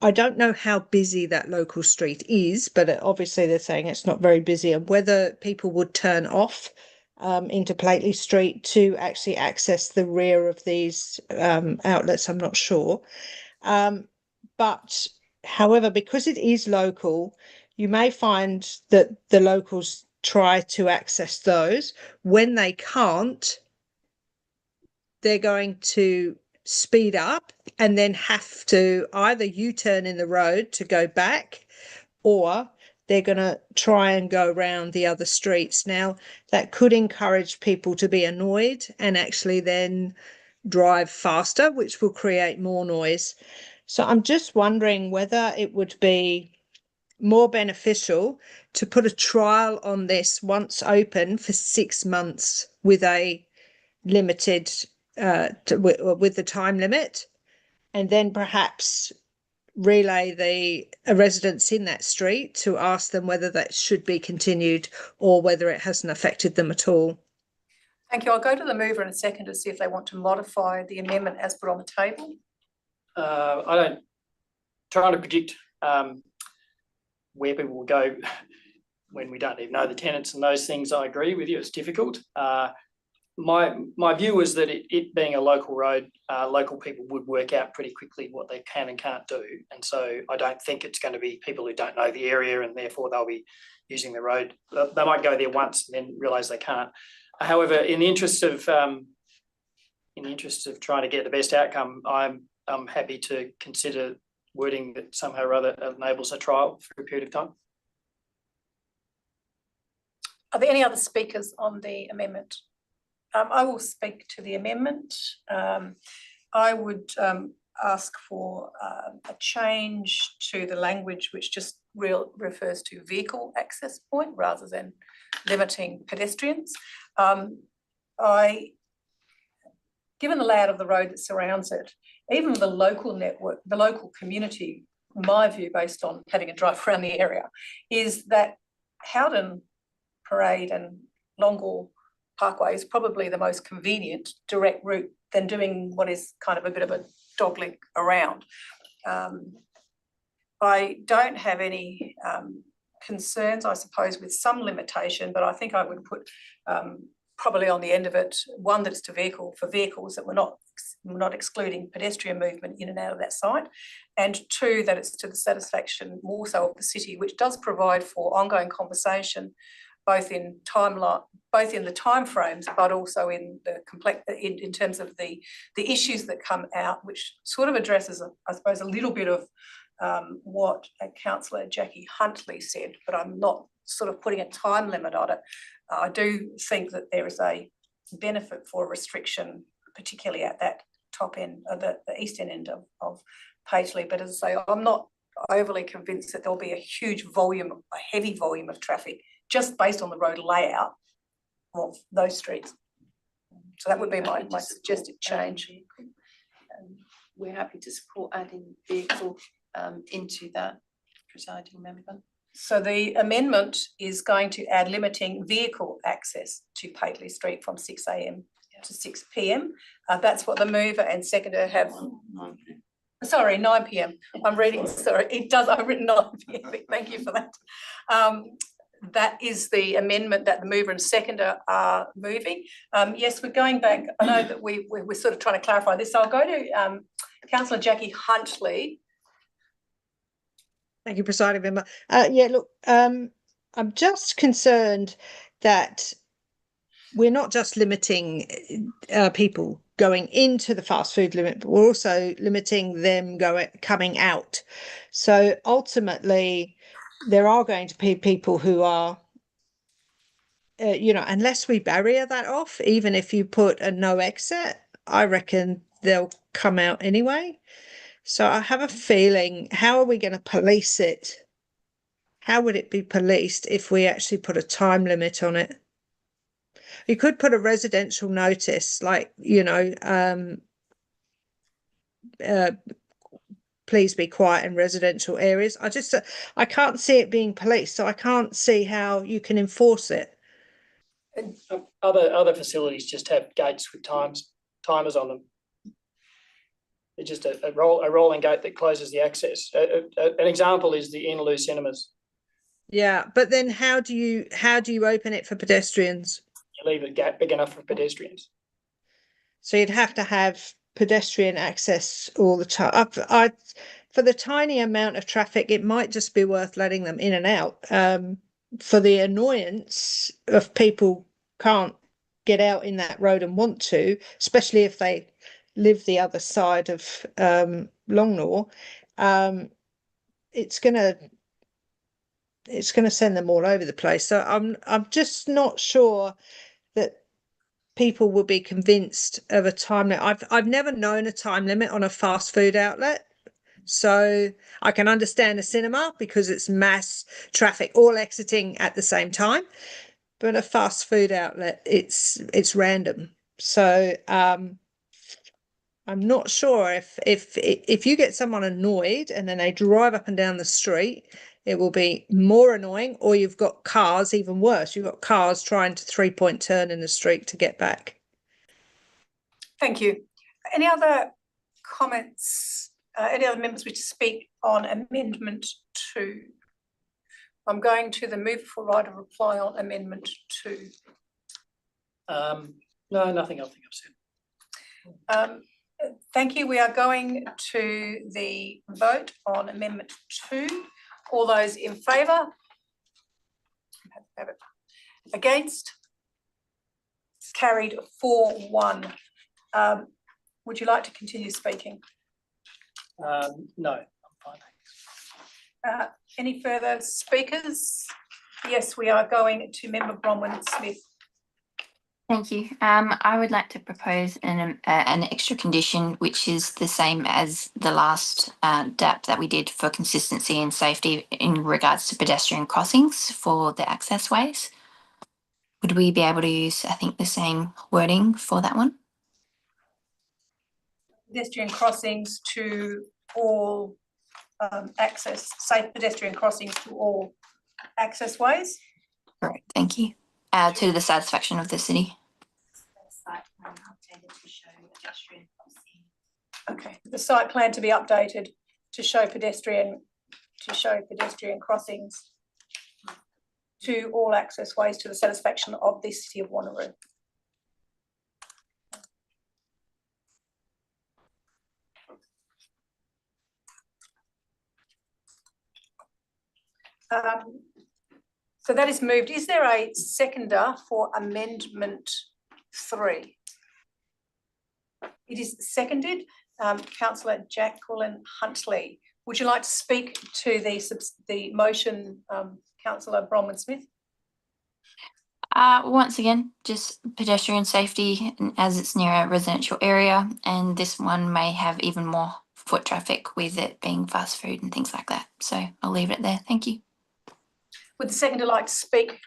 I don't know how busy that local street is, but obviously they're saying it's not very busy, and whether people would turn off into Paitley Street to actually access the rear of these outlets, I'm not sure. But however, because it is local, you may find that the locals try to access those. When they can't, they're going to speed up and then have to either U-turn in the road to go back, or they're going to try and go around the other streets. Now, that could encourage people to be annoyed and actually then drive faster, which will create more noise. So I'm just wondering whether it would be more beneficial to put a trial on this once open for 6 months with a limited with the time limit, and then perhaps relay the residents in that street to ask them whether that should be continued or whether it hasn't affected them at all. Thank you. I'll go to the mover in a second to see if they want to modify the amendment as put on the table. I don't, trying to predict where people will go when we don't even know the tenants and those things, I agree with you, it's difficult. My view is that it being a local road, local people would work out pretty quickly what they can and can't do. And so I don't think it's going to be people who don't know the area and therefore they'll be using the road. They might go there once and then realise they can't. However, in the interest of trying to get the best outcome, I'm happy to consider wording that somehow or other enables a trial for a period of time. Are there any other speakers on the amendment? I will speak to the amendment. I would ask for a change to the language which just refers to vehicle access point rather than limiting pedestrians. Given the layout of the road that surrounds it, even the local network, the local community, my view based on having a drive around the area, is that Howden Parade and Longall Parkway is probably the most convenient direct route than doing what is kind of a bit of a dogleg around. I don't have any concerns, I suppose, with some limitation, but I think I would put probably on the end of it, one, that it's to vehicles, that we're not excluding pedestrian movement in and out of that site, and two, that it's to the satisfaction more so of the city, which does provide for ongoing conversation, both in the timeframes, but also in the in terms of the issues that come out, which sort of addresses, I suppose, a little bit of what Councillor Jackie Huntley said, but I'm not sort of putting a time limit on it. I do think that there is a benefit for restriction, particularly at that top end, the eastern end of Paisley. But as I say, I'm not overly convinced that there'll be a heavy volume of traffic just based on the road layout of those streets. So that would be my suggested change. We're happy to support adding vehicle into that, presiding member. So the amendment is going to add limiting vehicle access to Paisley Street from 6 a.m. to 6 p.m. That's what the mover and seconder have. 9 p.m. Sorry, 9 p.m. I'm reading, sorry, I've written 9 p.m. Thank you for that. That is the amendment that the mover and seconder are moving. Yes, we're going back. I know that we're sort of trying to clarify this. So I'll go to Councillor Jackie Huntley. Thank you, presiding member. Yeah, look, I'm just concerned that we're not just limiting people going into the fast food limit, but we're also limiting them coming out. So ultimately, there are going to be people who are, unless we barrier that off, even if you put a no exit, I reckon they'll come out anyway. So I have a feeling, how are we going to police it? How would it be policed if we actually put a time limit on it? You could put a residential notice, like, please be quiet in residential areas. I can't see it being policed, so I can't see how you can enforce it. Other facilities just have gates with timers on them. It's just a rolling gate that closes the access. An example is the Inaloo Cinemas. Yeah, but then how do you open it for pedestrians? You leave a gap big enough for pedestrians. So you'd have to have pedestrian access all the time. For the tiny amount of traffic, it might just be worth letting them in and out. For the annoyance of people can't get out in that road and want to, especially if they live the other side of Longnaw, it's gonna send them all over the place. So I'm just not sure that people will be convinced of a time limit. I've never known a time limit on a fast food outlet. So I can understand a cinema because it's mass traffic all exiting at the same time. But a fast food outlet, it's random. So I'm not sure if you get someone annoyed and then they drive up and down the street, it will be more annoying, or you've got cars, even worse, you've got cars trying to 3-point turn in the street to get back. Thank you. Any other comments? Any other members wish to speak on Amendment 2? I'm going to the move for right of reply on Amendment 2. No, nothing I think I've said. Thank you. We are going to the vote on Amendment 2. All those in favour? Against? It's carried 4-1. Would you like to continue speaking? No, I'm fine. Any further speakers? Yes, we are going to Member Bronwyn-Smith. Thank you. I would like to propose an extra condition, which is the same as the last DAP that we did for consistency and safety in regards to pedestrian crossings for the access ways. Would we be able to use, I think, the same wording for that one? Pedestrian crossings to all safe pedestrian crossings to all access ways. Correct. Thank you. To the satisfaction of the city. Okay, the site plan to be updated to show pedestrian crossings to all access ways to the satisfaction of the City of Wanneroo. So that is moved. Is there a seconder for Amendment 3? It is seconded. Councillor Jacqueline Huntley. Would you like to speak to the motion, Councillor Bronwyn-Smith? Once again, just pedestrian safety as it's near a residential area, and this one may have even more foot traffic with it being fast food and things like that. So I'll leave it there. Thank you. Would the seconder like to speak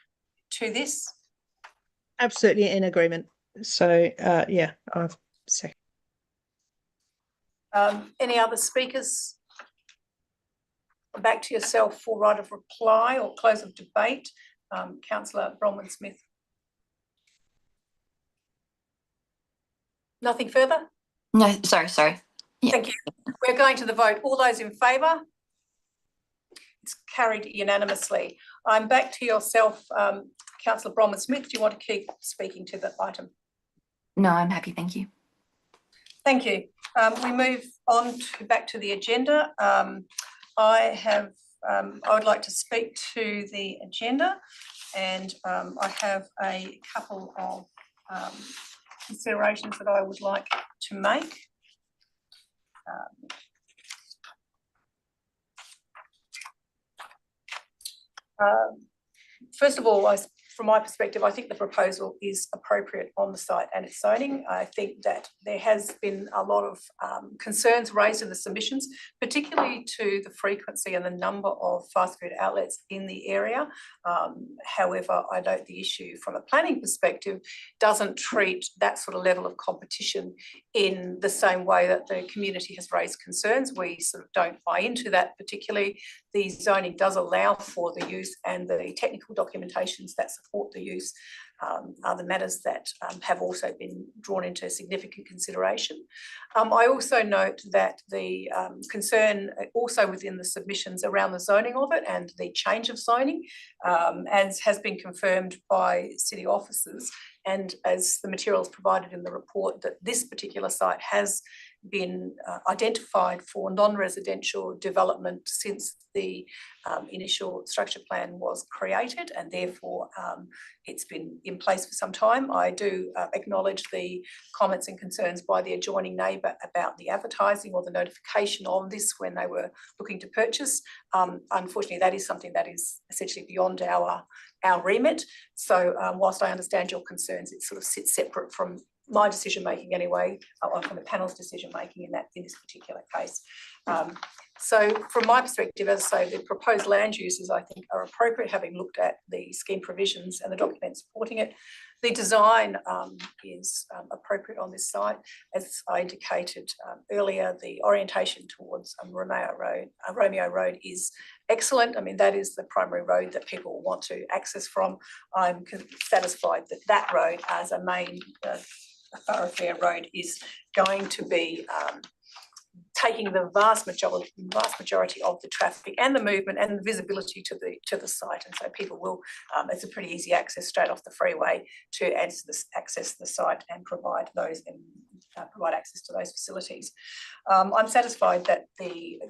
to this? Absolutely in agreement. So yeah, I've second. Any other speakers? Back to yourself for right of reply or close of debate. Councillor Bronwyn-Smith. Nothing further? No, sorry. Yeah. Thank you. We're going to the vote. All those in favour? It's carried unanimously. I'm back to yourself, Councillor Bronwyn-Smith. Do you want to keep speaking to the item? No, I'm happy. Thank you. Thank you. We move on back to the agenda. I would like to speak to the agenda, and I have a couple of considerations that I would like to make. First of all, from my perspective, I think the proposal is appropriate on the site and its zoning. I think that there has been a lot of concerns raised in the submissions, particularly to the frequency and the number of fast food outlets in the area. However, I note the issue from a planning perspective doesn't treat that sort of level of competition in the same way that the community has raised concerns. We sort of don't buy into that particularly. The zoning does allow for the use, and the technical documentations that support the use are the matters that have also been drawn into significant consideration. I also note that the concern also within the submissions around the zoning of it and the change of zoning, as has been confirmed by city officers, and as the materials provided in the report, that this particular site has been identified for non-residential development since the initial structure plan was created, and therefore it's been in place for some time. I do acknowledge the comments and concerns by the adjoining neighbour about the advertising or the notification of this when they were looking to purchase. Unfortunately, that is something that is essentially beyond our remit. So whilst I understand your concerns, it sort of sits separate from my decision making anyway, or from the panel's decision making in this particular case. So from my perspective, as I say, the proposed land uses I think are appropriate, having looked at the scheme provisions and the documents supporting it. The design is appropriate on this site. As I indicated earlier, the orientation towards Romeo Road is excellent. I mean, that is the primary road that people want to access from. I'm satisfied that that road as a main thoroughfare road is going to be taking the vast majority of the traffic and the movement and the visibility to the site, and so people will. It's a pretty easy access straight off the freeway to access the site and provide those and provide access to those facilities. I'm satisfied that the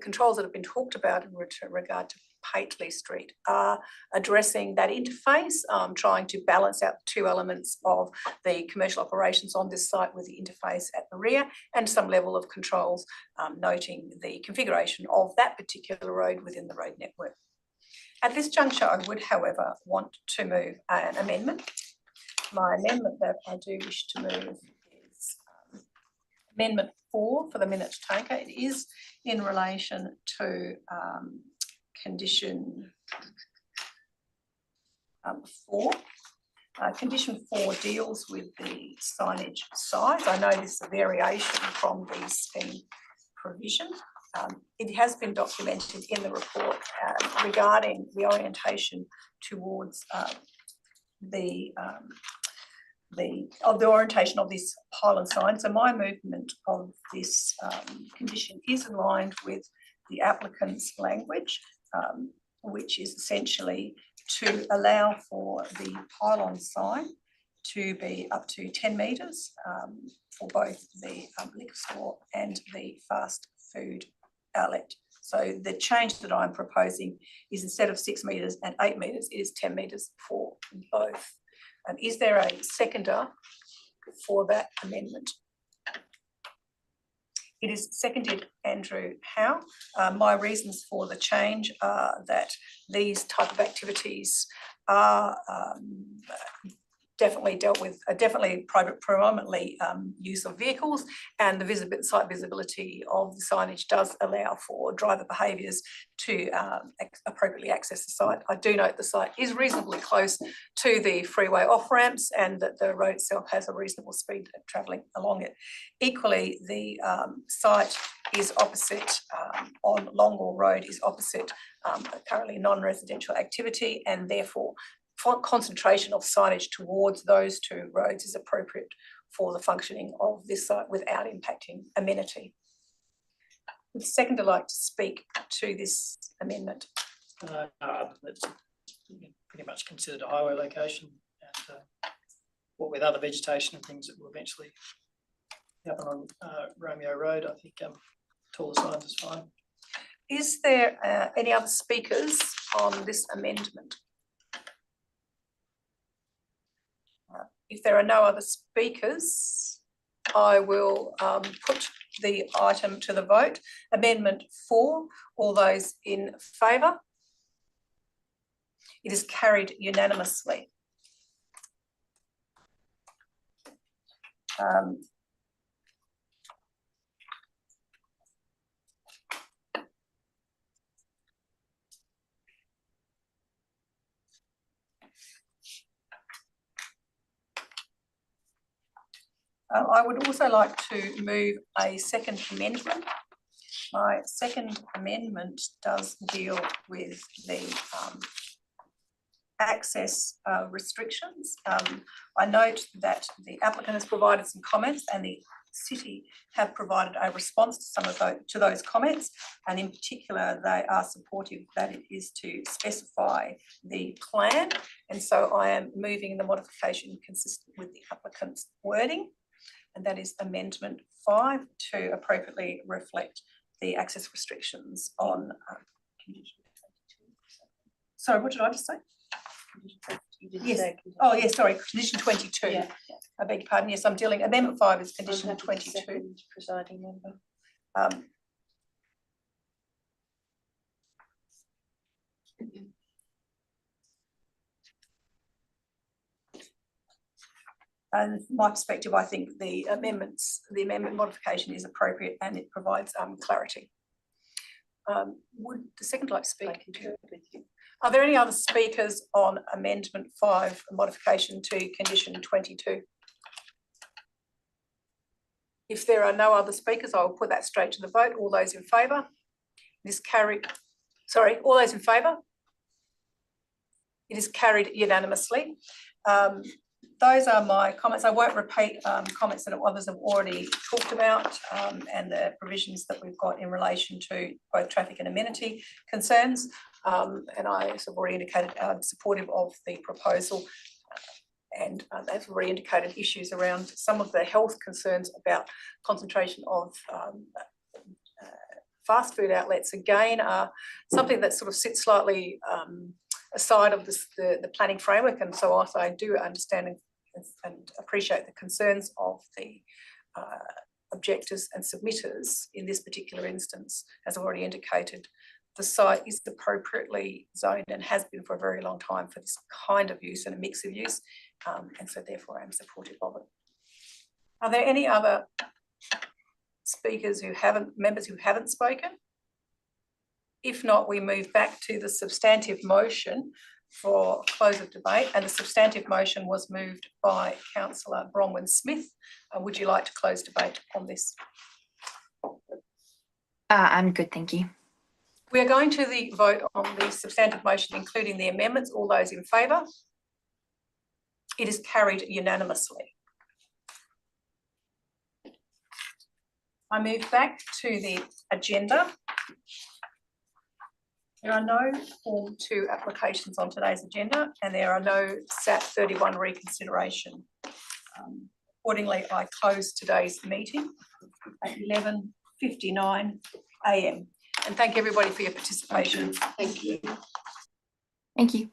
controls that have been talked about in regard to Paitley Street are addressing that interface, trying to balance out the two elements of the commercial operations on this site with the interface at the rear and some level of controls, noting the configuration of that particular road within the road network. At this juncture, I would, however, want to move an amendment. My amendment that I do wish to move is Amendment 4 for the minute taker. It is in relation to Condition 4. Condition 4 deals with the signage size. I know this is a variation from the scheme provision. It has been documented in the report regarding the orientation towards the orientation of this pylon sign. So my movement of this condition is aligned with the applicant's language, which is essentially to allow for the pylon sign to be up to 10 metres for both the liquor store and the fast food outlet. So the change that I'm proposing is instead of 6 metres and 8 metres, it is 10 metres for both. Is there a seconder for that amendment? It is seconded, Andrew Howe. My reasons for the change are that these type of activities are definitely dealt with, definitely predominantly use of vehicles, and the site visibility of the signage does allow for driver behaviours to appropriately access the site. I do note the site is reasonably close to the freeway off-ramps and that the road itself has a reasonable speed travelling along it. Equally, the site is opposite, on Longwall Road, is opposite currently non-residential activity, and therefore concentration of signage towards those two roads is appropriate for the functioning of this site without impacting amenity. Would the seconder like to speak to this amendment? It's pretty much considered a highway location, and what with other vegetation and things that will eventually happen on Romeo Road, I think taller signs is fine. Is there any other speakers on this amendment? If there are no other speakers, I will put the item to the vote. Amendment 4, all those in favour? It is carried unanimously. I would also like to move a second amendment. My second amendment does deal with the access restrictions. I note that the applicant has provided some comments and the city have provided a response to some of those comments, and in particular they are supportive that it is to specify the plan, and so I am moving the modification consistent with the applicant's wording. and that is Amendment 5 to appropriately reflect the access restrictions on condition 22. Sorry, what did I just say? Yes. Oh, yes, sorry, condition 22. Yeah. I beg your pardon. Yes, I'm dealing, Amendment 5 is condition 22. Presiding member. And from my perspective, I think the amendment modification is appropriate and it provides clarity. Would the second like to speak? Are there any other speakers on Amendment 5, modification to condition 22? If there are no other speakers, I will put that straight to the vote. All those in favour? It is carried. Sorry, all those in favour? It is carried unanimously. Those are my comments. I won't repeat comments that others have already talked about and the provisions that we've got in relation to both traffic and amenity concerns. And I have already indicated supportive of the proposal. And they've already indicated issues around some of the health concerns about concentration of fast food outlets, again, are something that sort of sits slightly aside of the planning framework. And so also I do understand and appreciate the concerns of the objectors and submitters in this particular instance. As I've already indicated, the site is appropriately zoned and has been for a very long time for this kind of use and a mix of use. And so therefore I'm supportive of it. Are there any other speakers members who haven't spoken? If not, we move back to the substantive motion for close of debate, and the substantive motion was moved by Councillor Bronwyn-Smith. Would you like to close debate on this? I'm good, thank you. We are going to the vote on the substantive motion, including the amendments. All those in favour? It is carried unanimously. I move back to the agenda. There are no Form 2 applications on today's agenda, and there are no SAT 31 reconsideration. Accordingly, I close today's meeting at 11:59 AM. And thank everybody for your participation. Thank you. Thank you.